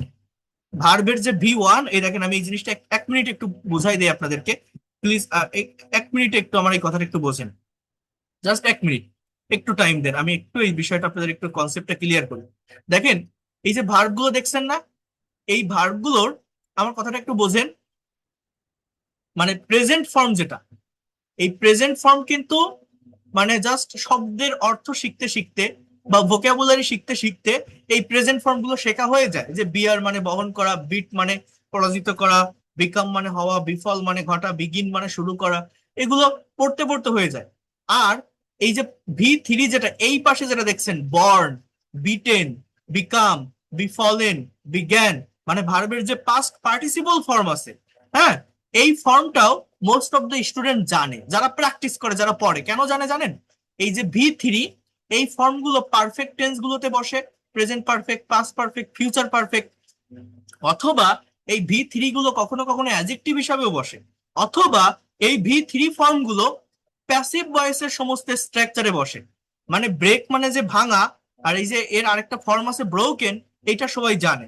ভার্বের যে ভি 1, এই দেখেন আমি এই জিনিসটা এক মিনিট একটু বুঝাই দিই আপনাদেরকে, প্লিজ। এক মিনিট একটু আমার এই কথাটা একটু বোঝেন, জাস্ট এক মিনিট, একটু টাইম দেন, আমি একটু এই বিষয়টা আপনাদের একটু কনসেপ্টটা ক্লিয়ার করি। দেখেন, এই যে ভার্বগুলো দেখছেন না, এই ভার্বগুলোর, আমার কথাটা একটু বোঝেন, মানে প্রেজেন্ট ফর্ম যেটা, এই প্রেজেন্ট ফর্ম কিন্তু মানে জাস্ট শব্দের অর্থ শিখতে শিখতে বা ভোকাবুলারি শিখতে শিখতে এই প্রেজেন্ট ফর্ম গুলো শেখা হয়ে যায়। যে বিয়ার মানে বহন করা, বিট মানে পরাজিত করা, বিকাম মানে হওয়া, বিফল মানে ঘটা, বিগিন মানে শুরু করা, এগুলো পড়তে পড়তে হয়ে যায়। আর এই যে ভি 3 যেটা এই পাশে যেটা দেখছেন, বর্ন, বিটেন, বিকাম, বিফলেন, বিজ্ঞান, মানে ভার্বের যে পাস্ট পার্টিসিপল ফর্ম আছে, হ্যাঁ, এই ফর্মটাও মোস্ট অফ দ্য স্টুডেন্ট জানে, যারা প্র্যাকটিস করে, যারা পড়ে। কেন জানে জানেন, এই যে ভি 3 এই ফর্ম গুলো পারফেক্ট টেন্স গুলোতে বসে, present perfect, past perfect, future perfect, অথবা এই ভি 3 গুলো কখনো কখনো অ্যাডজেক্টিভ হিসাবেও বসে, অথবা এই ভি 3 ফর্ম গুলো প্যাসিভ ভয়েসের সমস্ত স্ট্রাকচারে বসে। মানে ব্রেক মানে যে ভাঙা, আর এই যে এর আরেকটা ফর্ম আছে ব্রোকেন, এটা সবাই জানে।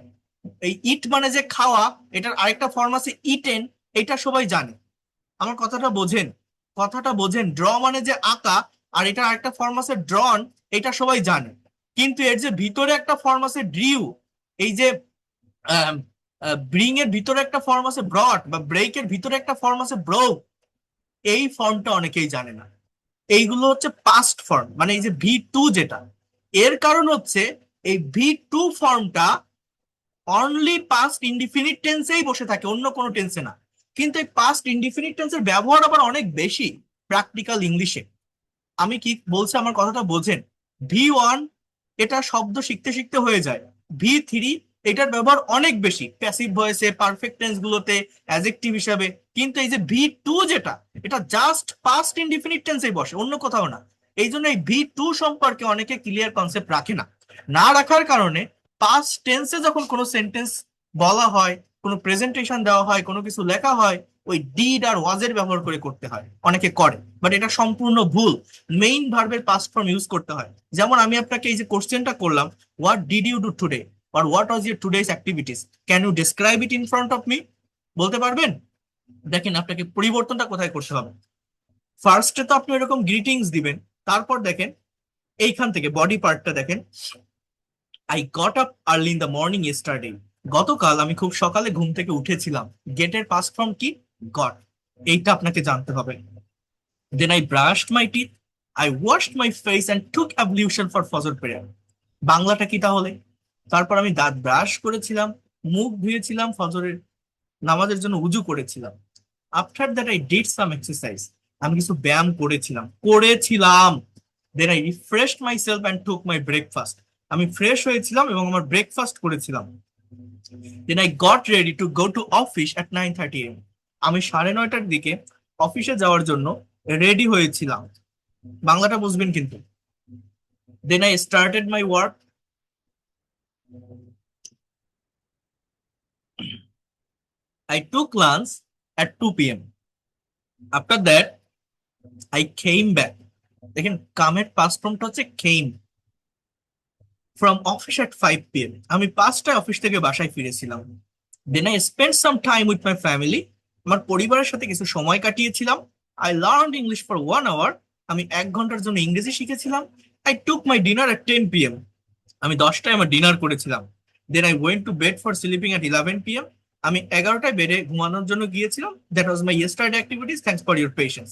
এই ইট মানে যে খাওয়া, এটার আরেকটা ফর্ম আছে ইটেন, এটা সবাই জানে। আমার কথাটা বোঝেন, কথাটা বোঝেন। ড্র মানে যে আঁকা, আর এটা আরেকটা ফর্ম আছে ড্রন, এটা সবাই জানে। কিন্তু এর যে ভিতরে একটা ফর্ম আছে ড্রিউ, এই যে ব্রিং এর ভিতরে একটা ফর্ম আছে ব্রট, বা ব্রেকের ভিতরে একটা ফর্ম আছে ব্রো, এই ফর্মটা অনেকেই জানে না। এইগুলো হচ্ছে পাস্ট ফর্ম, মানে এই যে ভি 2 যেটা, এর কারণ হচ্ছে এই ভি 2 ফর্মটা অনলি পাস্ট ইনডিফিনিট টেন্সেই বসে থাকে, অন্য কোনো টেন্সে না। কিন্তু এই পাস্ট ইনডিফিনিট টেন্সের ব্যবহার আবার অনেক বেশি প্র্যাকটিক্যাল ইংলিশে। আমি কি বলছি আমার কথাটা বোঝেন। ভি 1 এটা শব্দ শিখতে শিখতে হয়ে যায়, ভি 3 এটার ব্যবহার অনেক বেশি প্যাসিভ ভয়েসে, পারফেক্ট টেন্স গুলোতে, অ্যাডজেক্টিভ হিসাবে। কিন্তু এই যে ভি 2 যেটা, এটা জাস্ট পাস্ট ইনডিফিনিট টেন্সেই বসে, অন্য কোথাও না। এই জন্য এই ভি 2 সম্পর্কে অনেকে ক্লিয়ার কনসেপ্ট রাখে না। না রাখার কারণে পাস্ট টেন্সে যখন কোনো সেন্টেন্স বলা হয়, কোনো প্রেজেন্টেশন দেওয়া হয়, কোনো কিছু লেখা হয়, ওই ডিড আর ওয়াজের ব্যবহার করে করতে হয়, অনেকে করে, বাট এটা সম্পূর্ণ ভুল। মেইন ভার্বের পাস্ট ফর্ম ইউজ করতে হয়। যেমন আমি আপনাকে এই যে কোশ্চেনটা করলাম, what did you do today, or what was your today's activities, can you describe it in front of me, বলতে পারবেন। দেখেন আপনাকে পরিবর্তনটা কোথায় করতে হবে। ফার্স্টে তো আপনি এরকম গ্রিটিংস দিবেন, তারপর দেখেন এইখান থেকে বডি পার্টটা দেখেন, I got up early in the morning yesterday, গতকাল আমি খুব সকালে ঘুম থেকে উঠেছিলাম, গেটের পাস্ট ফর্ম কি, গট, এইটা আপনাকে জানতে হবে। Then I brushed my teeth, I washed my face and took ablution for ফজর প্রেয়ার, বাংলাটা কি তাহলে, তারপর আমি দাঁত ব্রাশ করেছিলাম, মুখ ধুয়েছিলাম, ফজরের নামাজের জন্য উজু করেছিলাম। After that I did some exercise, আমি কিছু ব্যায়াম করেছিলাম। Then I refreshed my self and took my breakfast, আমি ফ্রেশ হয়েছিলাম এবং আমার ব্রেকফাস্ট করেছিলাম। Then I got ready to go to office at 9:30 AM, আমি 9:30টার দিকে অফিসে যাওয়ার জন্য রেডি হয়েছিলাম, বাংলাটা বুঝবেন কিন্তু। Then I started my work, I took lunch at 2 p.m. After that, I came back. দেখেন কামের পাস্ট ফর্মটা হচ্ছে came from office at 5 p.m. আমি 5টায় অফিস থেকে বাসায় ফিরেছিলাম। Then I spent some time with my family. আমার পরিবারের সাথে কিছু সময় কাটিয়েছিলাম। I learned English for 1 hour. আমি 1 ঘন্টার জন্য ইংরেজি শিখেছিলাম। I took my dinner at 10 p.m. আমি 10টায় আমার ডিনার করেছিলাম। Then I went to bed for sleeping at 11 p.m. আমি 11টায় বেডে ঘুমানোর জন্য গিয়েছিলাম। That was my yesterday activities. Thanks for your patience.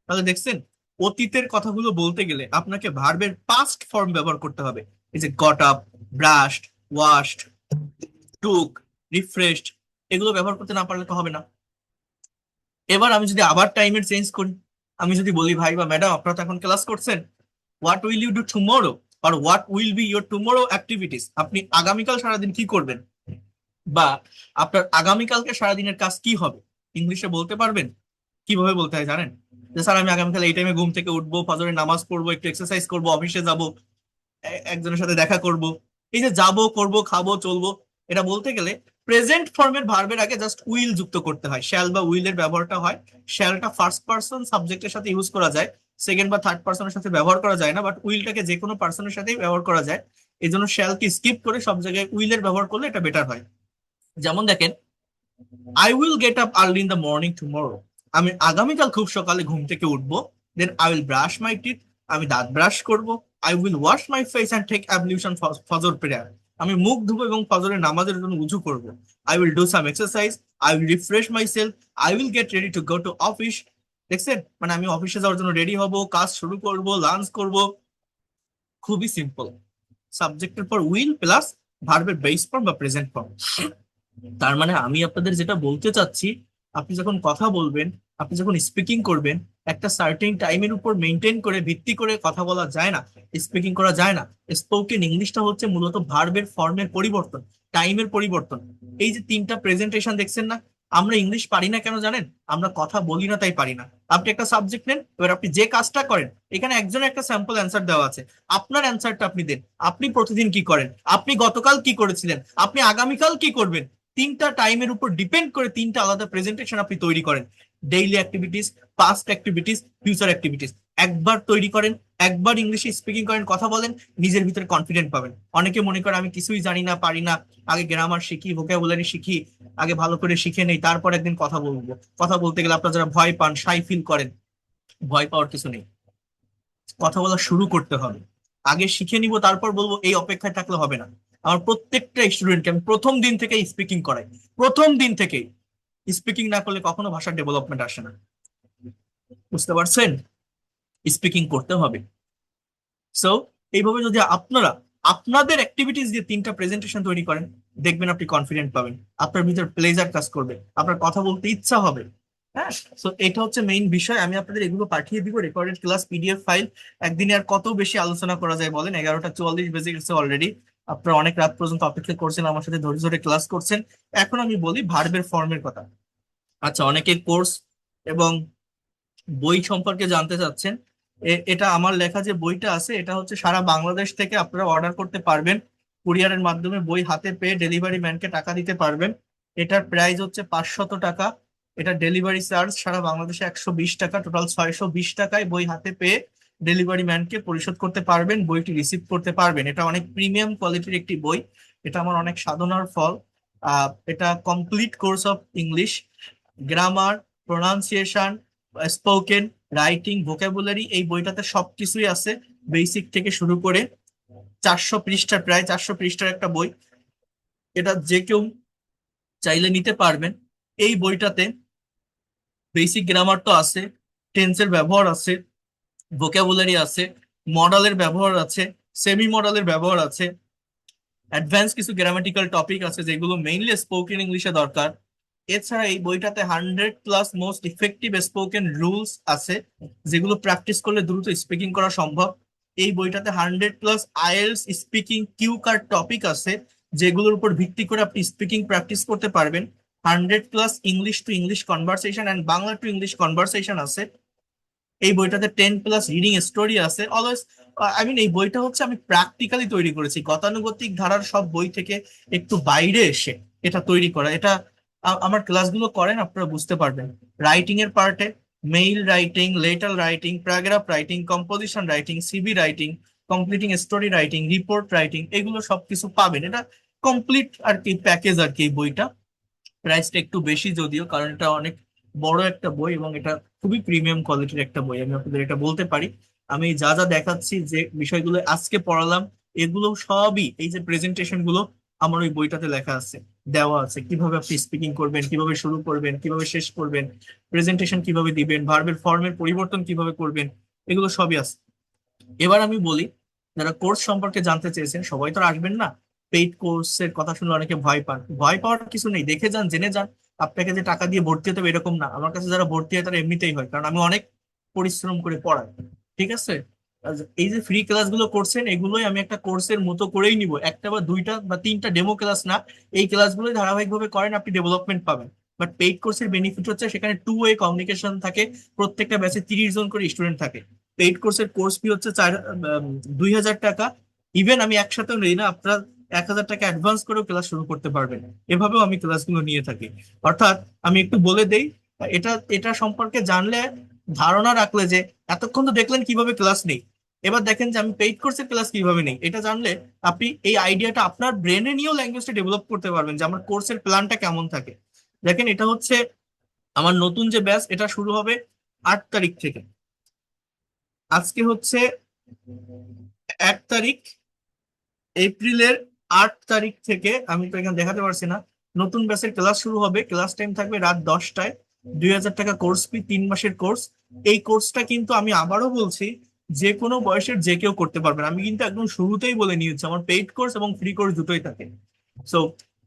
তাহলে দেখছেন, অতীতের কথাগুলো বলতে গেলে আপনাকে ভার্বের পাস্ট ফর্ম ব্যবহার করতে হবে। এই যে গট আপ, ব্রাশড, ওয়াশড, টুক, রিফ্রেশড, এগুলো ব্যবহার করতে না পারলে তো হবে না। এবার আমি যদি আবার টাইমের চেঞ্জ করি, আমি যদি বলি ভাই বা ম্যাডাম আপনারা তো এখন ক্লাস করছেন, what will you do tomorrow আর what will be your tomorrow activities, আপনি আগামীকাল সারাদিন কি করবেন বা আপনার আগামীকালকে সারাদিনের কাজ কি হবে, ইংলিশে বলতে পারবেন? কিভাবে বলতে হয় জানেন? যে স্যার আমি আগামীকাল এই টাইমে ঘুম থেকে উঠবো, ফজরের নামাজ পড়বো, একটু এক্সারসাইজ করবো, অফিসে যাব, একজনের সাথে দেখা করব। এই যে যাব, করব, খাবো, চলবো, এটা বলতে গেলে প্রেজেন্ট ফর্মের ভার্বের আগে জাস্ট উইল যুক্ত করতে হয়। শ্যাল বা উইল এর ব্যবহারটা হয়। শ্যালটা ফার্স্ট পার্সন সাবজেক্টের সাথে ইউজ করা যায়, সেকেন্ড বা থার্ড পার্সনের সাথে ব্যবহার করা যায় না, বাট উইলটাকে যে কোনো পার্সনের সাথেই ব্যবহার করা যায়। এই জন্য শ্যালকে স্কিপ করে সব জায়গায় উইলের ব্যবহার করলে এটা বেটার হয়। যেমন দেখেন, I will get up early in the morning tomorrow. আমি আগামীকাল খুব সকালে ঘুম থেকে উঠবো। Then I will brush my teeth. আমি দাঁত ব্রাশ করব। I will wash my face and take ablution ফজর প্রেয়ার। আমি মুখ ধুবো এবং ফজরের নামাজের জন্য উজু করব। I will do some exercise. I will refresh my self. I will get ready to go to office. দেখছেন, মানে আমি অফিসে যাওয়ার জন্য রেডি হব, কাজ শুরু করব, লাঞ্চ করব। খুবই সিম্পল। সাবজেক্টের পর উইল প্লাস ভার্বের বেস ফর্ম বা প্রেজেন্ট ফর্ম। তার মানে আমি আপনাদের যেটা বলতে চাচ্ছি, আপনি যখন কথা বলবেন, আপনি যখন স্পিকিং করবেন, একটা সার্টেন টাইমের উপর মেনটেন করে ভিত্তি করে কথা বলা যায় না, স্পিকিং করা যায় না। স্পোকেন ইংলিশটা হচ্ছে মূলত ভার্বের ফর্মের পরিবর্তন, টাইমের পরিবর্তন। এই যে 3টা প্রেজেন্টেশন দেখছেন না, আমরা ইংলিশ পারি না কেন জানেন? আমরা কথা বলি না তাই পারি না। আপনি একটা সাবজেক্ট নেন, এবার আপনি যে কাজটা করেন, এখানে একজনের একটা স্যাম্পল অ্যান্সার দেওয়া আছে, আপনার অ্যান্সারটা আপনি দেন। আপনি প্রতিদিন কি করেন, আপনি গতকাল কি করেছিলেন, আপনি আগামীকাল কি করবেন, 3টা টাইমের উপর ডিপেন্ড করে 3টা আলাদা প্রেজেন্টেশন আপনি তৈরি করেন। Daily activities, past activities, future activities. একবার তৈরি করেন, একবার ইংলিশে স্পিকিং করেন, কথা বলেন, নিজের ভিতরে কনফিডেন্ট পাবেন। অনেকে মনে করে আমি কিছুই জানি না, পারি না, আগে গ্রামার শিখি, ভোকাবুলারি শিখি, আগে ভালো করে শিখে নেই, তারপর একদিন কথা বলবো। কথা বলতে গেলে আপনারা যারা ভয় পান, শাই ফিল করেন, ভয় পাওয়ার কিছু নেই। কথা বলা শুরু করতে হবে। আগে শিখে নিব তারপর বলবো, এই অপেক্ষায় থাকলে হবে না। আমার প্রত্যেকটা স্টুডেন্টকে আমি প্রথম দিন থেকে স্পিকিং করাই। প্রথম দিন থেকে স্পিকিং না করলে কখনো ভাষার ডেভেলপমেন্ট আসে না। বুঝতে পারছেন? স্পিকিং করতে হবে। সো এইভাবে যদি আপনারা আপনাদের অ্যাক্টিভিটিস দিয়ে 3টা প্রেজেন্টেশন তৈরি করেন, দেখবেন আপনি কনফিডেন্ট পাবেন, আপনার ভিতর প্লেজার কাজ করবে, আপনার কথা বলতে ইচ্ছা হবে। হ্যাঁ, তো এটা হচ্ছে মেইন বিষয়। আমি আপনাদের এগুলো পাঠিয়ে দিব, রেকর্ডেড ক্লাস পিডিএফ ফাইল। একদিনে আর কত বেশি আলোচনা করা যায় বলেন? 11টা 44 বেজে গেছে অলরেডি। আপনারা অনেক রাত পর্যন্ত অপেক্ষা করছেন, আমার সাথে ধৈর্য ধরে ক্লাস করছেন। এখন আমি বলি ভার্বের ফর্মের কথা। আচ্ছা, অনেকে কোর্স এবং বই সম্পর্কে জানতে চাচ্ছেন। এটা আমার লেখা যে বইটা আছে, এটা হচ্ছে সারা বাংলাদেশ থেকে আপনারা অর্ডার করতে পারবেন। কুরিয়ারের মাধ্যমে বই হাতে পেয়ে ডেলিভারি ম্যানকে টাকা দিতে পারবেন। এটার প্রাইস হচ্ছে 500 টাকা। এটা ডেলিভারি চার্জ সারা বাংলাদেশে 120 টাকা, টোটাল 620 টাকায় বই হাতে পেয়ে ডেলিভারি ম্যানকে পরিশোধ করতে পারবেন, বইটি রিসিভ করতে পারবেন। এটা অনেক প্রিমিয়াম কোয়ালিটির একটি বই। এটা আমার অনেক সাধনার ফল। এটা complete course of English, grammar, pronunciation, spoken, writing, vocabulary, এই বইটাতে সবকিছুই আছে, বেসিক থেকে শুরু করে। 400 পৃষ্ঠা, প্রায় 400 পৃষ্ঠার একটা বই। এটা যে কেউ চাইলে নিতে পারবেন। এই বইটাতে বেসিক গ্রামার তো আছে, টেন্সের ব্যবহার আছে, ভোকাবুলারি আছে, মডালের ব্যবহার আছে, সেমি মডালের ব্যবহার আছে, অ্যাডভান্স কিছু গ্রামাটিক্যাল টপিক আছে যেগুলো মেইনলি স্পোকেন ইংলিশে দরকার। এছাড়া এই বইটাতে 100+ মোস্ট ইফেক্টিভ স্পোকেন রুলস আছে, যেগুলো প্র্যাকটিস করলে দ্রুত স্পিকিং করা সম্ভব। এই বইটাতে 100+ IELTS speaking cue card topic আছে, যেগুলোর উপর ভিত্তি করে আপনি স্পিকিং প্র্যাকটিস করতে পারবেন। 100+ English to English conversation and Bangla to English conversation আছে। এই বইটাতে 10+ রিডিং স্টোরি আছে। অলওয়েজ আই মিন এই বইটা হচ্ছে আমি প্র্যাকটিক্যালি তৈরি করেছি, গতানুগতিক ধারার সব বই থেকে একটু বাইরে এসে এটা তৈরি করা। এটা আমার ক্লাসগুলো করেন আপনারা বুঝতে পারবেন। রাইটিং এর পার্টে mail writing, letter writing, paragraph writing, composition writing, CV writing, completing story writing, report writing, এগুলো সবকিছু পাবেন। এটা কমপ্লিট আর কি প্যাকেজ আর কি এই বইটা। প্রাইসটা একটু বেশি যদিও, কারণ এটা অনেক বড় একটা বই এবং এটা খুবই প্রিমিয়াম কোয়ালিটির একটা বই, আমি আপনাদের এটা বলতে পারি। আমি যা যা দেখাচ্ছি, যে বিষয়গুলো আজকে পড়ালাম, এগুলো সবই, এই যে প্রেজেন্টেশন গুলো আমার ওই বইটাতে লেখা আছে, দেওয়া আছে। কিভাবে আপনি স্পিকিং করবেন, কিভাবে শুরু করবেন, কিভাবে শেষ করবেন, প্রেজেন্টেশন কিভাবে দিবেন, ভার্বের ফর্মের পরিবর্তন কিভাবে করবেন, এগুলো সবই আছে। এবার আমি বলি, যারা কোর্স সম্পর্কে জানতে চেয়েছেন, সবাই তো আর আসবেন না। পেইড কোর্সের কথা শুনলে অনেকে ভয় পান, ভয় পাওয়ার কিছু নেই, দেখে যান, জেনে যান। আপনাকে যে টাকা দিয়ে ভর্তি হতে হবে এরকম না, আমার কাছে যারা ভর্তি হয় তারা এমনিতেই হয়, কারণ আমি অনেক পরিশ্রম করে পড়াই। ঠিক আছে? আর এই যে ফ্রি ক্লাসগুলো করছেন, এগুলোই আমি একটা কোর্সের মতো করেই নিব, একটা বা দুইটা বা তিনটা ডেমো ক্লাস না। এই ক্লাসগুলোই ধারাবাহিকভাবে করেন, আপনি ডেভেলপমেন্ট পাবেন। বাট পেইড কোর্সের বেনিফিট হচ্ছে সেখানে টু ওয়ে কমিউনিকেশন থাকে, প্রত্যেকটা ব্যাচে 30 জন করে স্টুডেন্ট থাকে। পেইড কোর্সের কোর্স ফি হচ্ছে 2,000 টাকা। ইভেন আমি একসাথেও নেই না, আপনার 1,000 টাকা অ্যাডভান্স করেও ক্লাস শুরু করতে পারবেন। এভাবেও আমি ক্লাসগুলো নিয়ে থাকি। অর্থাৎ আমি একটু বলে দেই, এটা এটা সম্পর্কে জানলে, ধারণা রাখলে যে এতক্ষণ তো দেখলেন কিভাবে ক্লাস নেই, এবার দেখেন যে আমি পেইড কোর্সের ক্লাস কিভাবে নেই, এটা জানলে আপনি এই আইডিয়াটা আপনার ব্রেনে নিয়েও ল্যাঙ্গুয়েজটা ডেভেলপ করতে পারবেন, যে আমার কোর্সের প্ল্যানটা কেমন থাকে। দেখেন, এটা হচ্ছে আমার নতুন যে ব্যাচ, এটা শুরু হবে 8 তারিখ থেকে। আজকে হচ্ছে 1 তারিখ, এপ্রিলের 8 তারিখ থেকে, আমি তো এখানে দেখাতে পারছি না, নতুন ব্যাচের ক্লাস শুরু হবে। ক্লাস টাইম থাকবে রাত 10টায়। 2,000 টাকা কোর্স ফি, 3 মাসের কোর্স। এই কোর্সটা কিন্তু আমি আবারও বলছি, যে কোনো বয়সের যে কেউ করতে পারবেন। আমি কিন্তু একদম শুরুতেই বলে নিয়েছি, আমার পেইড কোর্স এবং ফ্রি কোর্স দুটোই থাকে। সো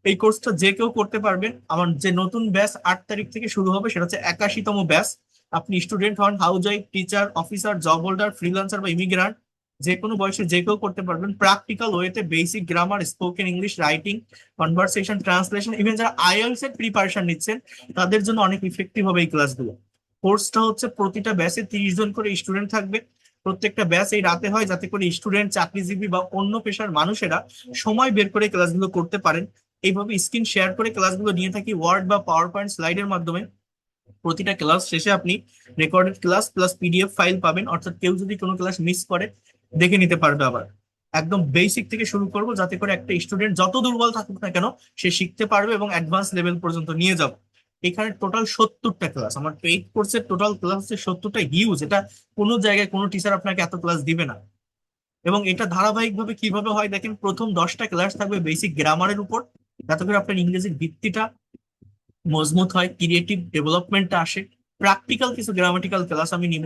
এই কোর্সটা যে কেউ করতে পারবেন। আমার যে নতুন ব্যাচ 8 তারিখ থেকে শুরু হবে, সেটা হচ্ছে 81তম ব্যাচ। আপনি স্টুডেন্ট হন, house wife, teacher, officer, job holder, freelancer বা ইমিগ্রান্ট, যে কোনো বয়সে যে কেউ করতে পারবেন। প্র্যাকটিক্যাল ওয়েতে basic grammar, spoken English, writing, conversation, translation, even যারা আইএলটিএস এর প্রিপারেশন নিচ্ছেন, তাদের জন্য অনেক ইফেক্টিভ হবে এই ক্লাসগুলো। কোর্সটা হচ্ছে প্রতিটা ব্যাচে 30 জন করে স্টুডেন্ট থাকবে। প্রত্যেকটা ব্যাচ এই রাতে হয়, যাতে করে স্টুডেন্ট, চাকরিজীবী বা অন্য পেশার মানুষেরা সময় বের করে ক্লাসগুলো করতে পারেন। এইভাবে স্ক্রিন শেয়ার করে ক্লাসগুলো নিয়ে থাকি ওয়ার্ড বা পাওয়ার পয়েন্ট স্লাইডের মাধ্যমে। প্রতিটা ক্লাস শেষে আপনি recorded class plus PDF file পাবেন, অর্থাৎ কেউ যদি কোনো ক্লাস মিস করে দেখে নিতে পারবে। আবার একদম বেসিক থেকে শুরু করব, যাতে করে একটা স্টুডেন্ট যত দুর্বল থাকুক না কেন, সে শিখতে পারবে এবং অ্যাডভান্স লেভেল পর্যন্ত নিয়ে যাব। এখানে টোটাল 70টা ক্লাস, আমার পেইড কোর্সের টোটাল ক্লাস হচ্ছে 70টা, হিউজ। এটা কোনো জায়গায় কোনো টিচার আপনাকে এত ক্লাস দিবে না। এবং এটা ধারাবাহিকভাবে কিভাবে হয় দেখেন, প্রথম 10টা ক্লাস থাকবে বেসিক গ্রামারের উপর, যাতে করে আপনার ইংরেজির ভিত্তিটা মজবুত হয়, ক্রিয়েটিভ ডেভেলপমেন্টটা আসে। প্র্যাকটিক্যাল কিছু গ্রামাটিক্যাল ক্লাস আমি নিব।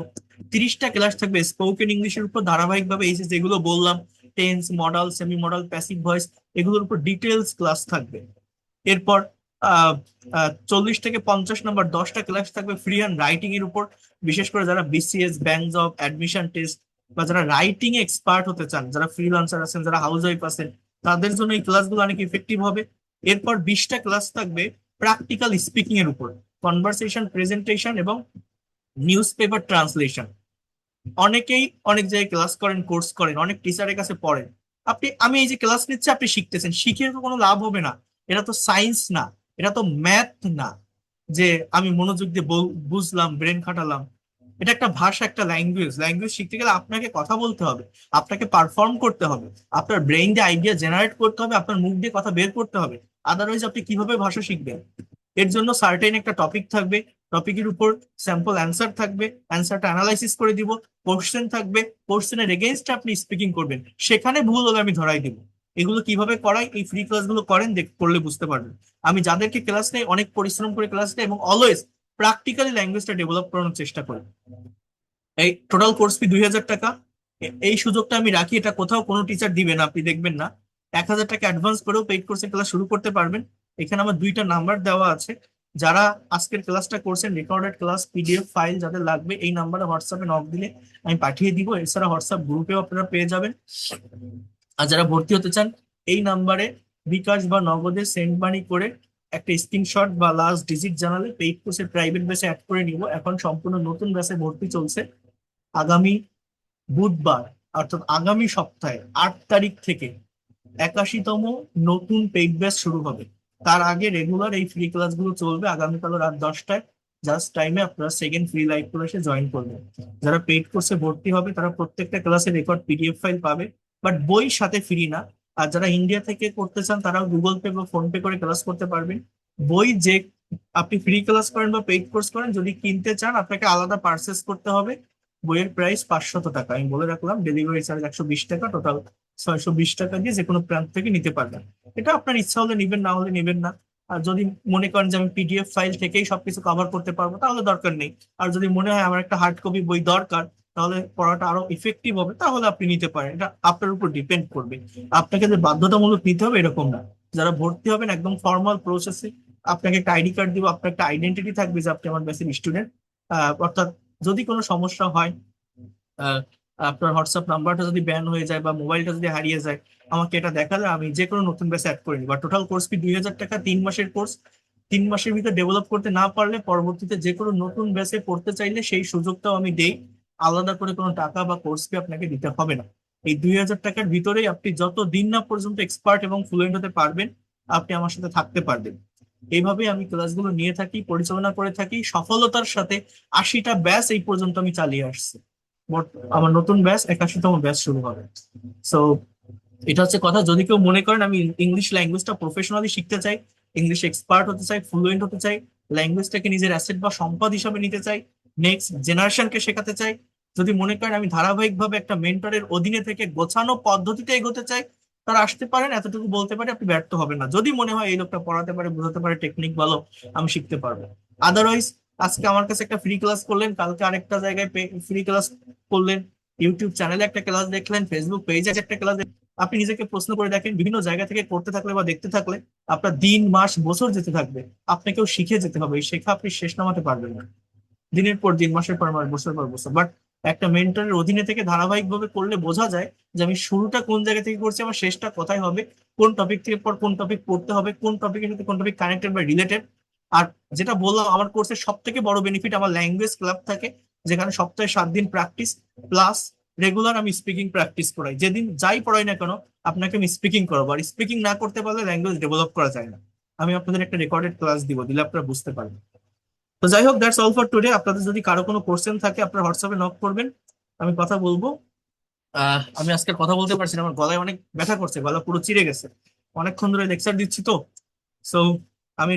30টা ক্লাস থাকবে স্পোকেন ইংলিশের উপর ধারাবাহিকভাবে, এই যে যেগুলো বললাম, tense, modal, semi modal, passive voice, এগুলোর উপর ডিটেলস ক্লাস থাকবে। এরপর 40 থেকে 50 নম্বর 10টা ক্লাস থাকবে ফ্রি হ্যান্ড রাইটিং এর উপর, বিশেষ করে যারা BCS, bank job, admission test, বা যারা রাইটিং এ এক্সপার্ট হতে চান, যারা ফ্রিল্যান্সার আছেন, যারা হাউস ওয়াইফ আছেন, তাদের জন্য এই ক্লাসগুলো অনেক ইফেক্টিভ হবে। এরপর 20টা ক্লাস থাকবে প্র্যাকটিক্যাল স্পিকিং এর উপর, কনভারসেশন, প্রেজেন্টেশন এবং নিউজ পেপার ট্রান্সলেশন। অনেকেই অনেক জায়গায় ক্লাস করেন, কোর্স করেন, অনেক টিচারের কাছে পড়েন। আমি এই যে ক্লাস নিচ্ছি, আপনি শিখতেছেন, শিখে তো কোনো লাভ হবে না। এটা তো সায়েন্স না, এটা তো ম্যাথ না, যে আমি মনোযোগ দিয়ে বুঝলাম, ব্রেন খাটালাম। এটা একটা ভাষা, একটা ল্যাঙ্গুয়েজ। ল্যাঙ্গুয়েজ শিখতে গেলে আপনাকে কথা বলতে হবে, আপনাকে পারফর্ম করতে হবে, আপনার ব্রেন দিয়ে আইডিয়া জেনারেট করতে হবে, আপনার মুখ দিয়ে কথা বের করতে হবে। আদারওয়াইজ আপনি কিভাবে ভাষা শিখবেন? এর জন্য সার্টেন একটা টপিক থাকবে, টপিকের উপর স্যাম্পল অ্যান্সার থাকবে, অ্যান্সারটা অ্যানালাইসিস করে দিব। কোশ্চেন থাকবে, কোশ্চেনের এগেইনস্ট আপনি স্পিকিং করবেন, সেখানে ভুল হলে আমি ধরাই দিব। এগুলো কিভাবে করাই, এই ফ্রি ক্লাসগুলো করেন, করলে বুঝতে পারবেন। আমি যাদেরকে ক্লাস নেই, অনেক পরিশ্রম করে ক্লাস নেই এবং অলওয়েজ প্র্যাকটিক্যালি ল্যাঙ্গুয়েজটা ডেভেলপ করানোর চেষ্টা করি। এই টোটাল কোর্স ফি 2,000 টাকা। এই সুযোগটা আমি রাখি, এটা কোথাও কোনো টিচার দিবে না, আপনি দেখবেন না। 1,000 টাকা অ্যাডভান্স করেও পেইড কোর্সের ক্লাস শুরু করতে পারবেন। এখানে আমার দুইটা নাম্বার দেওয়া আছে, যারা আজকের ক্লাসটা করছেন, রেকর্ডেড ক্লাস পিডিএফ ফাইল যাদের লাগবে, এই নাম্বারে হোয়াটসঅ্যাপে নক দিলে আমি পাঠিয়ে দিব। এছাড়া হোয়াটসঅ্যাপ গ্রুপেও আপনারা পেয়ে যাবেন। আর যারা ভর্তি হতে চান, এই নাম্বারে বিকাশ বা নগদে সেন্ড মানি করে একটা স্ক্রিনশট বা লাস্ট ডিজিট জানালে পেইড কোর্সের প্রাইভেট ব্যাচে অ্যাড করে নিব। এখন সম্পূর্ণ নতুন ব্যাচে ভর্তি চলছে। আগামী বুধবার অর্থাৎ আগামী সপ্তাহে 8 তারিখ থেকে 81তম নতুন পেইড ব্যাচ শুরু হবে। তার আগে রেগুলার এই ফ্রি ক্লাসগুলো চলবে আগামীকাল রাত 10টায়। জাস্ট টাইমে আপনারা সেকেন্ড ফ্রি লাইভ ক্লাসে জয়েন করবেন। যারা পেইড কোর্সে ভর্তি হবে তারা প্রত্যেকটা ক্লাসের রেকর্ড পিডিএফ ফাইল পাবে, বাট বই সাথে ফ্রি না। আর যারা ইন্ডিয়া থেকে করতে চান তারাও গুগল পে বা ফোন পে করে ক্লাস করতে পারবেন। বই যে আপনি ফ্রি ক্লাস করেন বা পেইড কোর্স করেন, যদি কিনতে চান আপনাকে আলাদা পারচেস করতে হবে। বইয়ের প্রাইস 500 টাকা, আমি বলে রাখলাম। ডেলিভারি চার্জ 120 টাকা, টোটাল 620 টাকা দিয়ে যে কোনো প্রান্ত থেকে নিতে পারবেন। এটা আপনার ইচ্ছা হলে নিবেন, না হলে নিবেন না। আর যদি মনে করেন যে আমি পিডিএফ ফাইল থেকেই সবকিছু কভার করতে পারবো, তাহলে দরকার নেই। আর যদি মনে হয় আমার একটা হার্ড কপি বই দরকার, তাহলে পড়াটা আরো ইফেক্টিভ হবে, তাহলে আপনি নিতে পারেন। এটা আপনার উপর ডিপেন্ড করবে। আপনাকে যে বাধ্যতামূলক নিতে হবে এরকম না। যারা ভর্তি হবেন একদম ফর্মাল প্রসেসে, আপনাকে একটা আইডি কার্ড দিব, আপনার একটা আইডেন্টিটি থাকবে যে আপনি আমার ব্যাচের স্টুডেন্ট। অর্থাৎ যদি কোনো সমস্যা হয়, আহ, আপনার হোয়াটসঅ্যাপ নাম্বারটা যদি ব্যান হয়ে যায় বা মোবাইলটা যদি হারিয়ে যায়, আমাকে এটা দেখালে আমি যে কোনো নতুন ব্যাচে অ্যাড করে নিই। বা টোটাল কোর্স ফি 2000 টাকা, 3 মাসের কোর্স। 3 মাসের ভিতরে ডেভেলপ করতে না পারলে পরবর্তীতে যে কোনো নতুন ব্যাচে পড়তে চাইলে সেই সুযোগটাও আমি দেই। আলাদা করে কোনো টাকা বা কোর্স ফি আপনাকে দিতে হবে না। এই 2000 টাকার ভিতরেই আপনি যত দিন না পর্যন্ত এক্সপার্ট এবং ফ্লুয়েন্ট হতে পারবেন, আপনি আমার সাথে থাকতে পারবেন। এইভাবে আমি ক্লাসগুলো নিয়ে থাকি, পরিচালনা করে থাকি সফলতার সাথে। 80টা ব্যাচ এই পর্যন্ত আমি চালিয়ে আসছি। আমার নতুন ব্যাচ 81তম ব্যাচ শুরু হবে। সো এটা হচ্ছে কথা। যদি কেউ মনে করেন আমি ইংলিশ ল্যাঙ্গুয়েজটা প্রফেশনালি শিখতে চাই, ইংলিশ এক্সপার্ট হতে চাই, ফ্লুয়েন্ট হতে চাই, ল্যাঙ্গুয়েজটাকে নিজের অ্যাসেট বা সম্পদ হিসাবে নিতে চাই, নেক্সট জেনারেশনকে শেখাতে চাই, যদি মনে করেন আমি ধারাবাহিকভাবে একটা মেন্টরের অধীনে থেকে গোছানো পদ্ধতিতে এগোতে চাই, তারা আসতে পারেন। এতটুকু বলতে পারে আপনি ব্যর্থ হবেন না, যদি মনে হয় এই লোকটা পড়াতে পারে, বোঝাতে পারে, টেকনিক ভালো, আমি শিখতে পারবো। আদারওয়াইজ আজকে আমার কাছে একটা ফ্রি ক্লাস করলেন, কালকে আরেকটা জায়গায় ফ্রি ক্লাস করলেন, ইউটিউব চ্যানেলে একটা ক্লাস দেখলেন, ফেসবুক পেজে একটা ক্লাস। আপনি নিজেকে প্রশ্ন করে দেখেন, বিভিন্ন জায়গা থেকে করতে থাকলে বা দেখতে থাকলে আপনার দিন, মাস, বছর যেতে থাকবে। আপনাকেও শিখে যেতে হবে, এই শেখা আপনি শেষ নামাতে পারবেন না। দিনের পর দিন, মাসের পর মাস, বছর পর বছর। বাট একটা মেন্টরের অধীনে থেকে ধারাবাহিক ভাবে করলে বোঝা যায় যে আমি শুরুটা কোন জায়গা থেকে করছি, আমার শেষটা কোথায় হবে, কোন টপিক থেকে পর কোন টপিক পড়তে হবে, কোন টপিকের সাথে কোন টপিক কানেক্টেড বা রিলেটেড। আর যেটা বললাম, আমার কোর্সের সব থেকে বড় বেনিফিট, আমার ল্যাঙ্গুয়েজ ক্লাব থাকে, যেখানে সপ্তাহে 7 দিন প্র্যাকটিস প্লাস রেগুলার আমি স্পিকিং প্র্যাকটিস করাই। যেদিন যাই পড়াই না কেন, আপনাকে আমি স্পিকিং করাবো। আর স্পিকিং না করতে পারলে ল্যাঙ্গুয়েজ ডেভেলপ করা যায় না। আমি আপনাদের একটা রেকর্ডেড ক্লাস দিব, দিলে আপনারা বুঝতে পারবেন। তো যাই হোক, দ্যাটস অল ফর টুডে। আপনাদের যদি কারো কোনো কোশ্চেন থাকে আপনার হোয়াটসঅ্যাপে নক করবেন, আমি কথা বলবো। আমি আজকে কথা বলতে পারছি না, আমার গলায় অনেক ব্যথা করছে, গলা পুরো চিড়ে গেছে, অনেকক্ষণ ধরে লেকচার দিচ্ছি তো। সো আমি